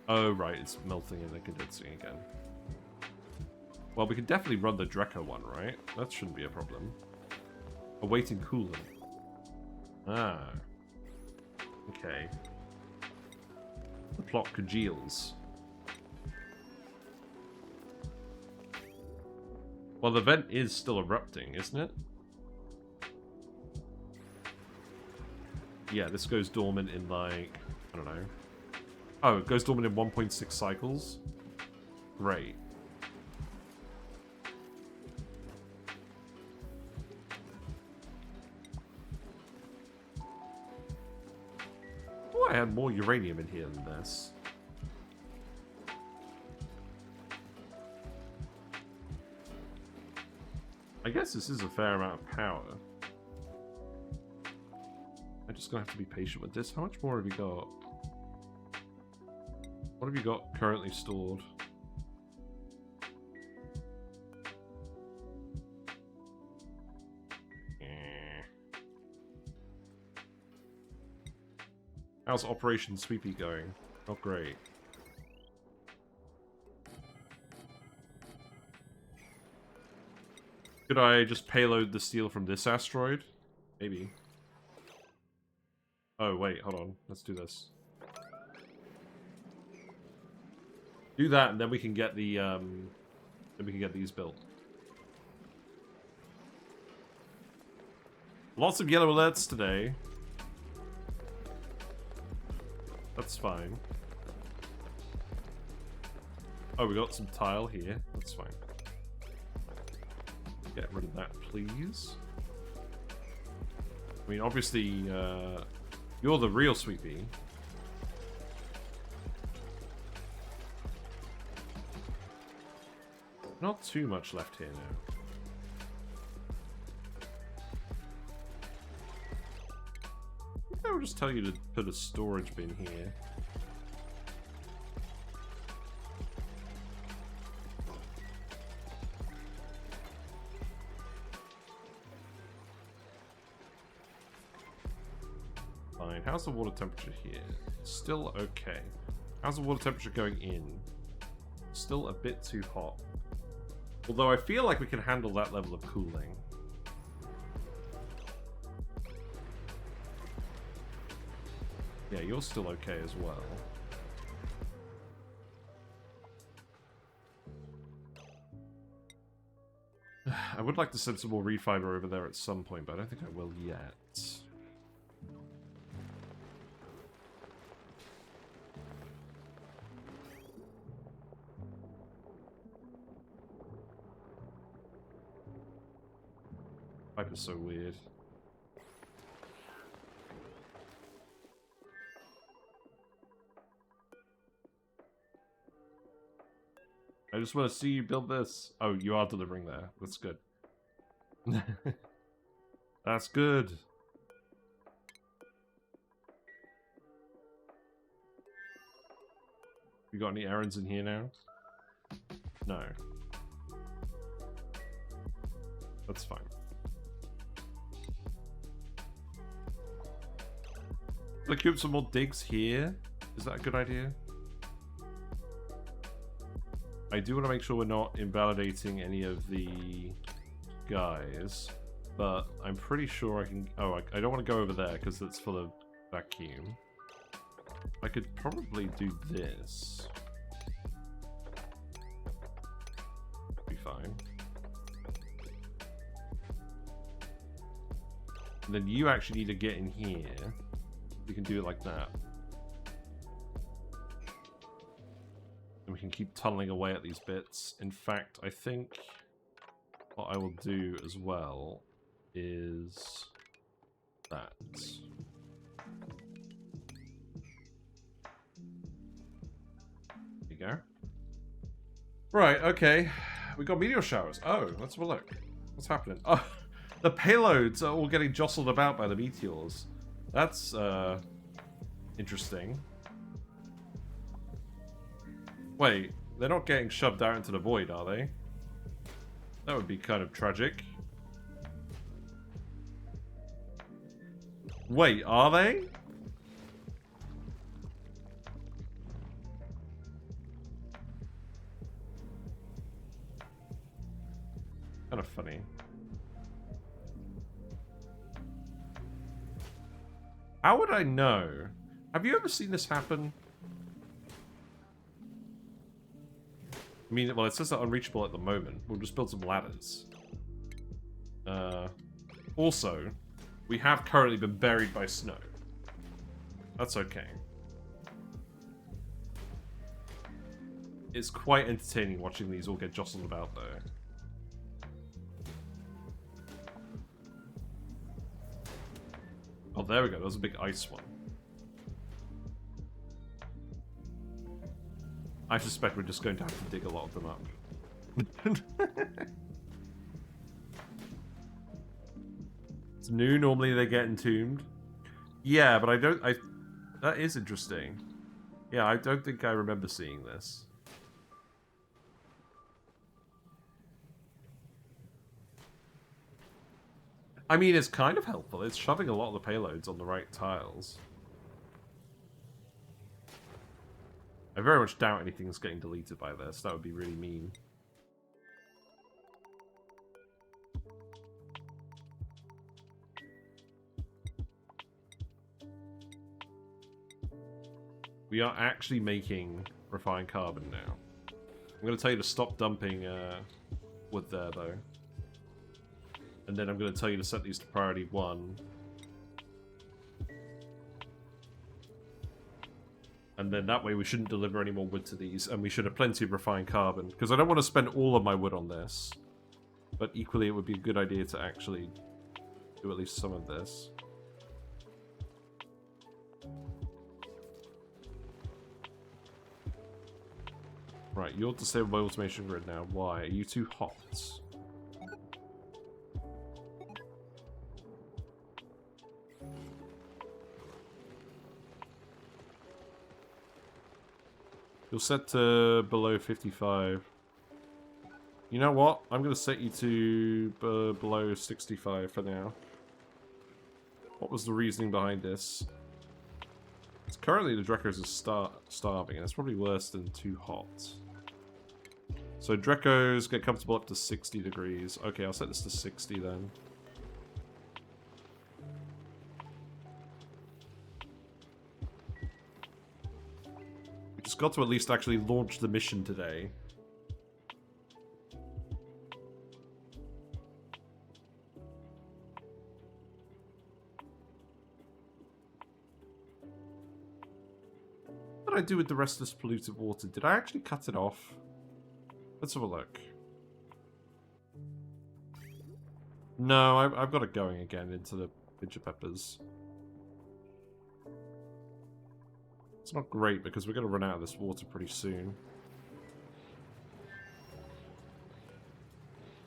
Oh, right. It's melting and then condensing again. Well, we can definitely run the Dreco one, right? That shouldn't be a problem. Awaiting coolant. Ah. Okay. The plot congeals. Well, the vent is still erupting, isn't it? Yeah, this goes dormant in like, I don't know. Oh, it goes dormant in 1.6 cycles? Great. Oh, I had more uranium in here than this. I guess this is a fair amount of power. I'm just gonna have to be patient with this. How much more have you got? What have you got currently stored? How's Operation Sweepy going? Not great. Could I just payload the steel from this asteroid? Maybe. Oh, wait, hold on. Let's do this. Do that, and then we can get the, then we can get these built. Lots of yellow alerts today. That's fine. Oh, we got some tile here. That's fine. Get rid of that, please. I mean, obviously, you're the real Sweepy. Not too much left here now. I will just tell you to put a storage bin here. Fine. How's the water temperature here? Still okay. How's the water temperature going in? Still a bit too hot. Although I feel like we can handle that level of cooling. Yeah, you're still okay as well. I would like to send some more reed fiber over there at some point, but I don't think I will yet. Pipe is so weird. I just want to see you build this. Oh, you are delivering there. That's good. That's good. You got any errands in here now? No. That's fine. Should I keep some more digs here? Is that a good idea? I do want to make sure we're not invalidating any of the guys, but I'm pretty sure I can... Oh, I don't want to go over there because it's full of vacuum. I could probably do this. fine. And then you actually need to get in here. We can do it like that. And we can keep tunneling away at these bits. In fact, I think what I will do as well is that. There you go. Right, okay. We got meteor showers. Oh, let's have a look. What's happening? Oh, the payloads are all getting jostled about by the meteors. That's, interesting. Wait, they're not getting shoved out into the void, are they? That would be kind of tragic. Wait, are they? Kind of funny. How would I know? Have you ever seen this happen? I mean, well, it says they're unreachable at the moment. We'll just build some ladders. Also, we have currently been buried by snow. That's okay. It's quite entertaining watching these all get jostled about, though. Oh, there we go. That was a big ice one. I suspect we're just going to have to dig a lot of them up. It's new. Normally they get entombed. Yeah, but that is interesting. Yeah, I don't think I remember seeing this. I mean, it's kind of helpful. It's shoving a lot of the payloads on the right tiles. I very much doubt anything's getting deleted by this. That would be really mean. We are actually making refined carbon now. I'm going to tell you to stop dumping wood there, though. And then I'm going to tell you to set these to priority 1. And then that way we shouldn't deliver any more wood to these, and we should have plenty of refined carbon. Because I don't want to spend all of my wood on this. But equally it would be a good idea to actually do at least some of this. Right, you're disabled by automation grid now. Why? Are you too hot? You'll set to below 55. You know what? I'm going to set you to below 65 for now. What was the reasoning behind this? It's currently the Drekos are starving, and it's probably worse than too hot. So Drekos get comfortable up to 60 degrees. Okay, I'll set this to 60 then. Just got to at least actually launch the mission today. What did I do with the rest of this polluted water? Did I actually cut it off? Let's have a look. No, I've got it going again into the pitcher peppers. It's not great because we're going to run out of this water pretty soon.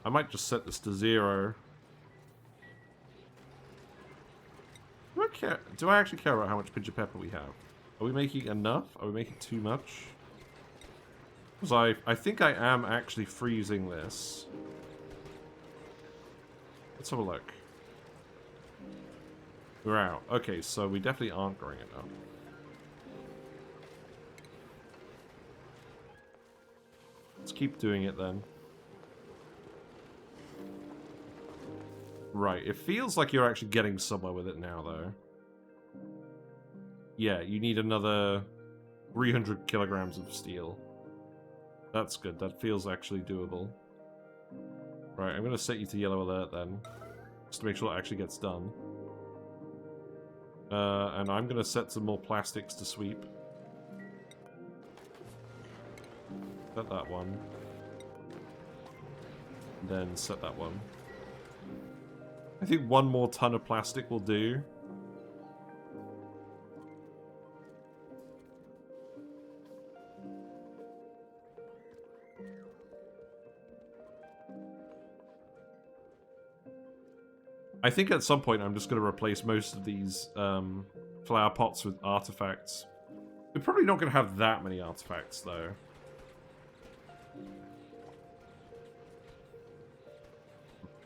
I might just set this to 0. Do I actually care about how much pitcher pepper we have? Are we making enough? Are we making too much? Because I think I am actually freezing this. Let's have a look. We're out. Okay, so we definitely aren't growing enough. Let's keep doing it then. Right, it feels like you're actually getting somewhere with it now, though. Yeah, you need another 300 kilograms of steel. That's good, that feels actually doable. Right, I'm going to set you to yellow alert then. Just to make sure it actually gets done. And I'm going to set some more plastics to sweep. Set that one. Then set that one. I think one more ton of plastic will do. I think at some point I'm just going to replace most of these flower pots with artifacts. We're probably not going to have that many artifacts, though.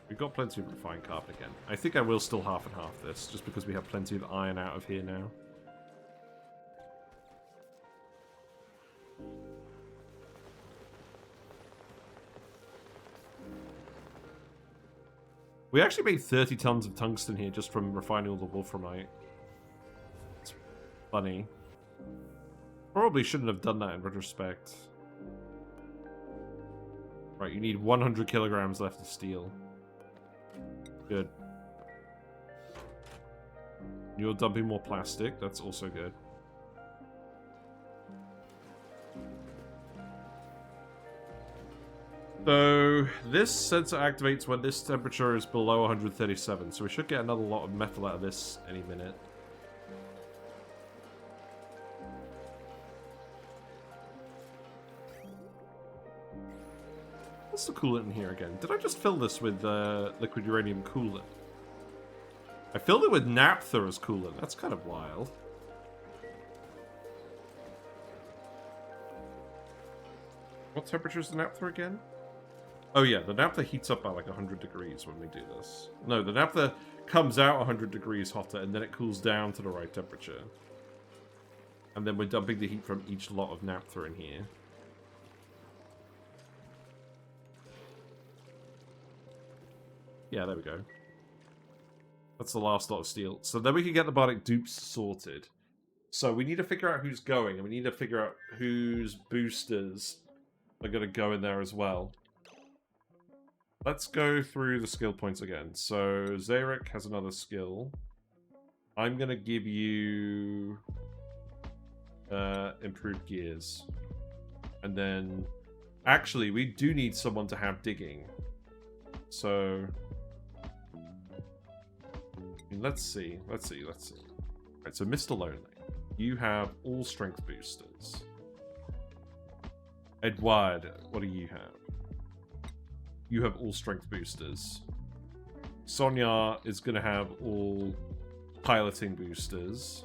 We've got plenty of refined carbon again. I think I will still half and half this, just because we have plenty of iron out of here now. We actually made 30 tons of tungsten here just from refining all the wolframite. It's funny. Probably shouldn't have done that in retrospect. Right, you need 100 kilograms left of steel. Good. You're dumping more plastic. That's also good. So, this sensor activates when this temperature is below 137, so we should get another lot of metal out of this any minute. What's the coolant in here again? Did I just fill this with liquid uranium coolant? I filled it with naphtha as coolant. That's kind of wild. What temperature is the naphtha again? Oh yeah, the naphtha heats up by like 100 degrees when we do this. No, the naphtha comes out 100 degrees hotter and then it cools down to the right temperature. And then we're dumping the heat from each lot of naphtha in here. Yeah, there we go. That's the last lot of steel. So then we can get the Bionic Dupes sorted. So we need to figure out who's going, and we need to figure out whose boosters are going to go in there as well. Let's go through the skill points again. So Zarek has another skill. I'm going to give you improved gears. And then, actually, we do need someone to have digging. So, let's see. Right, so Mr. Lonely, you have all strength boosters. Edward, what do you have? You have all strength boosters. Sonia is going to have all piloting boosters.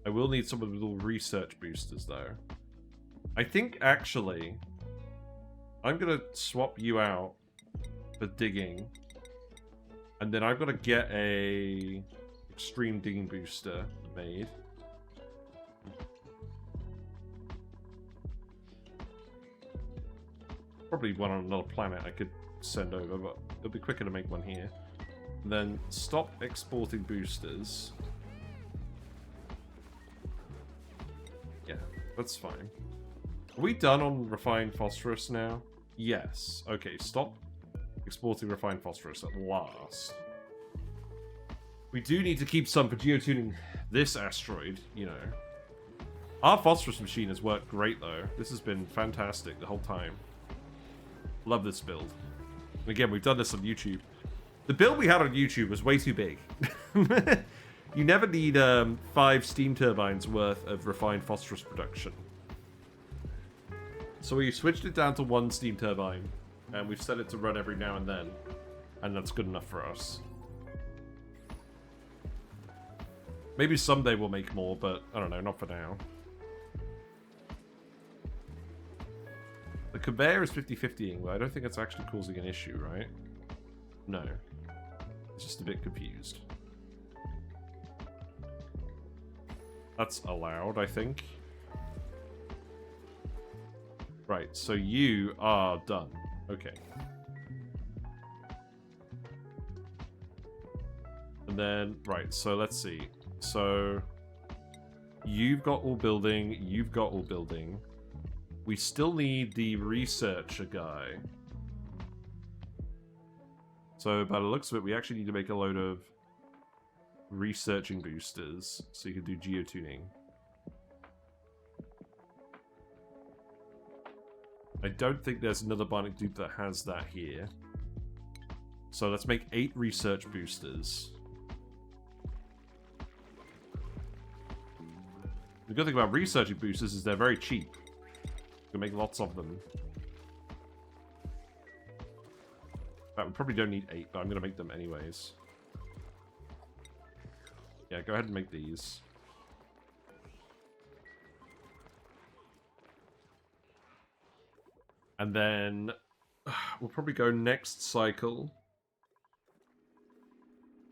I will need someone with all research boosters, though. I think, actually, I'm going to swap you out for digging. And then I've got to get a extreme digging booster made. Probably one on another planet I could send over, but it'll be quicker to make one here. And then stop exporting boosters. Yeah, that's fine. Are we done on refined phosphorus now? Yes. Okay, stop exporting refined phosphorus at last. We do need to keep some for geotuning this asteroid, you know. Our phosphorus machine has worked great, though. This has been fantastic the whole time. Love this build. And again, we've done this on YouTube. The build we had on YouTube was way too big. You never need 5 steam turbines worth of refined phosphorus production. So we switched it down to 1 steam turbine, and we've set it to run every now and then, and that's good enough for us. Maybe someday we'll make more, but I don't know, not for now. The conveyor is 50-50ing, but I don't think it's actually causing an issue, right? No. It's just a bit confused. That's allowed, I think. Right, so you are done. Okay. And then, right, so let's see. So, you've got all building, you've got all building. We still need the researcher guy. So by the looks of it, we actually need to make a load of researching boosters so you can do geotuning. I don't think there's another Bionic Dupe that has that here. So let's make 8 research boosters. The good thing about researching boosters is they're very cheap. You can make lots of them. In fact, we probably don't need 8, but I'm going to make them anyways. Yeah, go ahead and make these. And then we'll probably go next cycle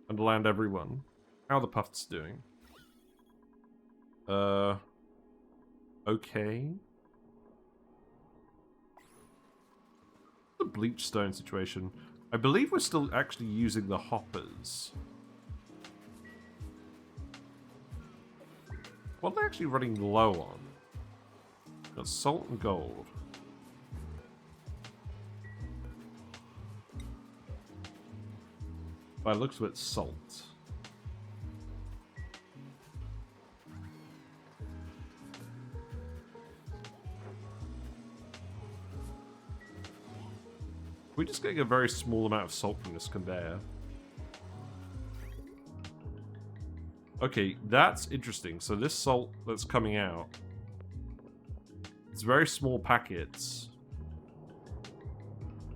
and land everyone. How are the Puffs doing? Okay. The Bleach Stone situation. I believe we're still actually using the hoppers. What are they actually running low on? Got salt and gold. By the looks of it, salt. We're just getting a very small amount of salt from this conveyor. Okay, that's interesting. So this salt that's coming out, it's very small packets.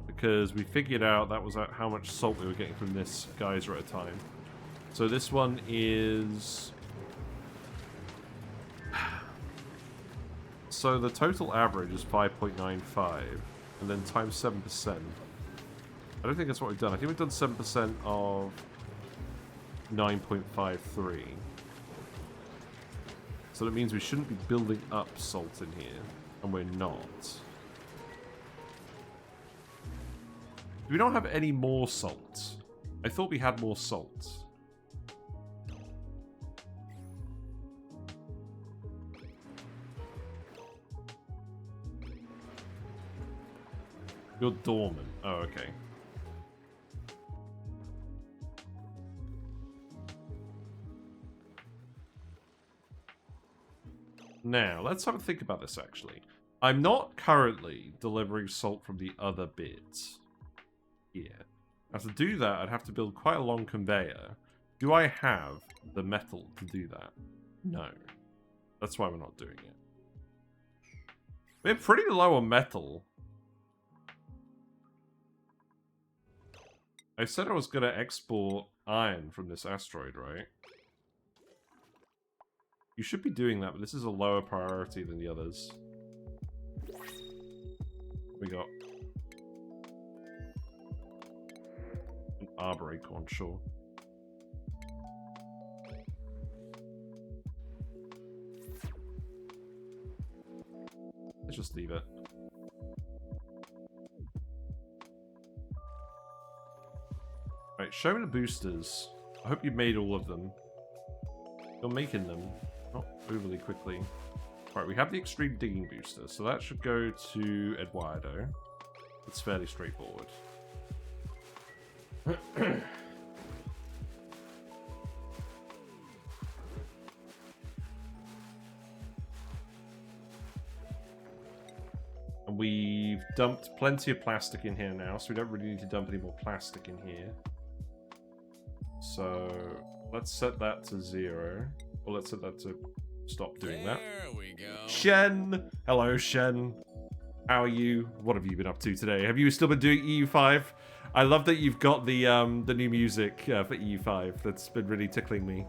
Because we figured out that was how much salt we were getting from this geyser at a time. So this one is... So the total average is 5.95, and then times 7%. I don't think that's what we've done. I think we've done 7% of 9.53. So that means we shouldn't be building up salt in here, and we're not. Do we not have any more salt? I thought we had more salt. You're dormant. Oh, okay. Now, let's have a think about this, actually. I'm not currently delivering salt from the other bits here. Now, to do that, I'd have to build quite a long conveyor. Do I have the metal to do that? No. That's why we're not doing it. We're pretty low on metal. I said I was going to export iron from this asteroid, right? You should be doing that, but this is a lower priority than the others. We got an arbor acorn, sure. Let's just leave it. Right, show me the boosters. I hope you've made all of them. You're making them. Not overly quickly. Right, we have the extreme digging booster, so that should go to Eduardo. It's fairly straightforward. And we've dumped plenty of plastic in here now, so we don't really need to dump any more plastic in here. So let's set that to 0. Well, let's set that to stop doing that. There we go. Shen! Hello, Shen. How are you? What have you been up to today? Have you still been doing EU5? I love that you've got the new music for EU5. That's been really tickling me.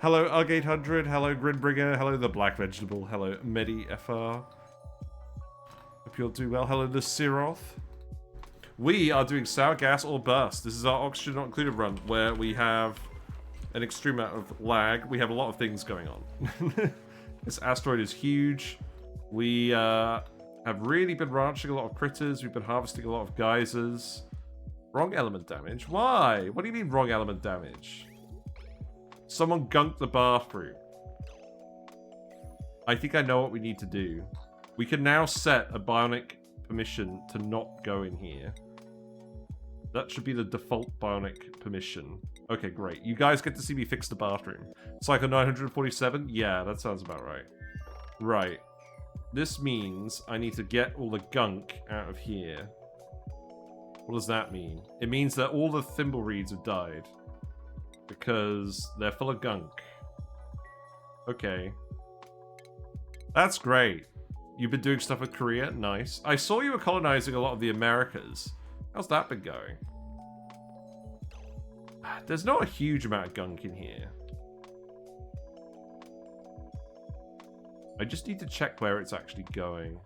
Hello, UG800. Hello, Gridbringer. Hello, the Black Vegetable. Hello, MediFR. Hope you'll do well. Hello, the Siroth. We are doing Sour Gas or Bust. This is our Oxygen Not Included run, where we have an extreme amount of lag. We have a lot of things going on. This asteroid is huge. We have really been ranching a lot of critters. We've been harvesting a lot of geysers. Wrong element damage? Why? What do you mean wrong element damage? Someone gunked the bathroom. I think I know what we need to do. We can now set a bionic permission to not go in here. That should be the default Bionic permission. Okay, great. You guys get to see me fix the bathroom. Psycho 947? Yeah, that sounds about right. Right. This means I need to get all the gunk out of here. What does that mean? It means that all the thimble reeds have died. Because they're full of gunk. Okay. That's great. You've been doing stuff with Korea? Nice. I saw you were colonizing a lot of the Americas. How's that been going? There's not a huge amount of gunk in here. I just need to check where it's actually going.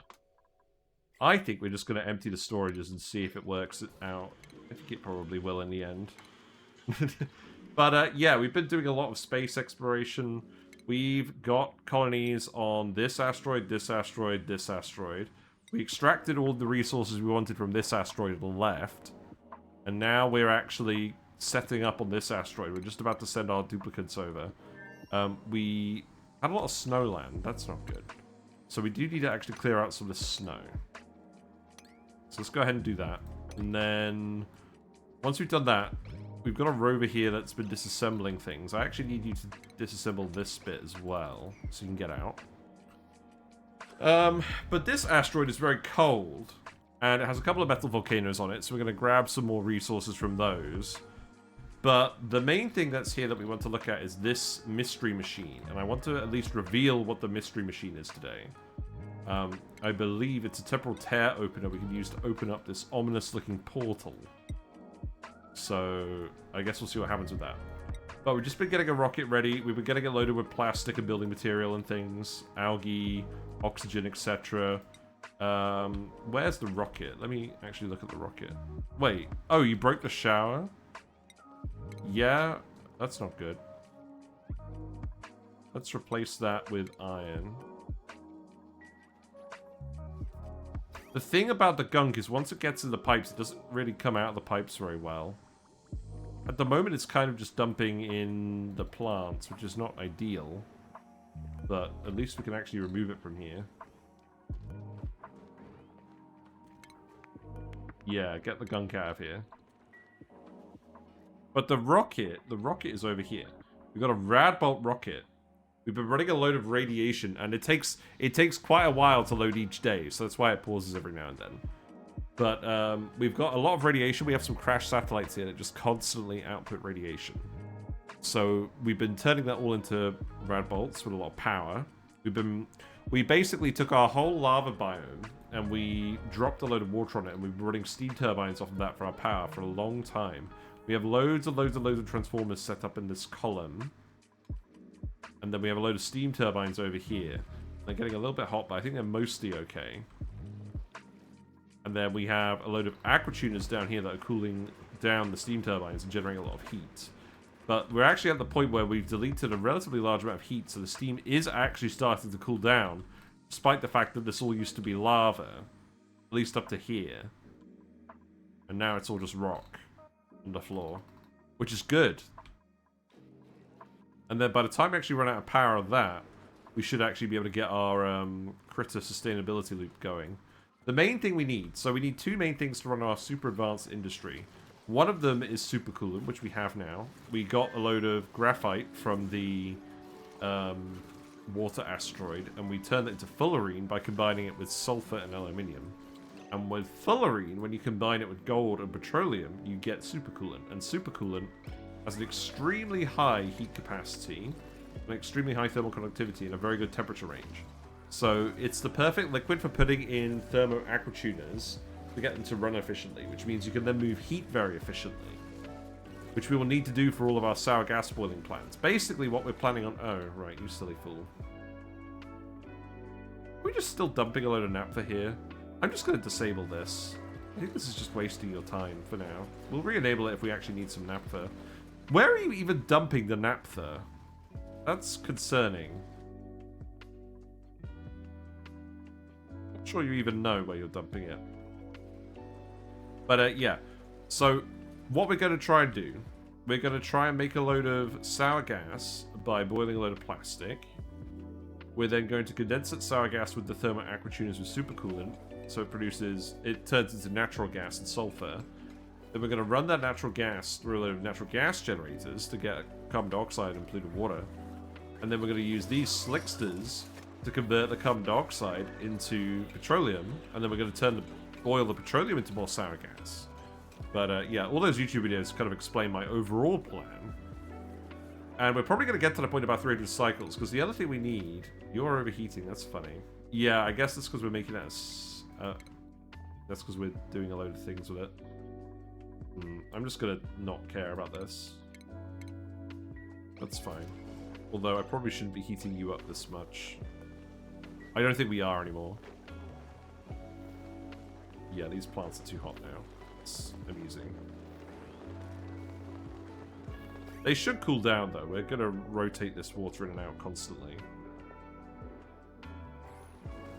I think we're just going to empty the storages and see if it works out. I think it probably will in the end. But yeah, we've been doing a lot of space exploration. We've got colonies on this asteroid, this asteroid, this asteroid. We extracted all the resources we wanted from this asteroid and left. And now we're actually setting up on this asteroid. We're just about to send our duplicates over. We had a lot of snowland. That's not good. So we do need to actually clear out some of the snow. So let's go ahead and do that. And then once we've done that, we've got a rover here that's been disassembling things. I actually need you to disassemble this bit as well, so you can get out. But this asteroid is very cold, and it has a couple of metal volcanoes on it, so we're going to grab some more resources from those. But the main thing that's here that we want to look at is this mystery machine, and I want to at least reveal what the mystery machine is today. I believe it's a Temporal Tear opener we can use to open up this ominous-looking portal. So I guess we'll see what happens with that. But we've just been getting a rocket ready. We've been getting it loaded with plastic and building material and things. Algae, oxygen, etc. Where's the rocket? Let me actually look at the rocket. Wait. Oh, you broke the shower? Yeah, that's not good. Let's replace that with iron. The thing about the gunk is once it gets in the pipes, it doesn't really come out of the pipes very well. At the moment, it's kind of just dumping in the plants, which is not ideal. But at least we can actually remove it from here. Yeah, get the gunk out of here. But the rocket is over here. We've got a rad bolt rocket. We've been running a load of radiation, and it takes quite a while to load each day, so that's why it pauses every now and then. But we've got a lot of radiation. We have some crash satellites here that just constantly output radiation. So we've been turning that all into rad bolts with a lot of power. We basically took our whole lava biome and we dropped a load of water on it, and we've been running steam turbines off of that for our power for a long time. We have loads of transformers set up in this column. And then we have a load of steam turbines over here. They're getting a little bit hot, but I think they're mostly okay. And then we have a load of aqua tuners down here that are cooling down the steam turbines and generating a lot of heat. But we're actually at the point where we've deleted a relatively large amount of heat, so the steam is actually starting to cool down, despite the fact that this all used to be lava, at least up to here. And now it's all just rock on the floor, which is good. And then by the time we actually run out of power of that, we should actually be able to get our critter sustainability loop going. The main thing we need, so we need two main things to run our super advanced industry. One of them is supercoolant, which we have now. We got a load of graphite from the water asteroid, and we turned it into fullerene by combining it with sulfur and aluminium. And with fullerene, when you combine it with gold and petroleum, you get supercoolant. And supercoolant has an extremely high heat capacity, an extremely high thermal conductivity, and a very good temperature range. So it's the perfect liquid for putting in thermo aqua tuners to get them to run efficiently, which means you can then move heat very efficiently, which we will need to do for all of our sour gas boiling plants. Basically what we're planning on... Oh, right, you silly fool. Are we just still dumping a load of naphtha here? I'm just going to disable this. I think this is just wasting your time for now. We'll re-enable it if we actually need some naphtha. Where are you even dumping the naphtha? That's concerning. I'm not sure you even know where you're dumping it. But yeah, so what we're going to try and do, we're going to try and make a load of sour gas by boiling a load of plastic. We're then going to condense that sour gas with the thermo aqua tuners with supercoolant, so it turns into natural gas and sulfur. Then we're going to run that natural gas through a load of natural gas generators to get carbon dioxide and polluted water. And then we're going to use these slicksters to convert the carbon dioxide into petroleum. And then we're going to boil the petroleum into more sour gas. But yeah, all those YouTube videos kind of explain my overall plan. And we're probably going to get to the point about 300 cycles, because the other thing we need... You're overheating, that's funny. Yeah, I guess that's because we're making that as... that's because we're doing a load of things with it. I'm just going to not care about this. That's fine. Although I probably shouldn't be heating you up this much. I don't think we are anymore. Yeah, these plants are too hot now. It's amusing. They should cool down, though. We're going to rotate this water in and out constantly.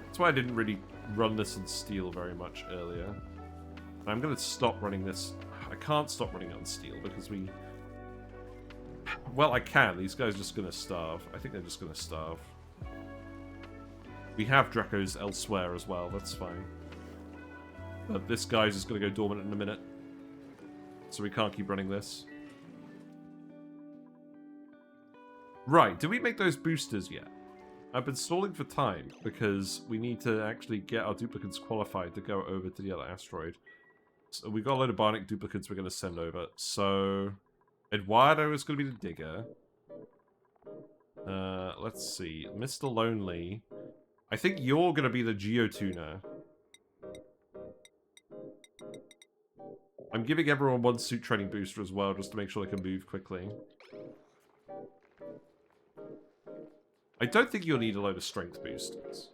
That's why I didn't really run this on steel very much earlier. I'm going to stop running this. I can't stop running it on steel because we... Well, I can. These guys are just going to starve. I think they're just going to starve. We have Dracos elsewhere as well. That's fine. But this guy's just going to go dormant in a minute. So we can't keep running this. Right, did we make those boosters yet? I've been stalling for time because we need to actually get our duplicates qualified to go over to the other asteroid. So we've got a load of Bionic Duplicates we're going to send over. So Eduardo is going to be the digger. Let's see. Mr. Lonely. I think you're going to be the Geotuner. I'm giving everyone one suit training booster as well, just to make sure they can move quickly. I don't think you'll need a load of strength boosters.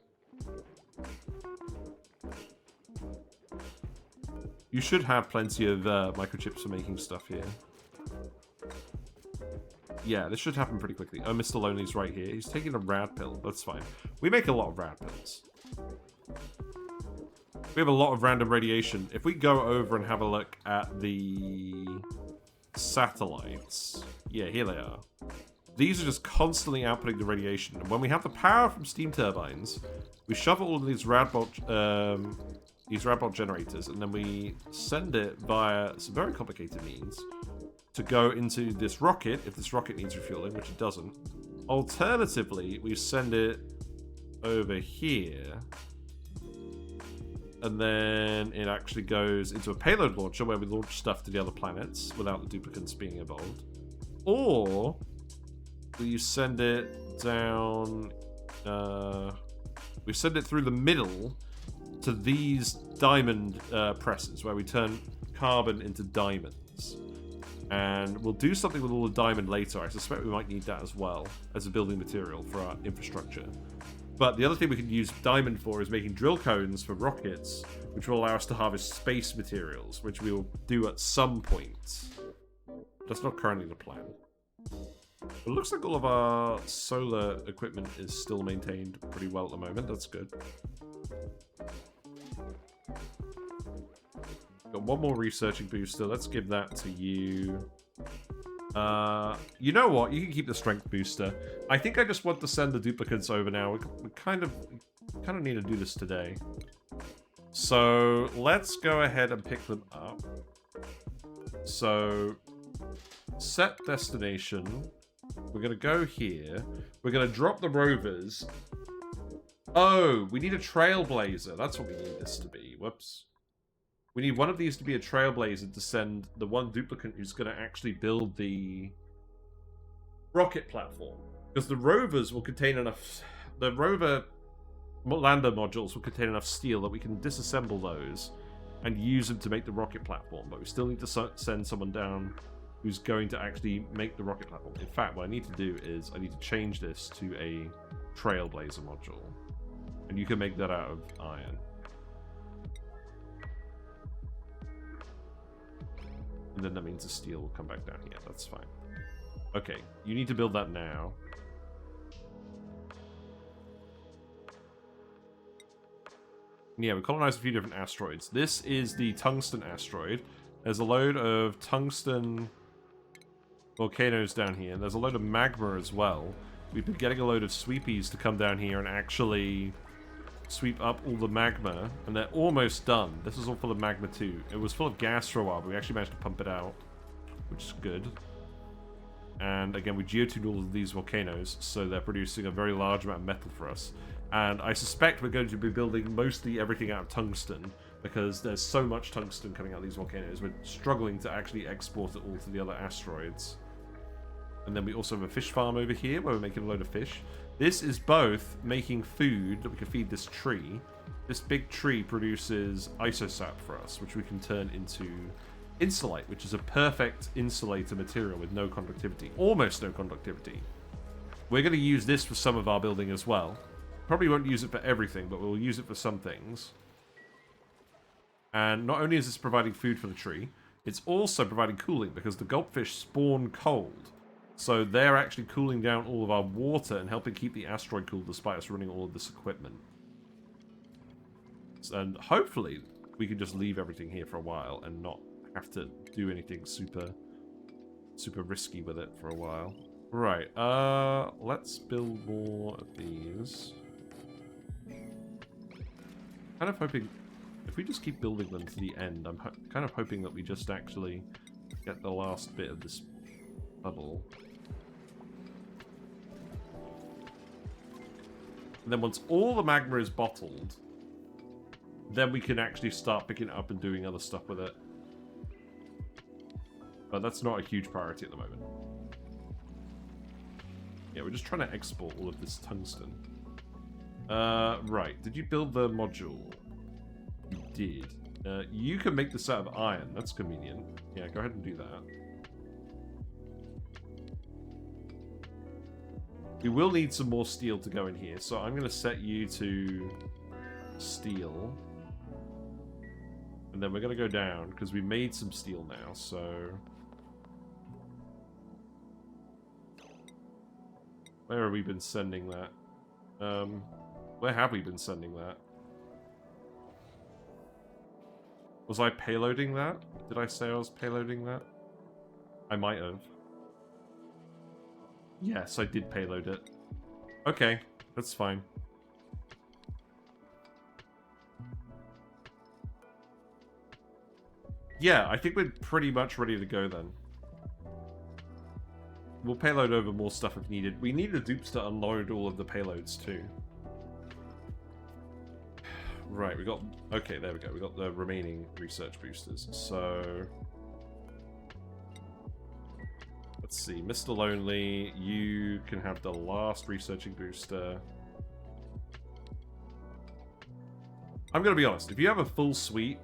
You should have plenty of microchips for making stuff here. Yeah, this should happen pretty quickly. Oh, Mr. Lonely's right here. He's taking a rad pill. That's fine. We make a lot of rad pills. We have a lot of random radiation. If we go over and have a look at the satellites... Yeah, here they are. These are just constantly outputting the radiation. And when we have the power from steam turbines, we shove all of these radbolt generators, and then we send it via some very complicated means to go into this rocket, if this rocket needs refueling, which it doesn't. Alternatively, we send it over here, and then it actually goes into a payload launcher where we launch stuff to the other planets without the duplicates being involved. Or we send it down, we send it through the middle to these diamond presses where we turn carbon into diamonds. And we'll do something with all the diamond later. I suspect we might need that as well as a building material for our infrastructure. But the other thing we can use diamond for is making drill cones for rockets, which will allow us to harvest space materials, which we will do at some point. That's not currently the plan. It looks like all of our solar equipment is still maintained pretty well at the moment. That's good. Got one more researching booster. Let's give that to you. You know what? You can keep the strength booster. I think I just want to send the duplicates over now. We kind of need to do this today. So let's go ahead and pick them up. So set destination. We're going to go here. We're going to drop the rovers. Oh, we need a trailblazer. That's what we need this to be. Whoops. We need one of these to be a trailblazer to send the one duplicate who's going to actually build the rocket platform. Because the rovers will contain enough... The rover lander modules will contain enough steel that we can disassemble those and use them to make the rocket platform. But we still need to send someone down who's going to actually make the rocket platform. In fact, what I need to do is I need to change this to a trailblazer module. And you can make that out of iron. And then that means the steel will come back down here. That's fine. Okay, you need to build that now. Yeah, we colonized a few different asteroids. This is the tungsten asteroid. There's a load of tungsten volcanoes down here. There's a load of magma as well. We've been getting a load of sweepies to come down here and actually sweep up all the magma, and they're almost done. This is all full of magma too. It was full of gas for a while, but we actually managed to pump it out, which is good. And again, we geotuned all of these volcanoes, so they're producing a very large amount of metal for us. And I suspect we're going to be building mostly everything out of tungsten, because there's so much tungsten coming out of these volcanoes. We're struggling to actually export it all to the other asteroids. And then we also have a fish farm over here, where we're making a load of fish. This is both making food that we can feed this tree. This big tree produces isosap for us, which we can turn into insulate, which is a perfect insulator material with no conductivity. Almost no conductivity. We're going to use this for some of our building as well. Probably won't use it for everything, but we'll use it for some things. And not only is this providing food for the tree, it's also providing cooling, because the goldfish spawn cold. So they're actually cooling down all of our water and helping keep the asteroid cool despite us running all of this equipment. And hopefully we can just leave everything here for a while and not have to do anything super risky with it for a while. Right, let's build more of these. Kind of hoping, if we just keep building them to the end, I'm kind of hoping that we just actually get the last bit of this bubble. And then once all the magma is bottled, then we can actually start picking it up and doing other stuff with it. But that's not a huge priority at the moment. Yeah, we're just trying to export all of this tungsten. Right. Did you build the module? You did. You can make this out of iron. That's convenient. Yeah, go ahead and do that. We will need some more steel to go in here, so I'm going to set you to steel. And then we're going to go down, because we made some steel now, so... Where have we been sending that? Where have we been sending that? Was I payloading that? Did I say I was payloading that? I might have. Yes, I did payload it. Okay, that's fine. Yeah, I think we're pretty much ready to go then. We'll payload over more stuff if needed. We need the dupes to unload all of the payloads too. Right, we got... Okay, there we go. We got the remaining research boosters. So... Let's see. Mr. Lonely, you can have the last researching booster. I'm going to be honest. If you have a full suite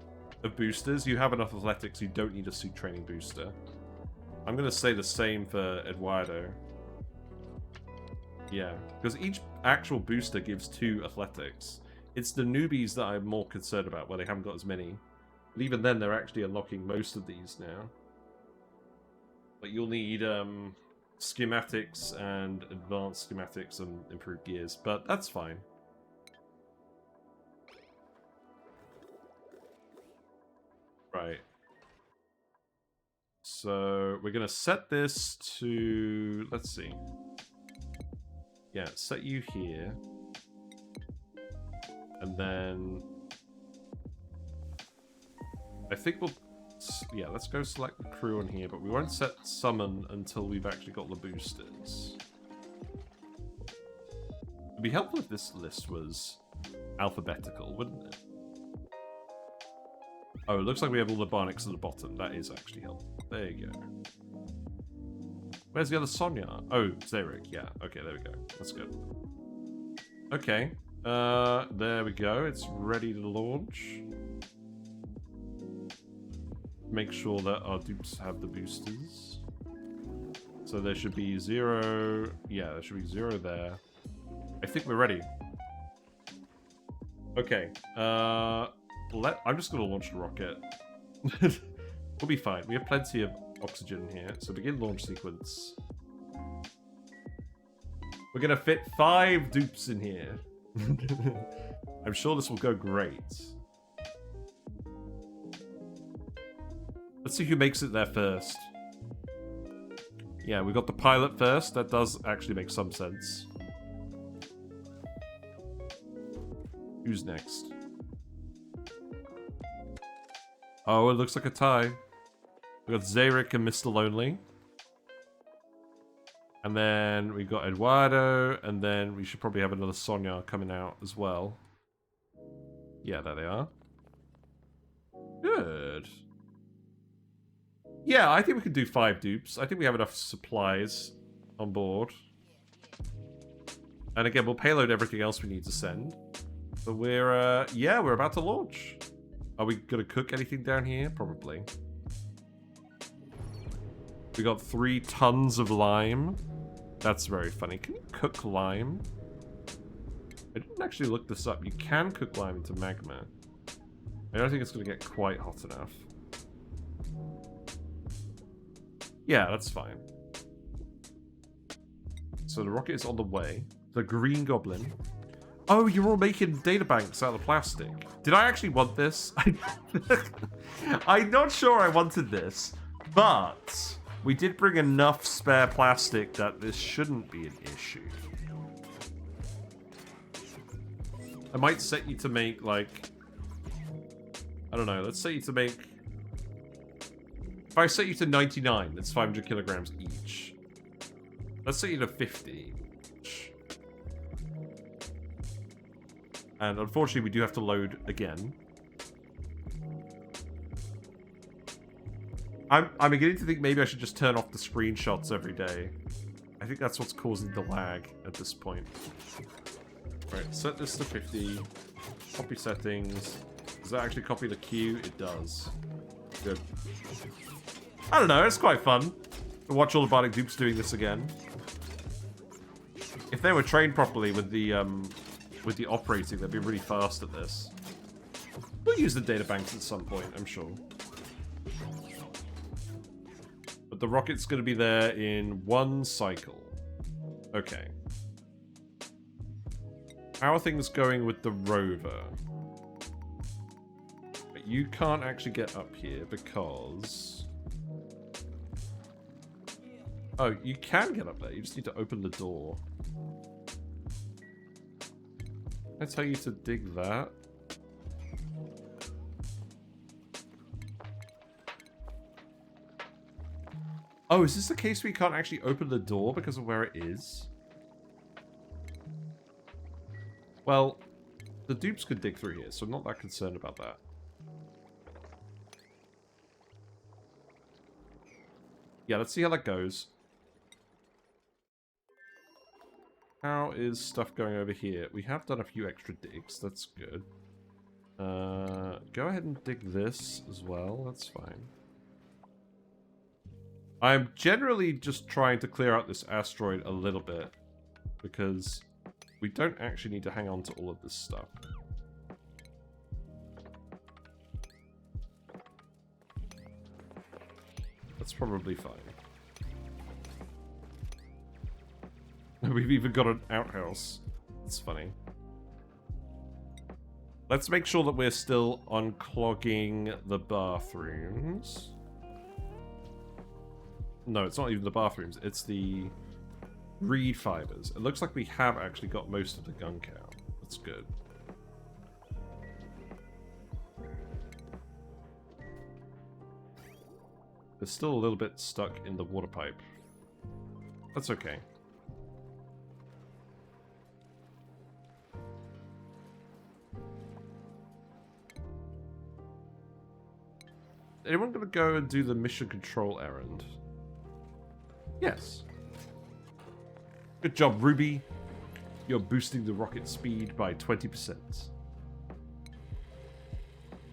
of boosters, you have enough athletics, you don't need a suit training booster. I'm going to say the same for Eduardo. Yeah, because each actual booster gives 2 athletics. It's the newbies that I'm more concerned about, where they haven't got as many. But even then, they're actually unlocking most of these now. But you'll need schematics and advanced schematics and improved gears, but that's fine. Right. So we're going to set this to... Let's see. Yeah, set you here. And then... I think we'll... Yeah, let's go select the crew on here, but we won't set summon until we've actually got the boosters. It'd be helpful if this list was alphabetical, wouldn't it? Oh, it looks like we have all the Bionics at the bottom. That is actually helpful. There you go. Where's the other Sonya? Oh, Zarek. Yeah. Okay, there we go. That's good. Okay. There we go. It's ready to launch. Make sure that our dupes have the boosters. So there should be 0... Yeah, there should be 0 there. I think we're ready. Okay. I'm just going to launch the rocket. We'll be fine. We have plenty of oxygen in here. So begin launch sequence. We're going to fit 5 dupes in here. I'm sure this will go great. Let's see who makes it there first. Yeah, we got the pilot first. That does actually make some sense. Who's next? Oh, it looks like a tie. We got Zarek and Mr. Lonely. And then we got Eduardo, and then we should probably have another Sonia coming out as well. Yeah, there they are. Good. Yeah, I think we can do 5 dupes. I think we have enough supplies on board. And again, we'll payload everything else we need to send. But we're, yeah, we're about to launch. Are we going to cook anything down here? Probably. We got 3 tons of lime. That's very funny. Can you cook lime? I didn't actually look this up. You can cook lime into magma. I don't think it's going to get quite hot enough. Yeah, that's fine. So the rocket is on the way. The Green Goblin. Oh, you're all making data banks out of plastic. Did I actually want this? I'm not sure I wanted this, but we did bring enough spare plastic that this shouldn't be an issue. I might set you to make, like... I don't know, let's set you to make... If I set you to 99, that's 500 kilograms each. Let's set you to 50 each. And unfortunately, we do have to load again. I'm beginning to think maybe I should just turn off the screenshots every day. I think that's what's causing the lag at this point. Right, set this to 50. Copy settings. Does that actually copy the queue? It does. Good. I don't know, it's quite fun to watch all the Bionic Dupes doing this again. If they were trained properly with the operating, they'd be really fast at this. We'll use the data banks at some point, I'm sure. But the rocket's going to be there in 1 cycle. Okay. How are things going with the Rover? But you can't actually get up here because... Oh, you can get up there. You just need to open the door. Can I tell you to dig that? Oh, is this the case where you can't actually open the door because of where it is? Well, the dupes could dig through here, so I'm not that concerned about that. Yeah, let's see how that goes. How is stuff going over here? We have done a few extra digs. That's good. Go ahead and dig this as well. That's fine. I'm generally just trying to clear out this asteroid a little bit because we don't actually need to hang on to all of this stuff. That's probably fine. We've even got an outhouse. That's funny. Let's make sure that we're still unclogging the bathrooms. No, it's not even the bathrooms. It's the reed fibers. It looks like we have actually got most of the gun count. That's good. There's still a little bit stuck in the water pipe. That's okay. Anyone gonna go and do the mission control errand? Yes. Good job, Ruby. You're boosting the rocket speed by 20%.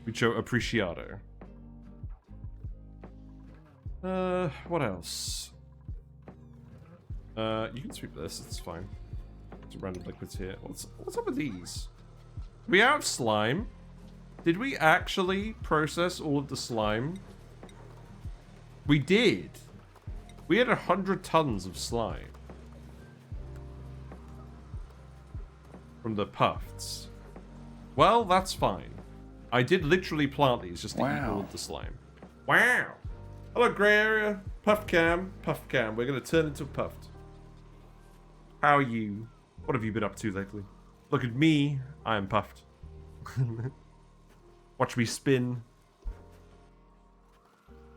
Mucho appreciado. What else? You can sweep this, it's fine. Some random liquids here. What's up with these? We have slime. Did we actually process all of the slime? We did. We had 100 tons of slime. From the puffs. Well, that's fine. I did literally plant these just to eat all of the slime. Wow. Hello, grey area. Puff cam. Puff cam. We're going to turn into a puffed. How are you? What have you been up to lately? Look at me. I am puffed. Watch me spin.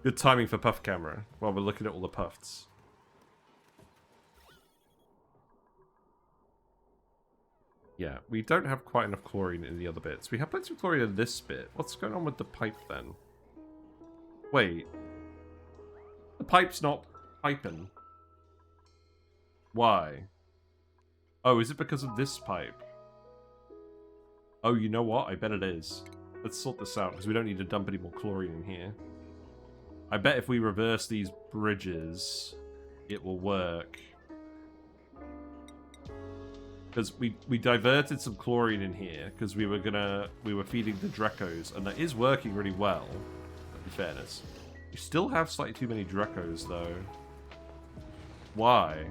Good timing for puff camera while we're looking at all the puffs. Yeah, we don't have quite enough chlorine in the other bits. We have plenty of chlorine in this bit. What's going on with the pipe then? Wait. The pipe's not piping. Why? Oh, is it because of this pipe? Oh, you know what? I bet it is. Let's sort this out, because we don't need to dump any more chlorine in here. I bet if we reverse these bridges, it will work. Because we diverted some chlorine in here, because we were feeding the Drecos, and that is working really well, in fairness. We still have slightly too many Drecos, though. Why?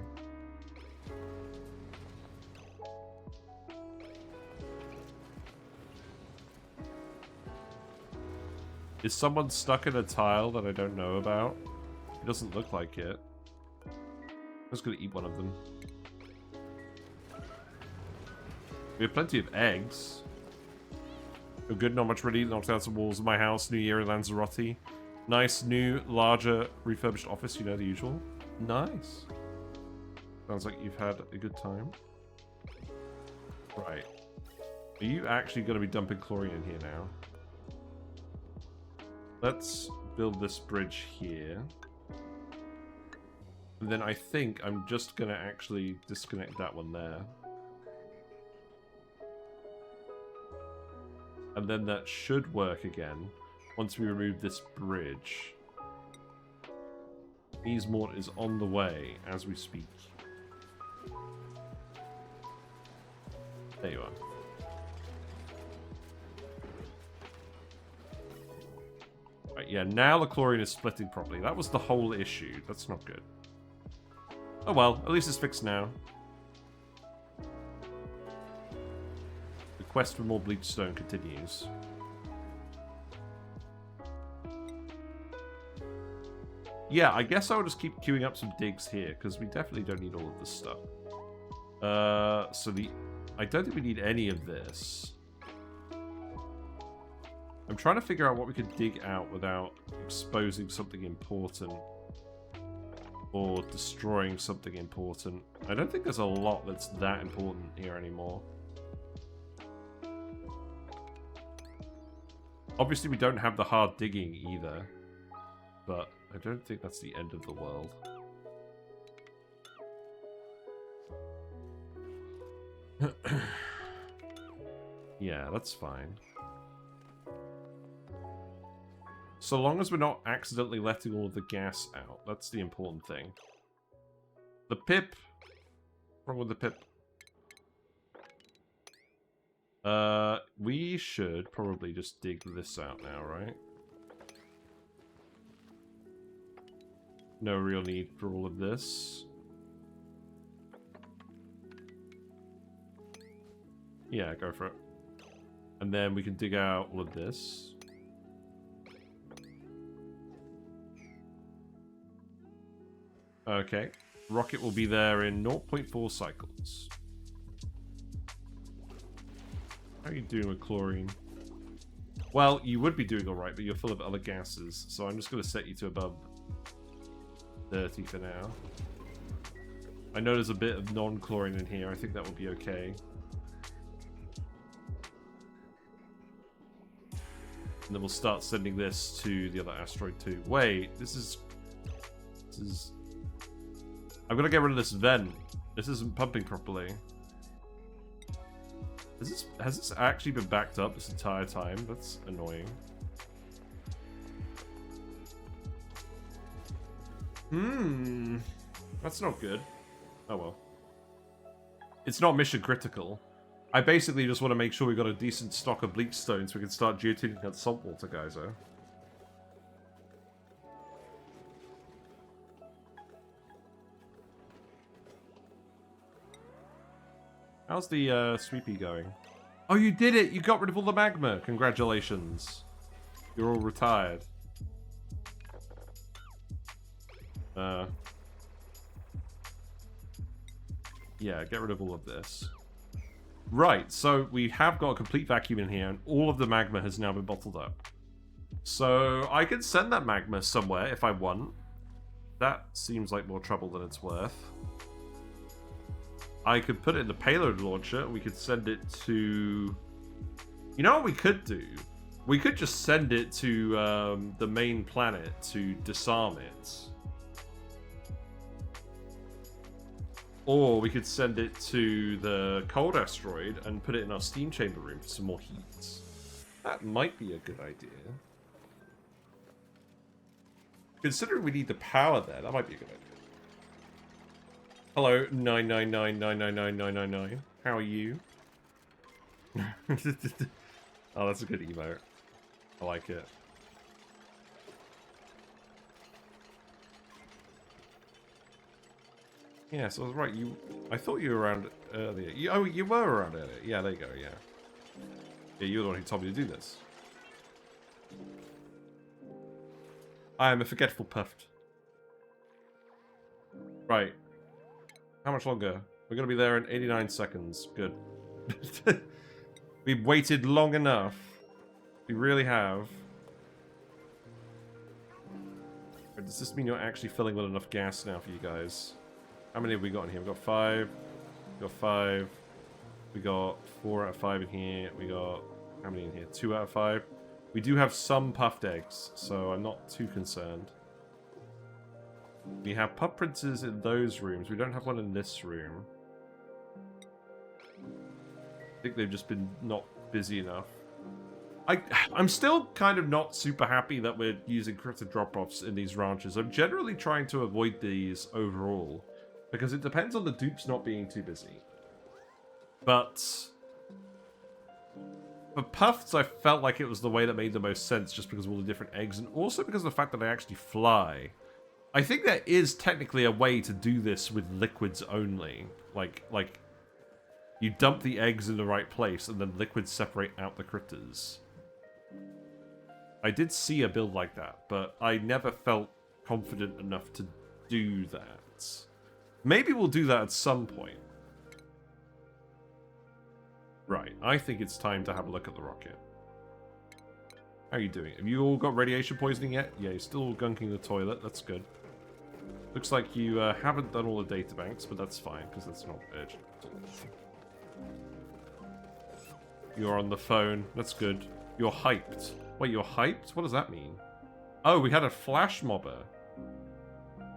Is someone stuck in a tile that I don't know about? It doesn't look like it. I'm just gonna eat one of them. We have plenty of eggs. We're good, not much ready. Knocked out some walls of my house. New year in Lanzarote. Nice, new, larger, refurbished office. You know, the usual. Nice. Sounds like you've had a good time. Right. Are you actually going to be dumping chlorine in here now? Let's build this bridge here. And then I think I'm just going to actually disconnect that one there. And then that should work again once we remove this bridge. Easemort is on the way as we speak. There you are. Right, yeah, now the chlorine is splitting properly. That was the whole issue. That's not good. Oh well, at least it's fixed now. The quest for more Bleach Stone continues. Yeah, I guess I will just keep queuing up some digs here, because we definitely don't need all of this stuff. I don't think we need any of this. I'm trying to figure out what we could dig out without exposing something important. Or destroying something important. I don't think there's a lot that's that important here anymore. Obviously we don't have the hard digging either. But I don't think that's the end of the world. Yeah, that's fine. So long as we're not accidentally letting all of the gas out. That's the important thing. The pip. What's wrong with the pip? We should probably just dig this out now, right? No real need for all of this. Yeah, go for it. And then we can dig out all of this. Okay. Rocket will be there in 0.4 cycles. How are you doing with chlorine? Well, you would be doing alright, but you're full of other gases, so I'm just going to set you to above 30 for now. I know there's a bit of non-chlorine in here. I think that will be okay. And then we'll start sending this to the other asteroid too. Wait, this is... I'm gonna get rid of this vent. This isn't pumping properly. Has this actually been backed up this entire time? That's annoying. That's not good. Oh well. It's not mission critical. I basically just want to make sure we got a decent stock of Bleach Stone so we can start geotuning that Salt Water Geyser. How's the sweepy going? Oh, you did it! You got rid of all the magma! Congratulations. You're all retired. Yeah, get rid of all of this. Right, so we have got a complete vacuum in here, and all of the magma has now been bottled up. So I can send that magma somewhere if I want. That seems like more trouble than it's worth. I could put it in the payload launcher. We could send it to... You know what we could do? We could just send it to the main planet to disarm it. Or we could send it to the cold asteroid and put it in our steam chamber room for some more heat. That might be a good idea. Considering we need the power there, that might be a good idea. Hello, 999999999. How are you? Oh, that's a good emote. I like it. Yeah, so I was right. I thought you were around earlier. You were around earlier. Yeah, there you go. Yeah. Yeah, you're the one who told me to do this. I am a forgetful puffed. Right. How much longer? We're gonna be there in 89 seconds. Good. We've waited long enough. We really have. Does this mean you're actually filling with enough gas now for you guys? How many have we got in here? We've got 5. We got 5. We got 4 out of 5 in here. We got... How many in here? 2 out of 5. We do have some puffed eggs, so I'm not too concerned. We have puff printers in those rooms. We don't have one in this room. I think they've just been not busy enough. I'm still kind of not super happy that we're using crypto drop-offs in these ranches. I'm generally trying to avoid these overall, because it depends on the dupes not being too busy. But for puffs, I felt like it was the way that made the most sense, just because of all the different eggs, and also because of the fact that they actually fly. I think there is technically a way to do this with liquids only. Like you dump the eggs in the right place, and then liquids separate out the critters. I did see a build like that, but I never felt confident enough to do that. Maybe we'll do that at some point. Right, I think it's time to have a look at the rocket. How are you doing? Have you all got radiation poisoning yet? Yeah, you're still gunking the toilet. That's good. Looks like you haven't done all the databanks, but that's fine, because that's not urgent. You're on the phone. That's good. You're hyped. Wait, you're hyped? What does that mean? Oh, we had a flash mobber.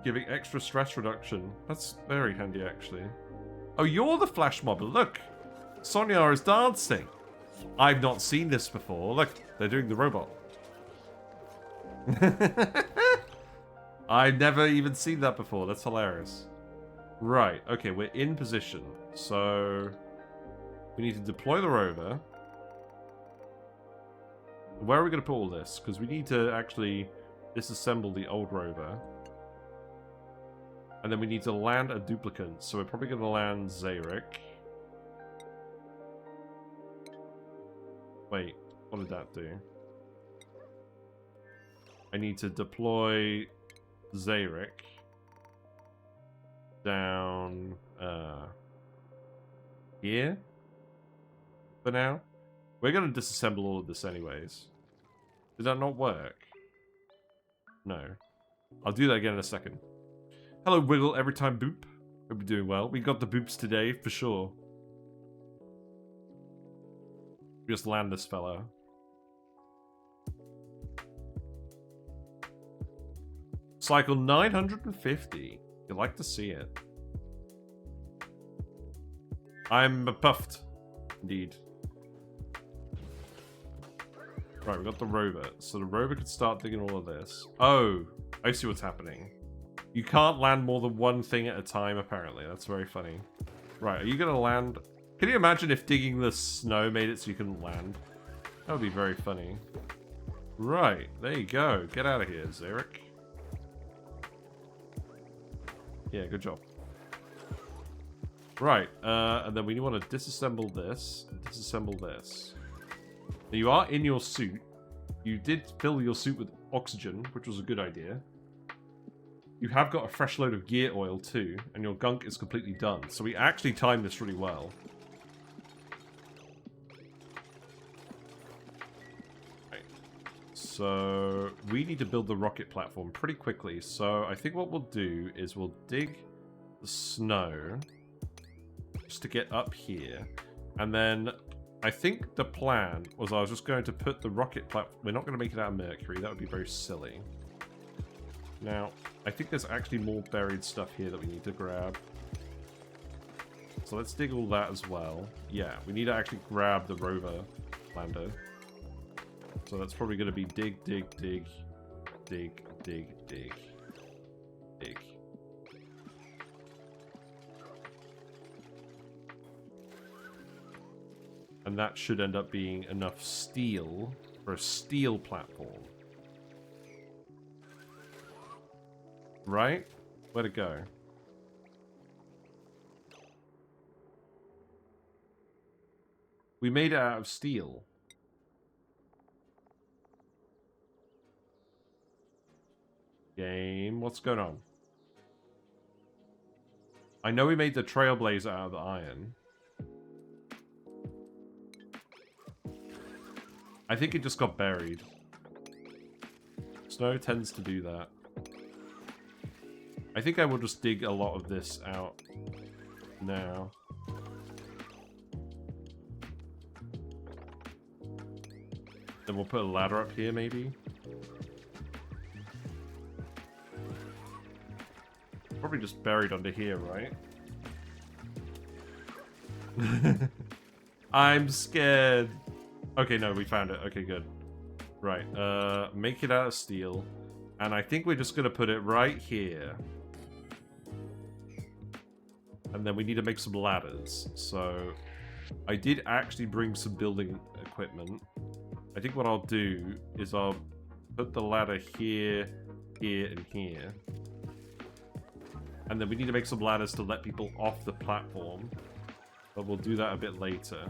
Giving extra stress reduction. That's very handy, actually. Oh, you're the flash mobber. Look. Sonia is dancing. I've not seen this before. Look, they're doing the robot. I've never even seen that before. That's hilarious. Right. Okay, we're in position. So we need to deploy the rover. Where are we going to put all this? Because we need to actually disassemble the old rover. And then we need to land a duplicate. So we're probably going to land Zarek. Wait, what did that do? I need to deploy Zarek down here for now. We're going to disassemble all of this anyways. Did that not work? No. I'll do that again in a second. Hello, Wiggle, every time boop. Hope you're doing well. We got the boops today, for sure. Just land this fella. Cycle 950. You'd like to see it. I'm puffed. Indeed. Right, we got the rover. So the rover could start digging all of this. Oh, I see what's happening. You can't land more than one thing at a time, apparently. That's very funny. Right, are you going to land? Can you imagine if digging the snow made it so you couldn't land? That would be very funny. Right, there you go. Get out of here, Zarek. Yeah, good job. Right, and then we want to disassemble this. Disassemble this. Now, you are in your suit. You did fill your suit with oxygen, which was a good idea. You have got a fresh load of gear oil too, and your gunk is completely done. So we actually timed this really well. So we need to build the rocket platform pretty quickly. So I think what we'll do is we'll dig the snow just to get up here. And then I think the plan was I was just going to put the rocket platform... We're not going to make it out of mercury. That would be very silly. Now, I think there's actually more buried stuff here that we need to grab. So let's dig all that as well. Yeah, we need to actually grab the rover lander. So that's probably going to be dig, dig, dig, dig, dig, dig, dig. And that should end up being enough steel for a steel platform. Right? Where'd it go? We made it out of steel. Game, what's going on? I know we made the Trailblazer out of the iron. I think it just got buried. Snow tends to do that. I think I will just dig a lot of this out now. Then we'll put a ladder up here, maybe. Probably just buried under here, right? I'm scared. Okay, no, we found it. Okay, good. Right, make it out of steel. And I think we're just going to put it right here. And then we need to make some ladders. So, I did actually bring some building equipment. I think what I'll do is I'll put the ladder here, here, and here. And then we need to make some ladders to let people off the platform. But we'll do that a bit later.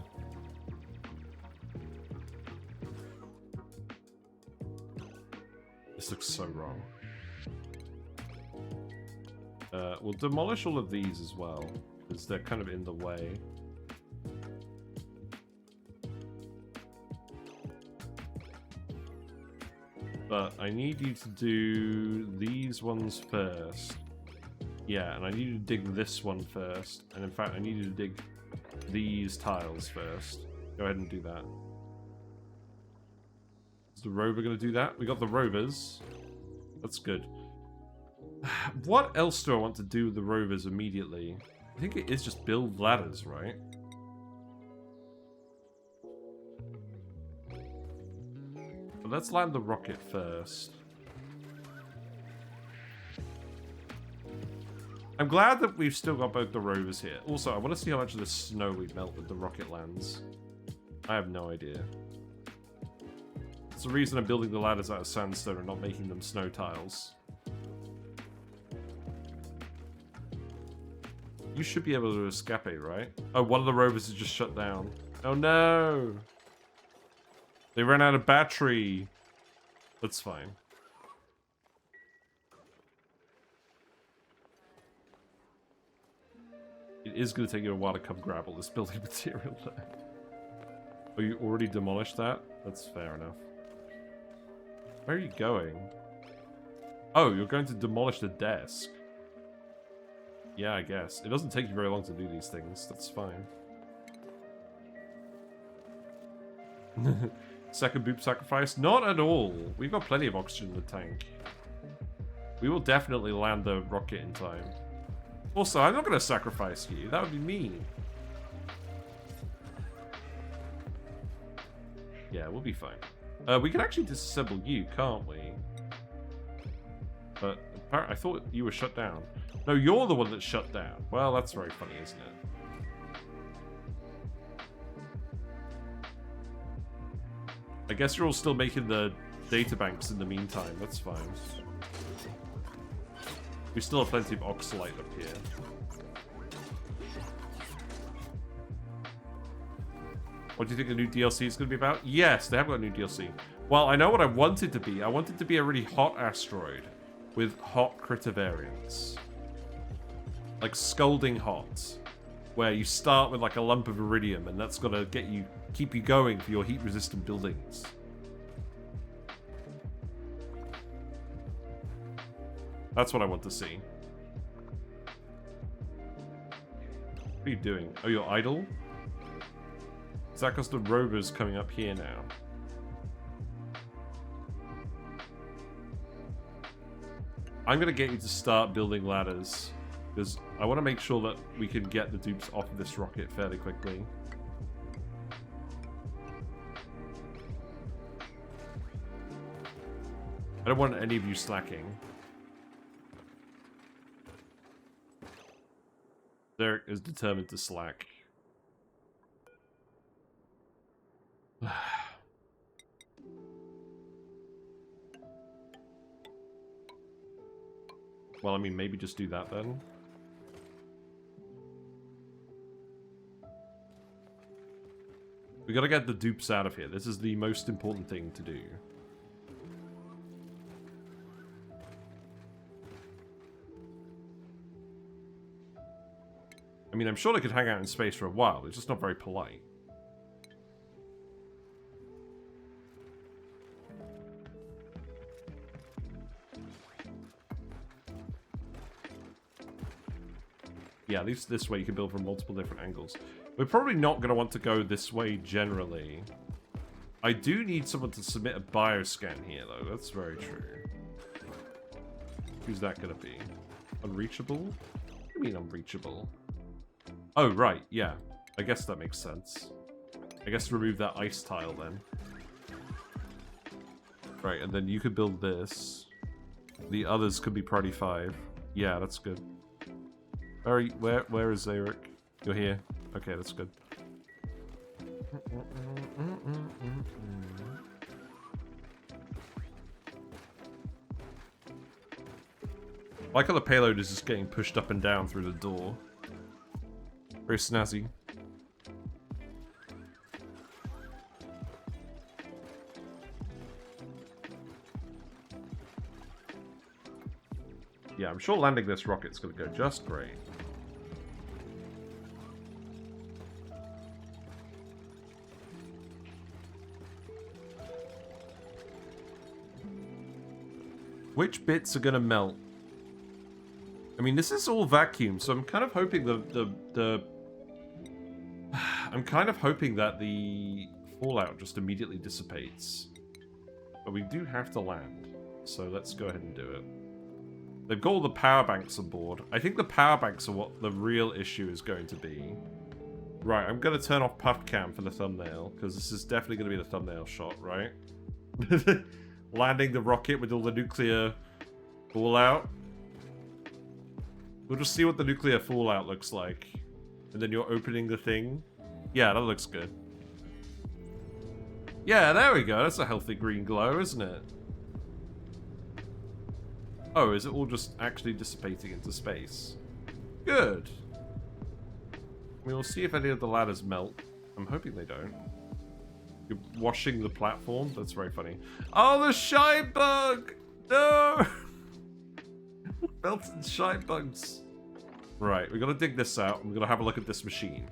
This looks so wrong. We'll demolish all of these as well, because they're kind of in the way. But I need you to do these ones first. Yeah, and I need you to dig this one first. And in fact, I need you to dig these tiles first. Go ahead and do that. Is the rover going to do that? We got the rovers. That's good. What else do I want to do with the rovers immediately? I think it is just build ladders, right? But let's land the rocket first. I'm glad that we've still got both the rovers here. Also, I want to see how much of the snow we melt with the rocket lands. I have no idea. It's the reason I'm building the ladders out of sandstone and not making them snow tiles. You should be able to escape, right? Oh, one of the rovers is just shut down. Oh no! They ran out of battery. That's fine. It is going to take you a while to come grab all this building material there. Oh, you already demolished that? That's fair enough. Where are you going? Oh, you're going to demolish the desk. Yeah, I guess. It doesn't take you very long to do these things. That's fine. Second boop sacrifice? Not at all. We've got plenty of oxygen in the tank. We will definitely land the rocket in time. Also, I'm not going to sacrifice you. That would be mean. Yeah, we'll be fine. We can actually disassemble you, can't we? But apparently, I thought you were shut down. No, you're the one that's shut down. Well, that's very funny, isn't it? I guess you're all still making the databanks in the meantime. That's fine. We still have plenty of oxalite up here. What do you think the new DLC is going to be about? Yes, they have got a new DLC. Well, I know what I want it to be. I want it to be a really hot asteroid with hot critter variants. Like scalding hot, where you start with like a lump of iridium, and that's got to keep you going for your heat-resistant buildings. That's what I want to see. What are you doing? Oh, you're idle? Is that because the Rover's coming up here now? I'm going to get you to start building ladders, because I want to make sure that we can get the dupes off of this rocket fairly quickly. I don't want any of you slacking. Derek is determined to slack. Well, I mean, maybe just do that then. We gotta get the dupes out of here. This is the most important thing to do. I mean, I'm sure they could hang out in space for a while. It's just not very polite. Yeah, at least this way you can build from multiple different angles. We're probably not going to want to go this way generally. I do need someone to submit a bioscan here, though. That's very true. Who's that going to be? Unreachable? What do you mean unreachable? Oh, right, yeah. I guess that makes sense. I guess remove that ice tile then. Right, and then you could build this. The others could be priority 5. Yeah, that's good. Where is Eric? You're here. Okay, that's good. I like how the payload is just getting pushed up and down through the door. Very snazzy. Yeah, I'm sure landing this rocket's going to go just great. Which bits are going to melt? I mean, this is all vacuum, so I'm kind of hoping I'm kind of hoping that the fallout just immediately dissipates. But we do have to land, so let's go ahead and do it. They've got all the power banks on board. I think the power banks are what the real issue is going to be. Right, I'm going to turn off puff cam for the thumbnail, because this is definitely going to be the thumbnail shot, right? Landing the rocket with all the nuclear fallout. We'll just see what the nuclear fallout looks like. And then you're opening the thing. Yeah, that looks good. Yeah, there we go. That's a healthy green glow, isn't it? Oh, is it all just actually dissipating into space? Good. We'll see if any of the ladders melt. I'm hoping they don't. You're washing the platform? That's very funny. Oh, the shine bug! No! Melted shine bugs. Right, we gotta dig this out. We're gonna have a look at this machine.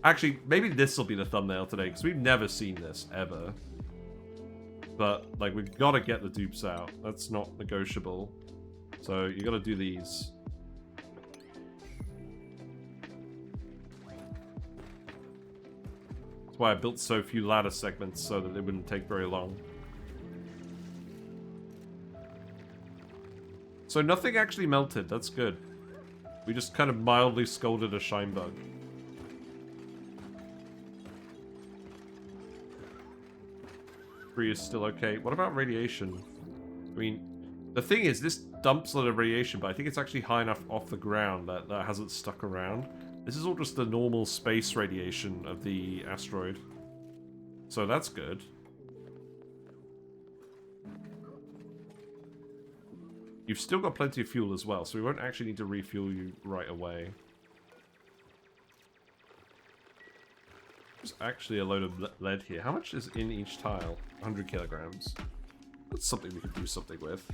Actually, maybe this will be the thumbnail today, because we've never seen this, ever. But, like, we've gotta get the dupes out. That's not negotiable. So, you gotta do these. That's why I built so few ladder segments, so that it wouldn't take very long. So nothing actually melted, that's good. We just kind of mildly scolded a shine bug. Free is still okay. What about radiation? I mean, the thing is, this dumps a lot of radiation, but I think it's actually high enough off the ground that that hasn't stuck around. This is all just the normal space radiation of the asteroid. So that's good. You've still got plenty of fuel as well, so we won't actually need to refuel you right away. There's actually a load of lead here. How much is in each tile? 100 kilograms. That's something we could do something with.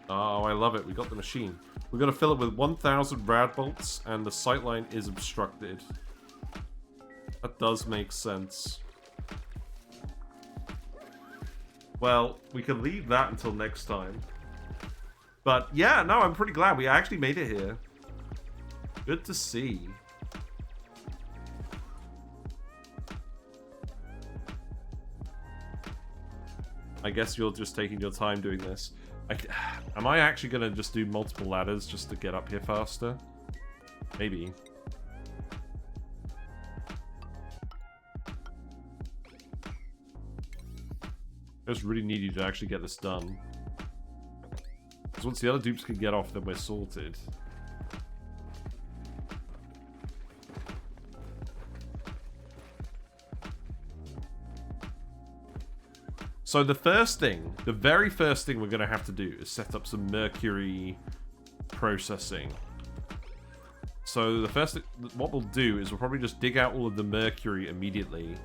Oh, I love it. We got the machine. We're going to fill it with 1,000 rad bolts, and the sightline is obstructed. That does make sense. Well, we can leave that until next time. But yeah, no, I'm pretty glad we actually made it here. Good to see. I guess you're just taking your time doing this. Am I actually going to just do multiple ladders just to get up here faster? Maybe. I just really need you to actually get this done. Because once the other dupes can get off, then we're sorted. So the first thing, the very first thing we're going to have to do is set up some mercury processing. So the first thing, what we'll do is we'll probably just dig out all of the mercury immediately,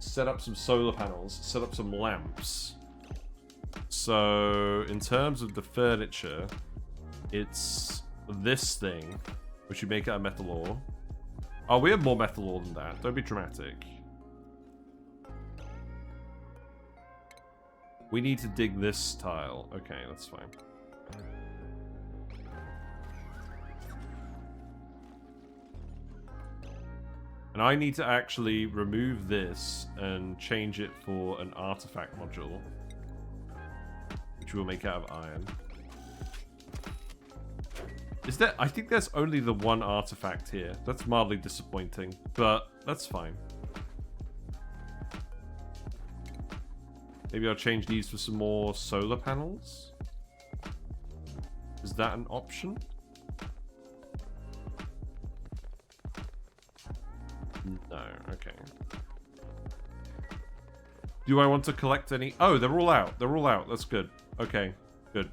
set up some solar panels, set up some lamps. So in terms of the furniture, it's this thing, which we make out of metal ore. Oh, we have more metal ore than that. Don't be dramatic. We need to dig this tile. Okay, that's fine. And I need to actually remove this and change it for an artifact module, which we'll make out of iron. Is there? I think there's only the one artifact here. That's mildly disappointing, but that's fine. Maybe I'll change these for some more solar panels. Is that an option? No, okay. Do I want to collect any? Oh, they're all out. They're all out. That's good. Okay, good.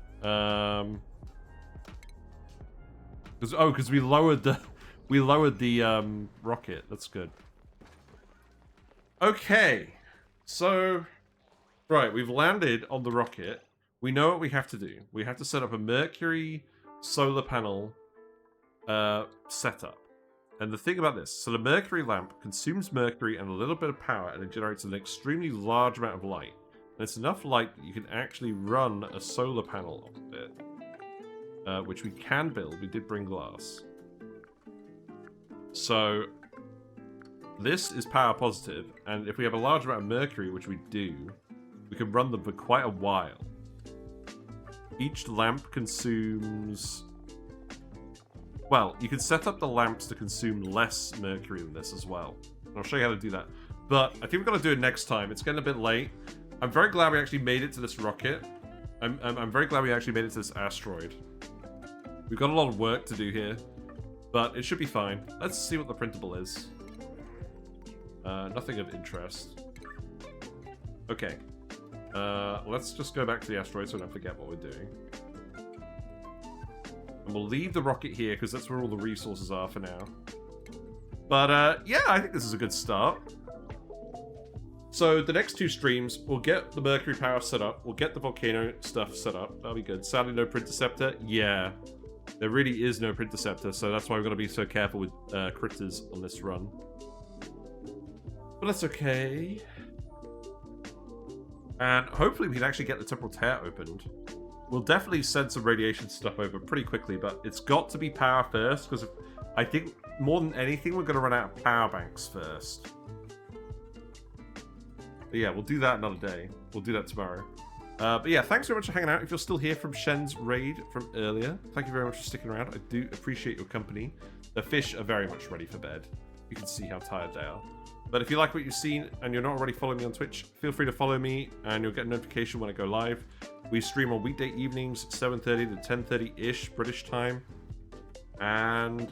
Because we lowered the rocket. That's good. Okay, so right, we've landed on the rocket. We know what we have to do. We have to set up a mercury solar panel setup. And the thing about this, so the mercury lamp consumes mercury and a little bit of power, and it generates an extremely large amount of light. And it's enough light that you can actually run a solar panel off of it, which we can build. We did bring glass. So this is power positive, and if we have a large amount of mercury, which we do, we can run them for quite a while. Each lamp consumes... Well, you can set up the lamps to consume less mercury than this as well. And I'll show you how to do that. But I think we're going to do it next time. It's getting a bit late. I'm very glad we actually made it to this rocket. I'm very glad we actually made it to this asteroid. We've got a lot of work to do here, but it should be fine. Let's see what the printable is. Nothing of interest. Okay. Let's just go back to the asteroid so I don't forget what we're doing. And we'll leave the rocket here, because that's where all the resources are for now. But, yeah, I think this is a good start. So, the next two streams, we'll get the mercury power set up. We'll get the volcano stuff set up. That'll be good. Sadly, no printerceptor. Yeah. There really is no printerceptor, so that's why we've got to be so careful with critters on this run. But that's okay. And hopefully we can actually get the Temporal Tear opened. We'll definitely send some radiation stuff over pretty quickly, but it's got to be power first, because I think more than anything, we're going to run out of power banks first. But yeah, we'll do that another day. We'll do that tomorrow. But yeah, thanks very much for hanging out. If you're still here from Shen's raid from earlier, thank you very much for sticking around. I do appreciate your company. The fish are very much ready for bed. You can see how tired they are. But if you like what you've seen and you're not already following me on Twitch, feel free to follow me and you'll get a notification when I go live. We stream on weekday evenings, 7:30 to 10:30-ish British time. And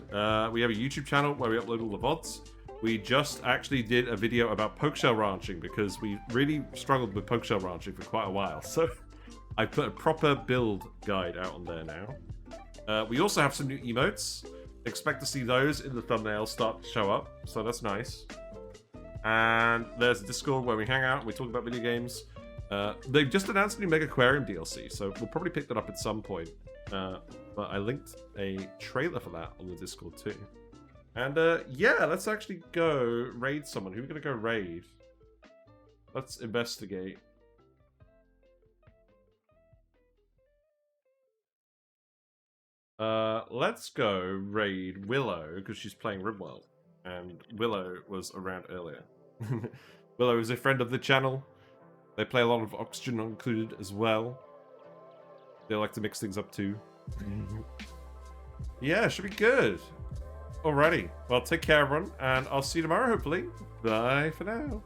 we have a YouTube channel where we upload all the VODs. We just actually did a video about pokeshell ranching because we really struggled with pokeshell ranching for quite a while. So I put a proper build guide out on there now. We also have some new emotes. Expect to see those in the thumbnail start to show up. So that's nice. And there's a Discord where we hang out and we talk about video games. They've just announced a new Mega Aquarium DLC, so we'll probably pick that up at some point. But I linked a trailer for that on the Discord too. And yeah, let's actually go raid someone. Who are we going to go raid? Let's investigate. Let's go raid Willow, because she's playing Rimworld. And Willow was around earlier. Willow is a friend of the channel. They play a lot of Oxygen Not Included as well. They like to mix things up too. Yeah, should be good. Alrighty. Well, take care, everyone, and I'll see you tomorrow, hopefully. Bye for now.